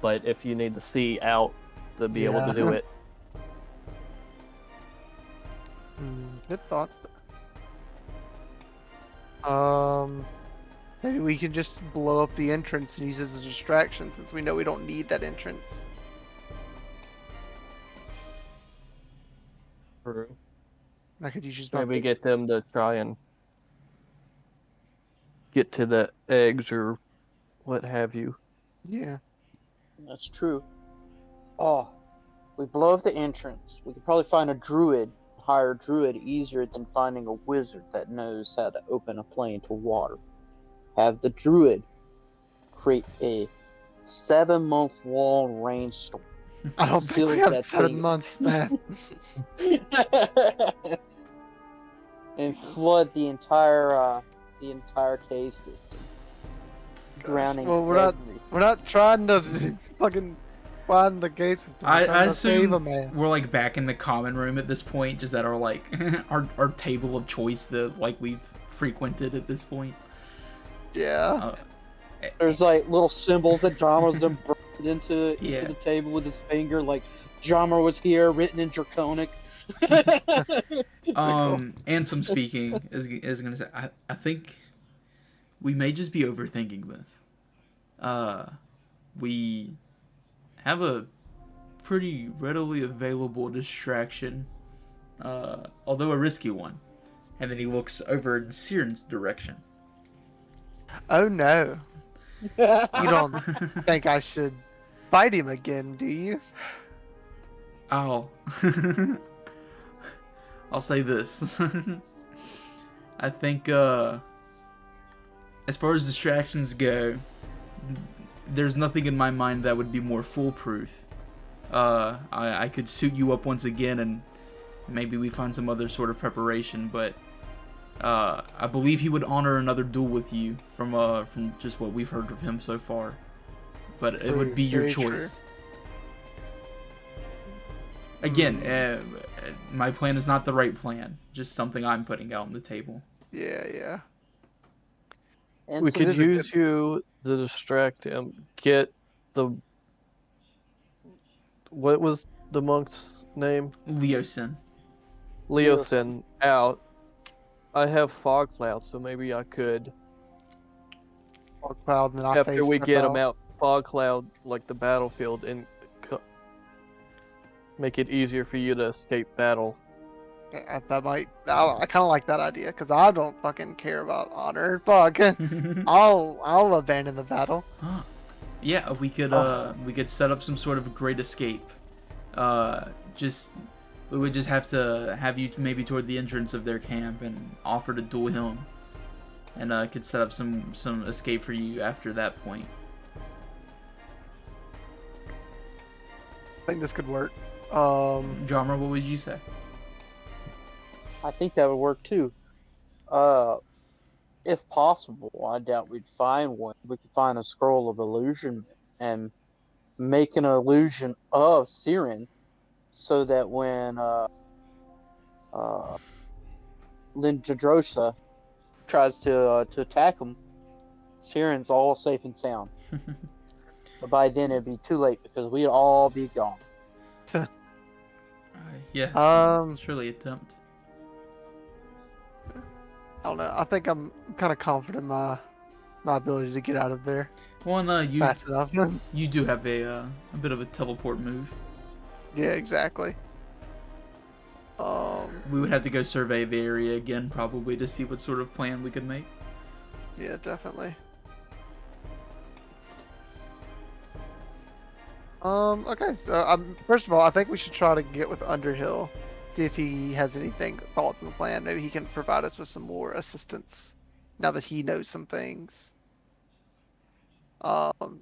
But if you need to see out to be able to do it. Good thoughts. Maybe we can just blow up the entrance and use it as a distraction since we know we don't need that entrance. True. I could use my Maybe get them to try and get to the eggs or what have you. Yeah. That's true. Oh, we blow up the entrance. We could probably find a druid, hire a druid easier than finding a wizard that knows how to open a plane to water. Have the druid create a 7-month-long rainstorm. I don't think we Fill have that 7 thing- months, man. and flood the entire cave system, drowning Well, we're not trying to fucking find the gate system. We're I trying to save assume a man. we're like back in the common room at this point, just at our like our table of choice that like we've frequented at this point. Yeah. There's like little symbols that Drama's been burned into Yeah. the table with his finger, like Drama was here, written in Draconic. And some speaking is gonna say, I think we may just be overthinking this. We have a pretty readily available distraction, although a risky one. And then he looks over in Siren's direction. Oh no. You don't think I should fight him again, do you? I'll say this. I think as far as distractions go, there's nothing in my mind that would be more foolproof. I could suit you up once again and maybe we find some other sort of preparation, but I believe he would honor another duel with you from just what we've heard of him so far. But it would be your Very true. choice. Again, my plan is not the right plan. Just something I'm putting out on the table. Yeah. And We so could this is a use you to distract him. Get the. What was the monk's name? Leosin. Leothin out. I have fog cloud, so maybe I could. Fog cloud, and then I'll After face we step get him out, fog cloud like the battlefield, and make it easier for you to escape battle. That might. I kind of like that idea because I don't fucking care about honor. Fuck. I'll abandon the battle. Huh. Yeah, we could set up some sort of great escape. We would just have to have you maybe toward the entrance of their camp and offer to duel him, and could set up some escape for you after that point. I think this could work. Drummer, what would you say? I think that would work too. If possible, I doubt we'd find one. We could find a scroll of illusion and make an illusion of Siren, so that when Lindradrosa tries to attack him, Siren's all safe and sound. But by then it'd be too late because we'd all be gone. Yeah. Surely attempt. I don't know. I think I'm kind of confident in my ability to get out of there Well, you fast enough. you do have a bit of a teleport move. Yeah, exactly. We would have to go survey the area again probably to see what sort of plan we could make. Yeah, definitely. Okay, so first of all, I think we should try to get with Underhill, see if he has anything thoughts on the plan. Maybe he can provide us with some more assistance now that he knows some things. And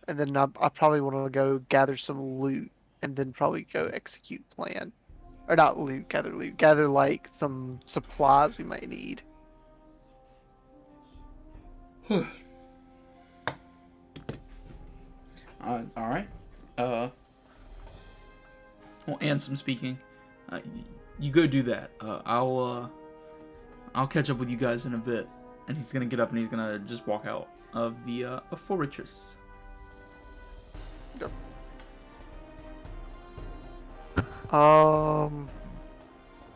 then I probably want to go gather some loot and then probably go execute plan. Or not loot, gather like some supplies we might need. All right. Well, and some speaking. You go do that. I'll catch up with you guys in a bit. And he's gonna get up and he's gonna just walk out of the fortress. Yep.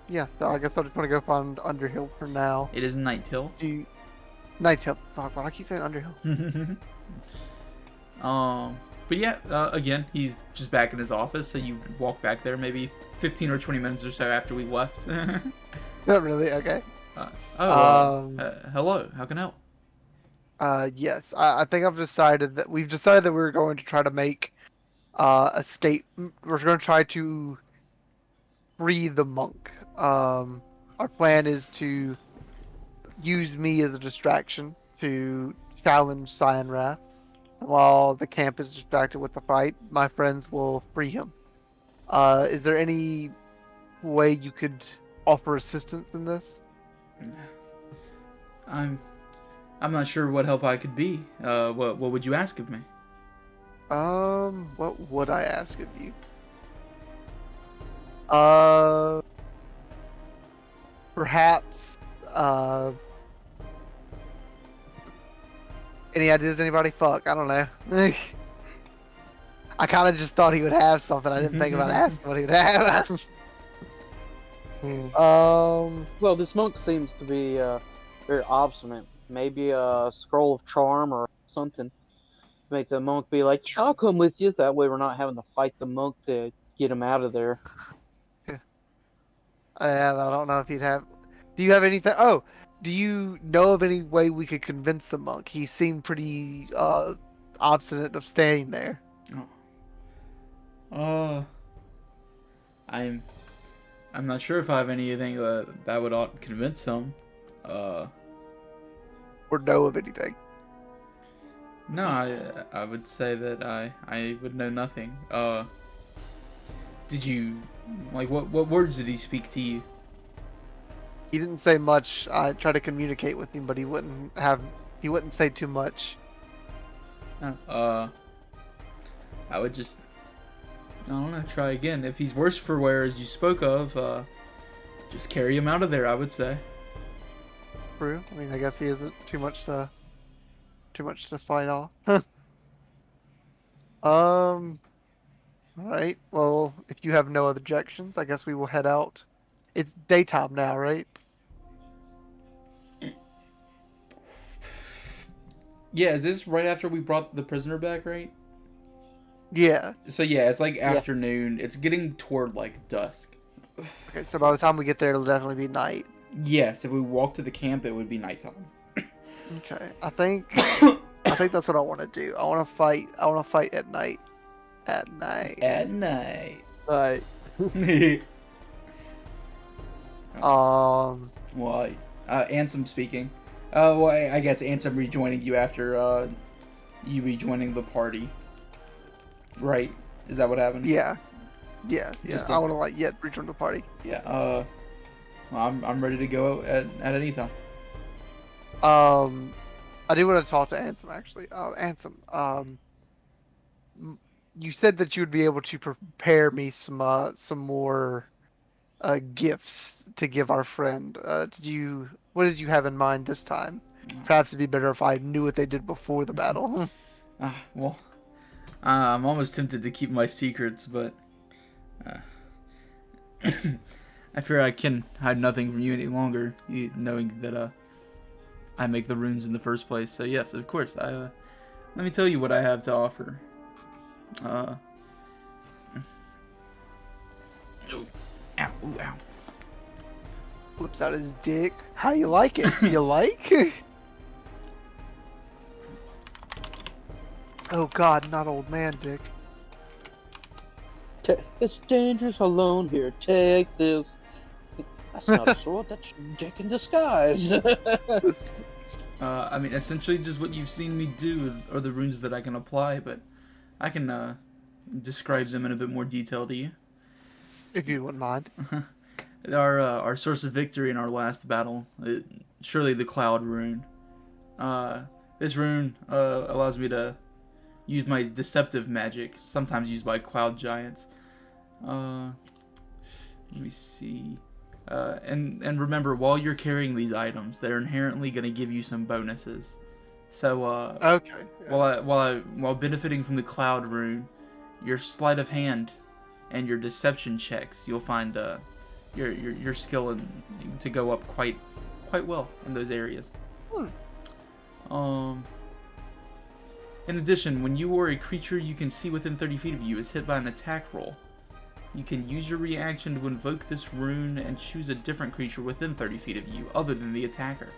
Yeah, so I guess I just want to go find Underhill for now. It is Night Hill. Night's Hill. Fuck, why do I keep saying Underhill? But But yeah, again, he's just back in his office, so you walk back there maybe 15 or 20 minutes or so after we left. Not really. Okay. Hello. How can I help? Yes. I think we've decided that we're going to try to make escape. We're going to try to free the monk. Our plan is to use me as a distraction to challenge Cyan Wrath. While the camp is distracted with the fight, my friends will free him. Is there any way you could offer assistance in this? I'm not sure what help I could be. What would you ask of me? What would I ask of you? Perhaps, any ideas, anybody? Fuck, I don't know. I kind of just thought he would have something. I didn't think about asking what he would have. Well, this monk seems to be very obstinate. Maybe a scroll of charm or something. Make the monk be like, yeah, I'll come with you. That way we're not having to fight the monk to get him out of there. I don't know if he'd have... Do you have anything... Oh, do you know of any way we could convince the monk? He seemed pretty obstinate of staying there. I'm not sure if I have anything that would convince him. Or know of anything. No, I would say that I would know nothing. Did you what words did he speak to you? He didn't say much. I tried to communicate with him, but he wouldn't say too much. I would just, I don't know, try again. If he's worse for wear as you spoke of, just carry him out of there, I would say. True. I mean, I guess he isn't too much to fight off. Alright. Well, if you have no other objections, I guess we will head out. It's daytime now, right? Yeah, is this right after we brought the prisoner back, right? Yeah. So yeah, it's like afternoon. It's getting toward like dusk. Okay, so by the time we get there, it'll definitely be night. Yes, if we walk to the camp, it would be nighttime. Okay, I think that's what I want to do. I want to fight at night. At night. At night. Right. Well, Ansem speaking. Well, I guess Ansem rejoining you after you rejoining the party. Right? Is that what happened? Yeah. I want to rejoin the party. Yeah. Well, I'm ready to go at any time. I do want to talk to Ansem actually. Ansem, you said that you would be able to prepare me some more gifts to give our friend. What did you have in mind this time? Perhaps it'd be better if I knew what they did before the battle. Well, I'm almost tempted to keep my secrets, but I fear I can hide nothing from you any longer, knowing that I make the runes in the first place. So yes, of course. Let me tell you what I have to offer. Ow, ooh, ow. Flips out his dick. How you like it? You like? Oh God, not old man dick. It's dangerous alone here. Take this. That's not a sword. That's dick in disguise. I mean, essentially just what you've seen me do are the runes that I can apply, but I can describe them in a bit more detail to you. If you wouldn't mind. Our source of victory in our last battle, surely the Cloud rune. This rune allows me to use my deceptive magic, sometimes used by Cloud giants. Let me see. And remember, while you're carrying these items, they're inherently going to give you some bonuses. So okay. Yeah. While benefiting from the Cloud rune, your sleight of hand and your deception checks, you'll find your skill to go up quite well in those areas. In addition, when you or a creature you can see within 30 feet of you is hit by an attack roll, you can use your reaction to invoke this rune and choose a different creature within 30 feet of you, other than the attacker.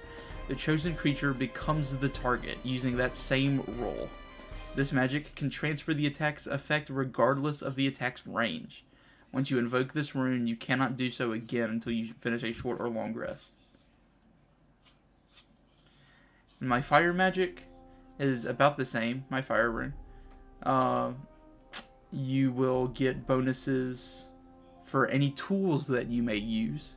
The chosen creature becomes the target, using that same roll. This magic can transfer the attack's effect regardless of the attack's range. Once you invoke this rune, you cannot do so again until you finish a short or long rest. My fire magic is about the same, my fire rune. You will get bonuses for any tools that you may use.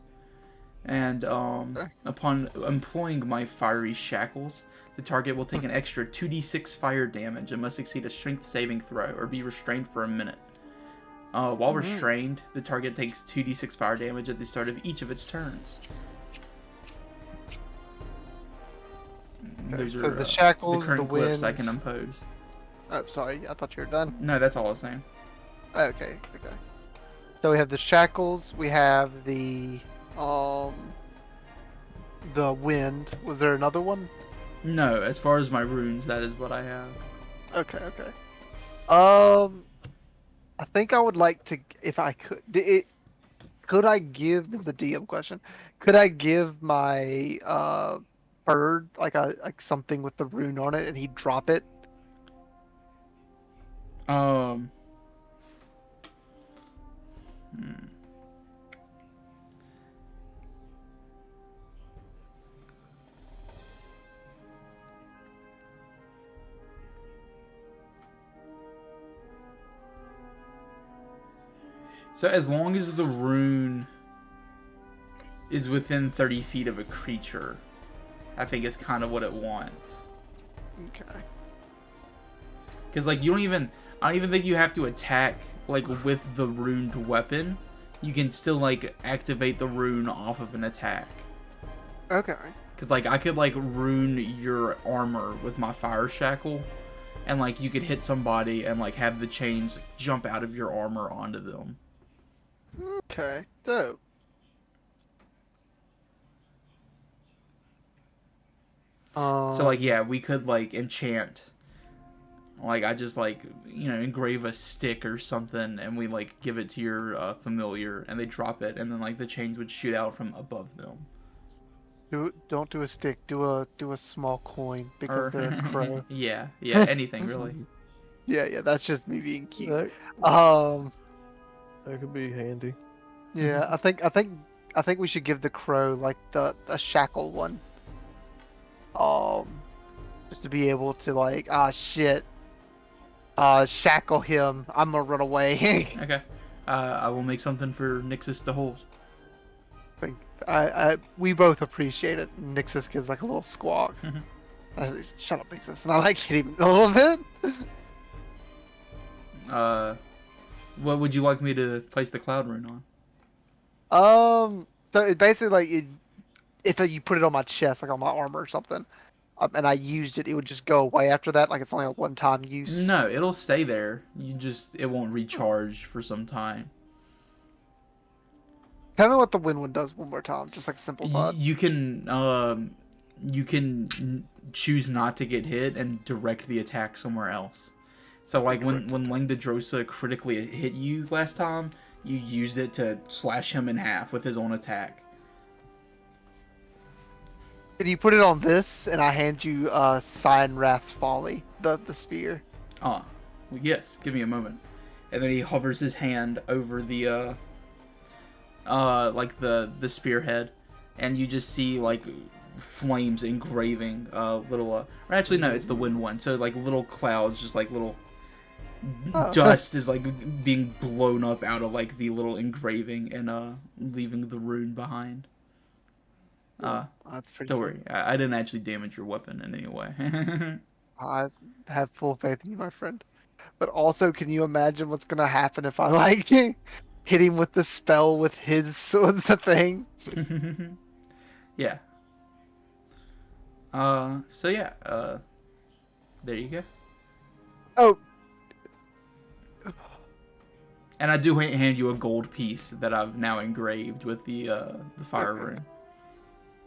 And upon employing my fiery shackles, the target will take an extra 2d6 fire damage and must succeed a strength saving throw or be restrained for a minute. While restrained, the target takes 2d6 fire damage at the start of each of its turns. Okay, Those so are the shackles, the current the glyphs I wind. can impose. Oh, sorry, I thought you were done. No, that's all I was saying. Okay. So we have the shackles. We have the wind. Was there another one? No, as far as my runes, that is what I have. Okay. I think I would like to, if I could. Could I give? This is the DM question. Could I give my bird like something with the rune on it, and he'd drop it? So as long as the rune is within 30 feet of a creature, I think is kind of what it wants. Okay. Because like I don't even think you have to attack like with the runed weapon. You can still like activate the rune off of an attack. Okay. Because like I could like rune your armor with my fire shackle, and like you could hit somebody and like have the chains jump out of your armor onto them. Okay. Dope. So like yeah, we could like enchant. Like I just like engrave a stick or something, and we like give it to your familiar, and they drop it, and then like the chains would shoot out from above them. Don't do a stick. Do a small coin because they're a crow. yeah, anything really. Yeah. That's just me being cute. That could be handy. Yeah, I think we should give the crow like a shackle one. Just to be able to like shackle him. I'm gonna run away. Okay. I will make something for Nixus to hold. We both appreciate it. Nixus gives like a little squawk. I say, shut up, Nixus, and I like hit him a little bit. What would you like me to place the cloud rune on? So it basically like if you put it on my chest, like on my armor or something, and I used it, it would just go away after that. Like it's only a one-time use. No, it'll stay there. It won't recharge for some time. Tell me what the wind one does one more time, just like a simple thought. You can choose not to get hit and direct the attack somewhere else. So like when Langdadrosa critically hit you last time, you used it to slash him in half with his own attack. Can you put it on this, and I hand you Cyan Wrath's Folly, the spear? Well, yes. Give me a moment. And then he hovers his hand over the like the spearhead, and you just see like flames engraving little or actually no, it's the wind one. So like little clouds, just like little dust is like being blown up out of like the little engraving and leaving the rune behind. That's pretty. Don't worry, I didn't actually damage your weapon in any way. I have full faith in you, my friend. But also, can you imagine what's gonna happen if I like hit him with the spell with the thing? Yeah. So yeah. There you go. Oh. And I do hand you a gold piece that I've now engraved with the fire rune.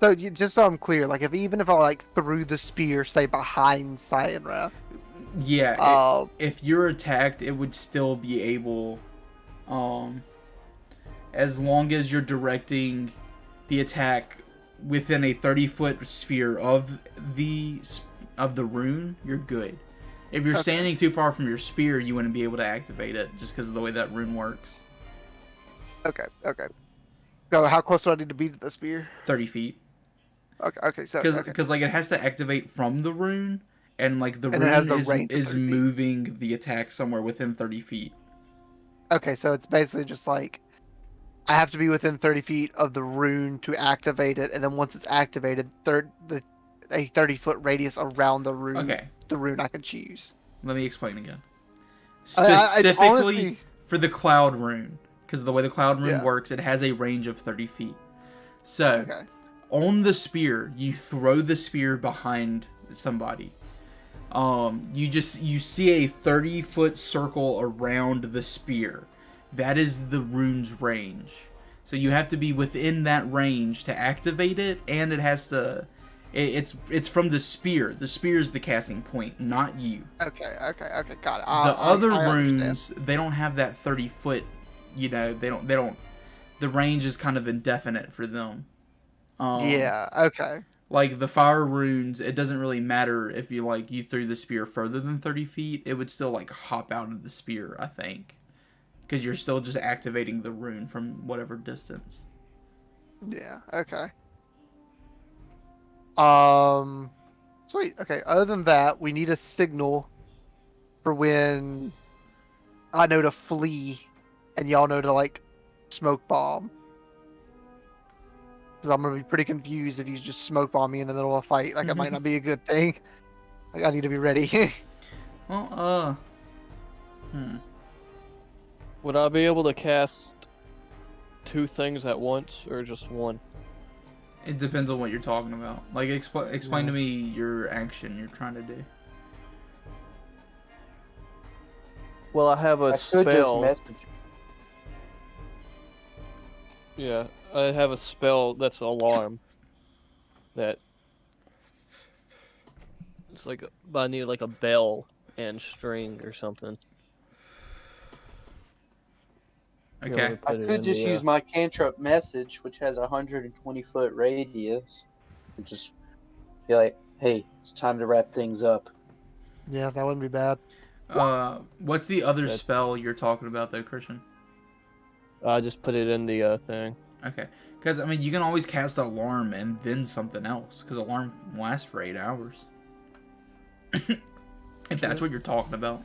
So just so I'm clear, like even if I like threw the spear, say behind Cyan Wrath. Yeah, if you're attacked, it would still be able, as long as you're directing the attack within a 30-foot sphere of the rune, you're good. If you're standing too far from your spear, you wouldn't be able to activate it just because of the way that rune works. Okay. So how close do I need to be to the spear? 30 feet. Okay. So Because like it has to activate from the rune, and like the And it has rune the range of is 30 feet. moving the attack somewhere within 30 feet. Okay, so it's basically just like I have to be within 30 feet of the rune to activate it, and then once it's activated, a 30-foot radius around the rune. Okay. The rune I can choose. Let me explain again. I Specifically honestly, for the cloud rune, because the way the cloud rune Yeah. works, it has a range of 30 feet. So, okay. on the spear, you throw the spear behind somebody. You see a 30-foot circle around the spear. That is the rune's range. So you have to be within that range to activate it, and it has to. It's from the spear. The spear is the casting point, not you. Okay, got it. The other I runes, understand. they don't have that 30-foot. They don't. The range is kind of indefinite for them. Yeah. Okay. Like the fire runes, it doesn't really matter if you threw the spear further than 30 feet. It would still like hop out of the spear, I think, because you're still just activating the rune from whatever distance. Yeah. Okay. Sweet. Okay. Other than that, we need a signal for when I know to flee, and y'all know to like smoke bomb. Because I'm gonna be pretty confused if you just smoke bomb me in the middle of a fight. Like it might not be a good thing. Like I need to be ready. Well, Would I be able to cast 2 things at once, or just 1? it depends on what you're talking about. Like, explain to me your action you're trying to do. Well, I have a I could just spell. message. Yeah, I have a spell that's alarm. That it's like I need like a bell and string or something. Okay. I could just use my cantrip message, which has a 120-foot radius, and just be like, "Hey, it's time to wrap things up." Yeah, that wouldn't be bad. What's the other That- spell you're talking about, though, Christian? I just put it in the thing. Okay. Because, I mean, you can always cast Alarm and then something else. Because Alarm lasts for 8 hours. If that's what you're talking about.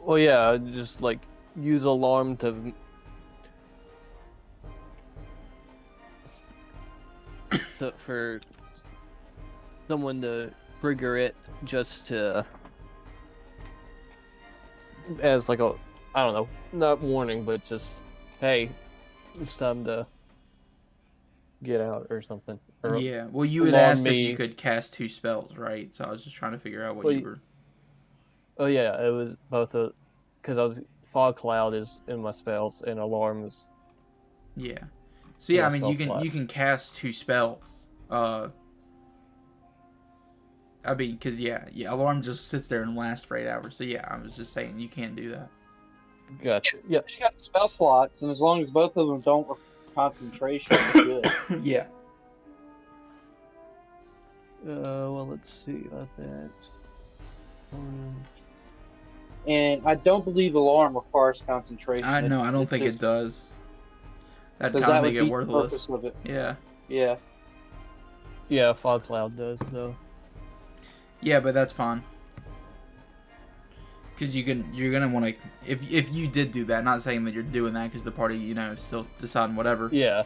Well, yeah, I just like use alarm for someone to trigger it, just to as like a, I don't know, not warning, but just, hey, it's time to get out or something. Or Yeah. Well, you had alarm asked if me. you could cast 2 spells, right? So I was just trying to figure out what Well, you were... Oh yeah, it was both because fog cloud is in my spells and alarm is. Yeah. So yeah, Yeah, I mean, spell you slot. can cast 2 spells. I mean, because Alarm just sits there and lasts for 8 hours. So yeah, I was just saying you can't do that. Gotcha. Yeah. She got the spell slots, and as long as both of them don't require concentration, you're good. Yeah. Well, let's see about that. And I don't believe alarm requires concentration. I know. I don't think it does. That'd Because kind of that would make be it the worthless. purpose of it. Yeah. Yeah. Yeah, fog cloud does though. Yeah, but that's fine. Because you're gonna want to, if you did do that, not saying that you're doing that because the party, still deciding whatever. Yeah.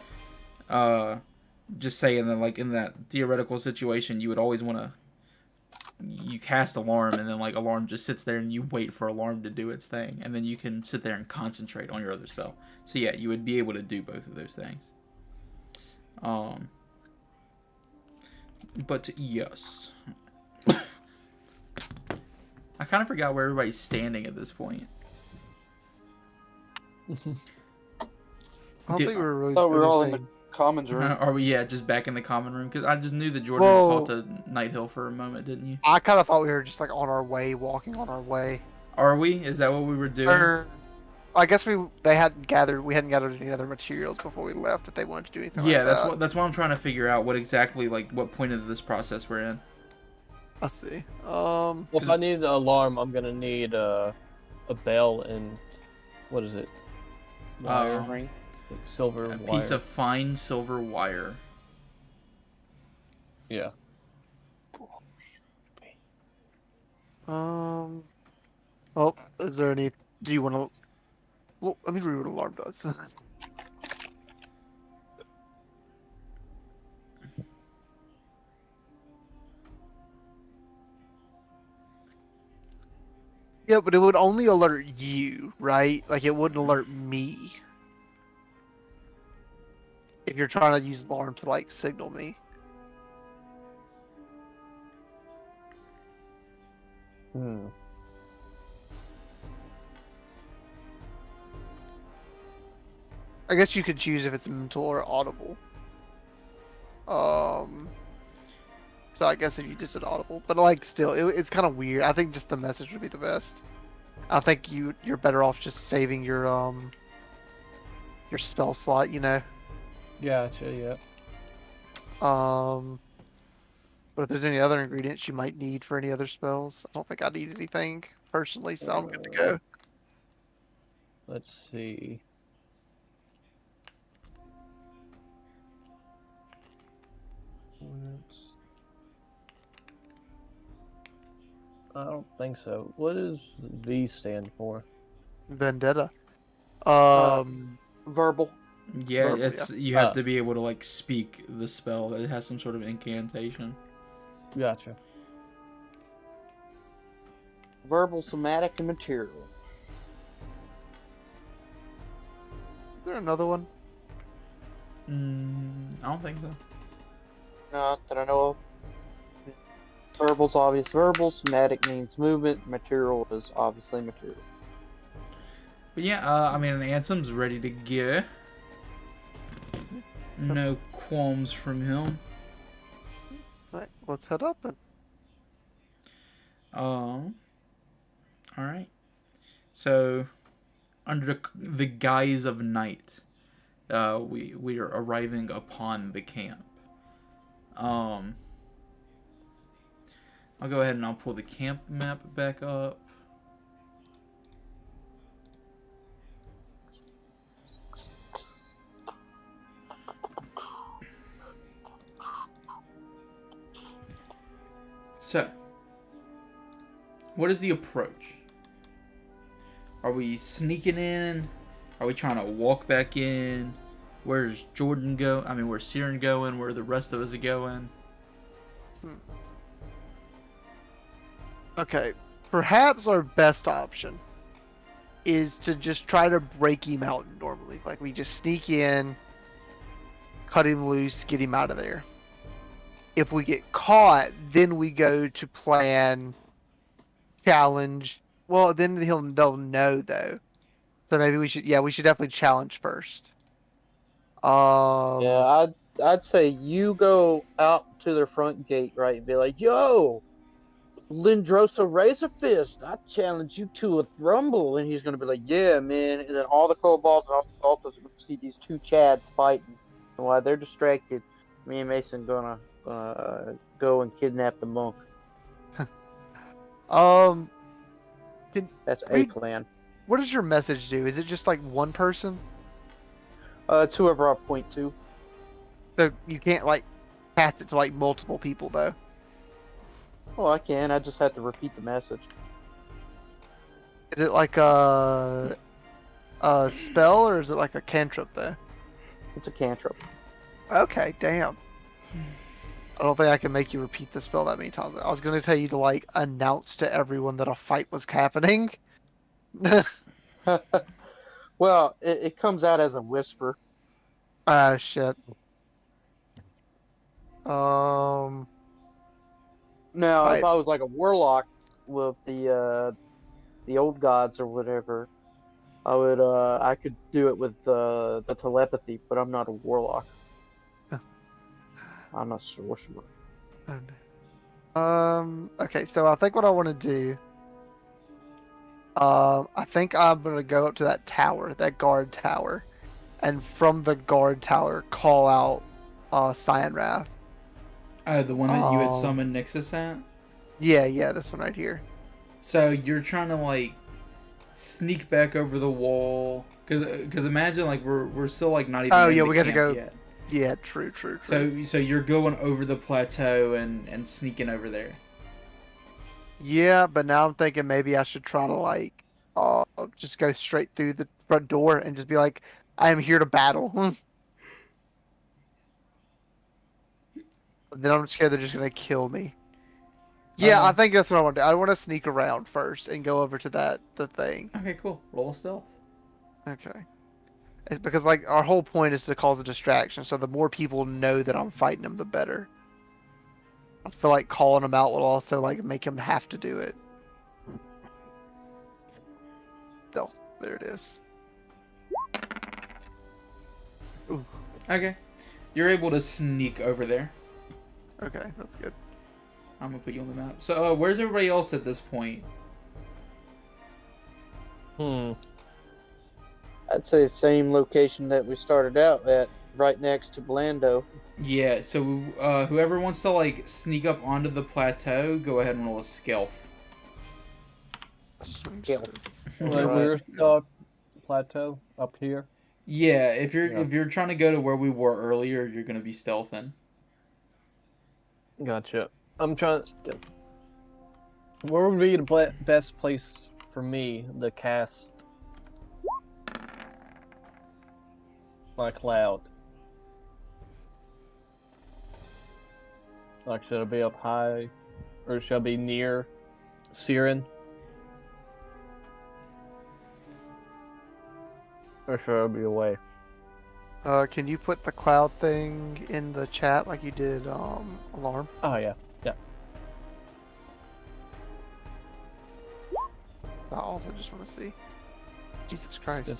Just saying that, like, in that theoretical situation, you would always want to, you cast alarm, and then, like, alarm just sits there, and you wait for alarm to do its thing, and then you can sit there and concentrate on your other spell. So, yeah, you would be able to do both of those things. But, yes. I kind of forgot where everybody's standing at this point. I don't think we were really. I thought we were all in the Commons room. Are we? Yeah, just back in the common room because I just knew that Jordan Whoa. talked to Nighthill for a moment, didn't you? I kind of thought we were just like on our way, walking on our way. Are we? Is that what we were doing? Or, I guess we hadn't gathered any other materials before we left if they wanted to do anything Yeah, like that. that's what I'm trying to figure out. What exactly, like, what point of this process we're in? Let's see. Well, if I need an alarm, I'm gonna need a bell and what is it? Wire. String. Silver A wire. piece of fine silver wire. Yeah. Oh, is there any? Do you want to? Well, let me read what alarm does. Yeah, but it would only alert you, right? Like it wouldn't alert me. If you're trying to use alarm to like signal me. Hmm. I guess you could choose if it's mental or audible. So I guess if you just did audible, but like still, it's kind of weird. I think just the message would be the best. I think you're better off just saving your spell slot, you know. Gotcha. Yeah. But if there's any other ingredients you might need for any other spells, I don't think I need anything personally, so I'm good to go. Let's see. I don't think so. What does V stand for? Vendetta. Verbal. Yeah, Verbal, it's you have to be able to like speak the spell. It has some sort of incantation. Gotcha. Verbal, somatic, and material. Is there another one? I don't think so. Not that I know of. Verbal's obvious verbal, somatic means movement, material is obviously material. But yeah, I mean, Ansem's ready to go. No qualms from him. Right, let's head up then. All right. So, under the guise of night, we are arriving upon the camp. I'll go ahead and I'll pull the camp map back up. So, what is the approach? Are we sneaking in? Are we trying to walk back in? Where's Jordan go? I mean, where's Siren going? Where are the rest of us going? Okay, perhaps our best option is to just try to break him out normally. Like we just sneak in, cut him loose, get him out of there. If we get caught, then we go to plan, challenge. Well, then they'll know though. So maybe we should definitely challenge first. Yeah, I'd say you go out to their front gate, right, and be like, "Yo, Lindrosa, raise a fist. I challenge you to a rumble," and he's gonna be like, "Yeah, man." And then all the kobolds and all the cultists are gonna see these two Chads fighting, and while they're distracted, me and Mason gonna go and kidnap the monk. That's a plan. What does your message do? Is it just like one person? It's whoever I point to. So you can't like pass it to like multiple people though. Well, I can. I just have to repeat the message. Is it like a spell or is it like a cantrip though? It's a cantrip. Okay, damn. I don't think I can make you repeat the spell that many times. I was going to tell you to like announce to everyone that a fight was happening. Well, it comes out as a whisper. Ah, shit. Now, Right. if I was like a warlock with the old gods or whatever, I could do it with the telepathy, but I'm not a warlock. I'm a sorcerer. Okay, so I think what I want to do. I think I'm gonna go up to that tower, that guard tower, and from the guard tower call out, Cyan Wrath. The one that you had Um, summoned Nixus at. Yeah, this one right here. So you're trying to like sneak back over the wall, cause imagine like we're still like not even Oh in yeah, the we got to camp go. yet. Yeah, true. So you're going over the plateau and sneaking over there. Yeah, but now I'm thinking maybe I should try to like, just go straight through the front door and just be like, I am here to battle. Then I'm scared they're just gonna kill me. Yeah, I think that's what I want to do. I want to sneak around first and go over to the thing. Okay, cool. Roll a stealth. Okay. It's because like our whole point is to cause a distraction, so the more people know that I'm fighting them, the better. I feel like calling them out will also like make them have to do it. Still, there it is. Ooh, Okay, you're able to sneak over there. okay, that's good. I'm gonna put you on the map. So where's everybody else at this point? Hmm. I'd say the same location that we started out at, right next to Blando. Yeah. So whoever wants to like sneak up onto the plateau, go ahead and roll a stealth. Skill. Like Right. we're the plateau up here. Yeah, if Yeah. you're trying to go to where we were earlier, you're gonna be stealthing. Gotcha. I'm trying. Where would be the best place for me to cast my cloud? Like, should I be up high, or should I be near Siren, or should I be away? Can you put the cloud thing in the chat like you did alarm? Oh yeah. I also just want to see. Jesus Christ. Good.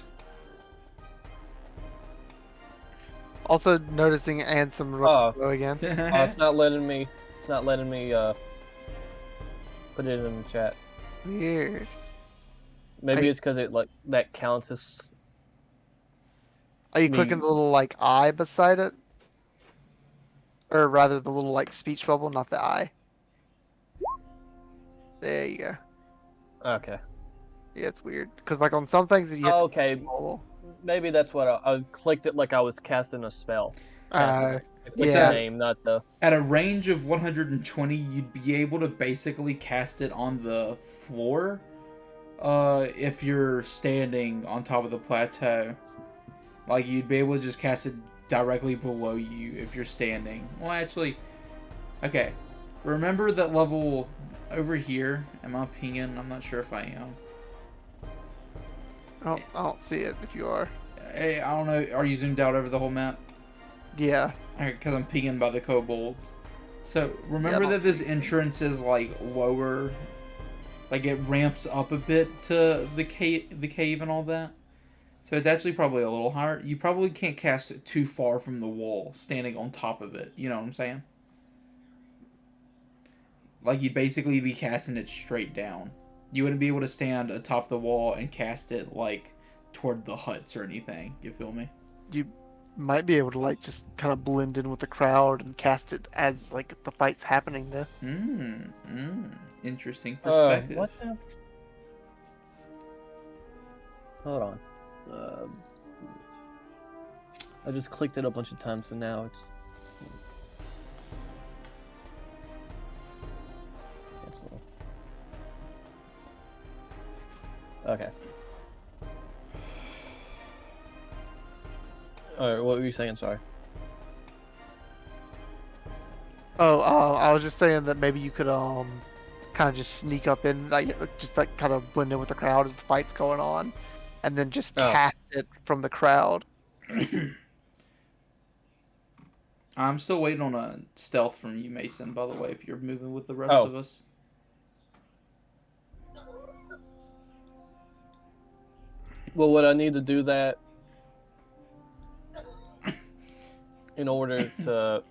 Also noticing Ansem Oh. go again. It's not letting me. It's not letting me put it in the chat. Weird. Maybe I- it's because it like that counts as. Are you Me- clicking the little like eye beside it? Or rather the little like speech bubble, not the eye. There you go. Okay. Yeah, it's weird. Because like on some things you have to Okay. follow. Maybe that's what I clicked it like I was casting a spell. Uh, I clicked yeah. the name, not the. At a range of 120, you'd be able to basically cast it on the floor. If you're standing on top of the plateau, like you'd be able to just cast it directly below you if you're standing. Well, actually, okay. Remember that level over here? Am I pinging? I'm not sure if I am. I don't see it if you are. Hey, I don't know. Are you zoomed out over the whole map? Yeah. Because I'm pinging by the kobolds. So remember Yeah, I that don't this see it. entrance is like lower, like it ramps up a bit to the cave and all that. So it's actually probably a little higher. You probably can't cast it too far from the wall, standing on top of it. You know what I'm saying? Like you'd basically be casting it straight down. You wouldn't be able to stand atop the wall and cast it like toward the huts or anything. You feel me? You might be able to like just kind of blend in with the crowd and cast it as like the fight's happening there. Interesting perspective. What the? Hold on. I just clicked it a bunch of times and now it's. Okay. Alright, what were you saying? Sorry. Oh, I was just saying that maybe you could kind of just sneak up in, like just like kind of blend in with the crowd as the fight's going on, and then just Oh. cast it from the crowd. I'm still waiting on a stealth from you, Mason, by the way, if you're moving with the rest Oh. of us. Well, would I need to do that in order to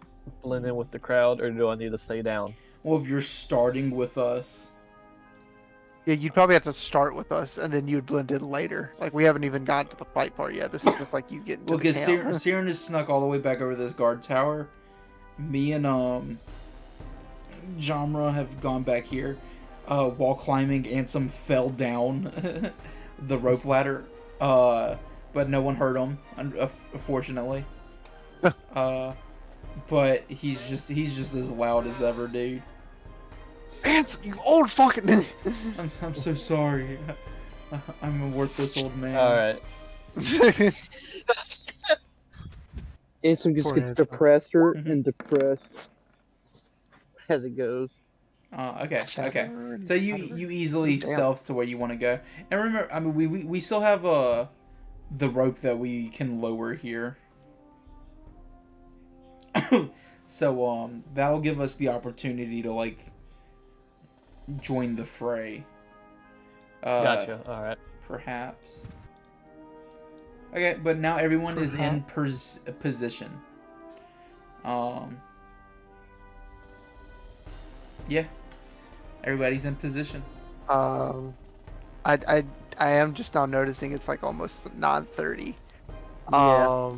blend in with the crowd, or do I need to stay down? Well, if you're starting with us, Yeah, you'd probably have to start with us, and then you'd blend in later. Like, we haven't even gotten to the fight part yet. This is just like you getting to well, the because camp. Siren is snuck all the way back over this guard tower. Me and Jamra have gone back here. While climbing, Ansem fell down the rope ladder, but no one hurt him, fortunately. But he's just as loud as ever, dude. Ansem, you old fucking... I'm so sorry. I'm a worthless old man. All right. Ansem just Poor gets Ansem. depressed and depressed as it goes. Okay. So you easily Damn. stealth to where you want to go, and remember, I mean, we still have the rope that we can lower here. So that'll give us the opportunity to like join the fray. Gotcha. All right. Perhaps. Okay, but now everyone is in position. Yeah. Everybody's in position. I am just now noticing it's like almost 9:30. Yeah.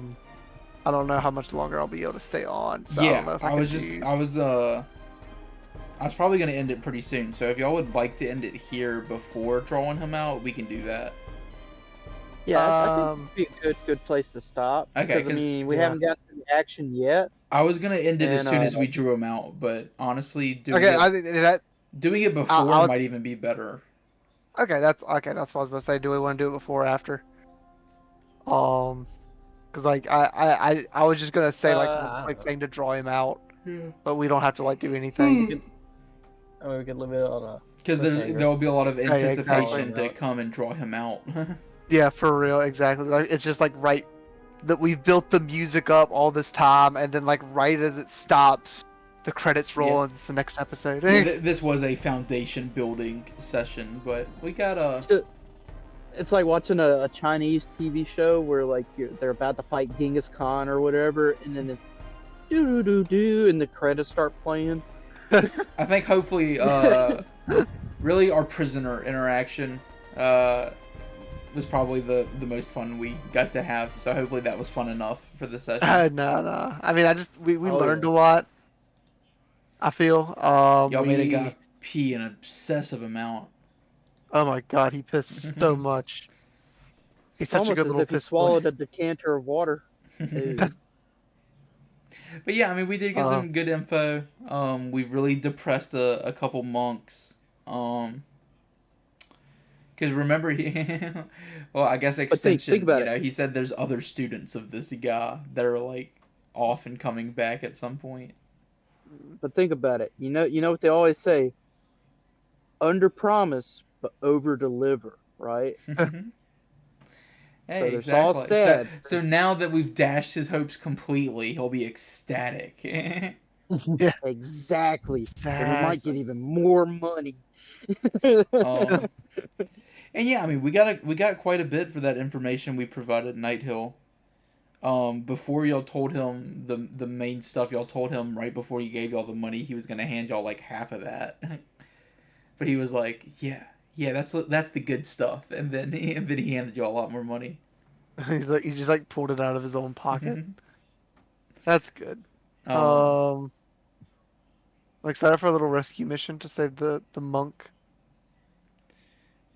I don't know how much longer I'll be able to stay on. So I Yeah, don't know if I was probably gonna end it pretty soon. So if y'all would like to end it here before drawing him out, we can do that. Yeah, I think it'd be a good place to stop. Okay, Because, I 'cause- mean, we yeah. haven't got to the action yet. I was gonna end it as And, soon as we drew him out, but honestly, doing Okay, it, I think that doing it before I'll- might even be better. That's what I was about to say. Do we want to do it before or after? Because like I was just gonna say like one quick thing to draw him out, but we don't have to like do anything. I mean, we could leave it on a. Because Okay, there will be a lot of yeah, anticipation exactly. to come and draw him out. Yeah, for real, exactly. Like, it's just like right that we've built the music up all this time, and then like right as it stops, the credits roll, Yeah. and it's the next episode. This was a foundation building session, but we got It's like watching a Chinese TV show where like they're about to fight Genghis Khan or whatever, and then it's do do do do, and the credits start playing. I think hopefully, really our prisoner interaction was probably the most fun we got to have. So hopefully that was fun enough for the session. No. I mean, we Oh, learned yeah. a lot. I feel. Y'all made a we- guy pee an obsessive amount. Oh my god, he pissed so much. He's It's such a almost good as little if he piss boy. swallowed a decanter of water. Dude. But yeah, I mean, we did get some good info. We've really depressed a couple monks. Because remember, well, I guess extension. think about you it. know, he said there's other students of this guy that are like off and coming back at some point. But think about it. You know what they always say: under promise, but over deliver. Right? Hey, there's all exactly. said. So now that we've dashed his hopes completely, he'll be ecstatic. Exactly. And we might get even more money. Um, and yeah, I mean, we got quite a bit for that information we provided Night Hill. Before y'all told him the main stuff, y'all told him right before he gave y'all the money, he was gonna hand y'all like half of that. But he was like, yeah, that's the good stuff, and then he handed y'all a lot more money. He's like, he just like pulled it out of his own pocket. That's good. Um, I'm excited for a little rescue mission to save the monk.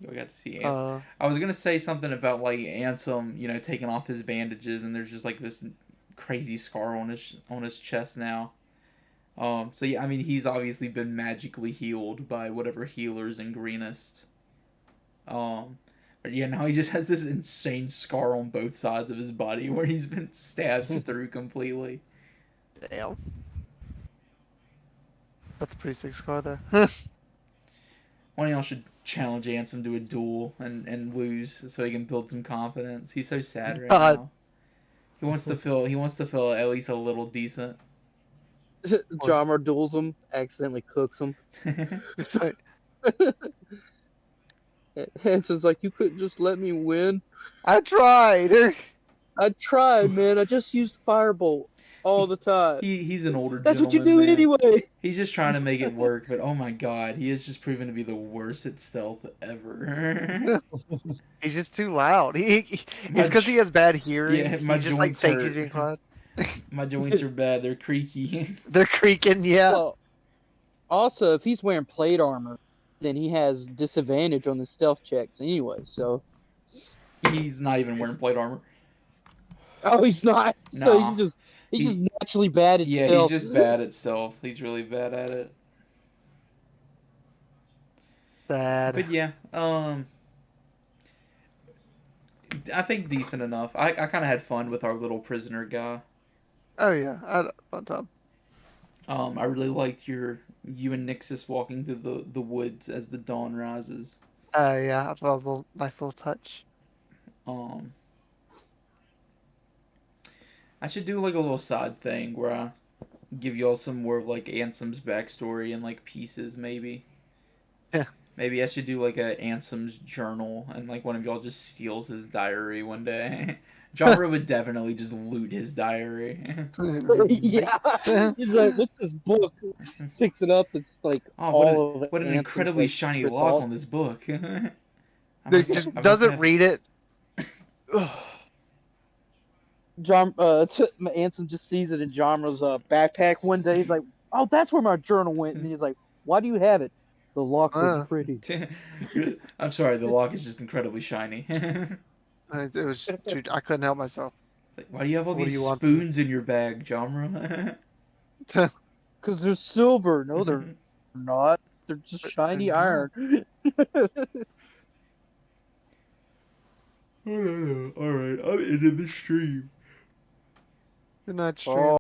we got to see. I was gonna say something about like Ansem, you know, taking off his bandages, and there's just like this crazy scar on his chest now. So yeah, I mean, he's obviously been magically healed by whatever healers in Greenest. But yeah, now he just has this insane scar on both sides of his body where he's been stabbed through completely. Damn. That's a pretty sick scar there. One of y'all should challenge Ansem to a duel and lose so he can build some confidence. He's so sad right God. now. He wants to feel at least a little decent. Jamar duels him, accidentally cooks him. It's like, Hanson's like, you couldn't just let me win. I tried. I tried, man. I just used firebolt. all the time. He's an older That's what you gentleman, do man. anyway. He's just trying to make it work, but oh my god, he has just proven to be the worst at stealth ever. He's just too loud. It's My because he has bad hearing. yeah, my he just like joints thinks he's hurt. being quiet. My joints are bad. They're creaky. They're creaking. Yeah. Well, also, if he's wearing plate armor, then he has disadvantage on the stealth checks anyway. So. He's not even wearing plate armor. Oh, he's not. So Nah. he's just naturally bad at Yeah, stealth. he's just bad at stealth. He's really bad at it. Bad. But yeah, I think decent enough. I kind of had fun with our little prisoner guy. Oh yeah, I had a fun time. I really liked you and Nixus walking through the woods as the dawn rises. Yeah, I thought it was a nice little touch. I should do like a little side thing where I give y'all some more of like Ansem's backstory and like pieces maybe. Yeah. Maybe I should do like a Ansem's journal and like one of y'all just steals his diary one day. Jabra would definitely just loot his diary. Yeah. He's like, what's this book? Picks it up. It's like all of what an Ansem's, incredibly like, shiny secret lock vault. on this book. He just doesn't read it. John, Ansem just sees it in Jamra's backpack one day. He's like, "Oh, that's where my journal went." And he's like, "Why do you have it? The lock was pretty." I'm sorry, the lock is just incredibly shiny. It was. Dude, I couldn't help myself. Like, why do you have all What do these you want? spoons in your bag, Jamra? Because they're silver. No, they're not. They're just shiny iron. Alright, I'm ending the stream. Good night, stream. Oh.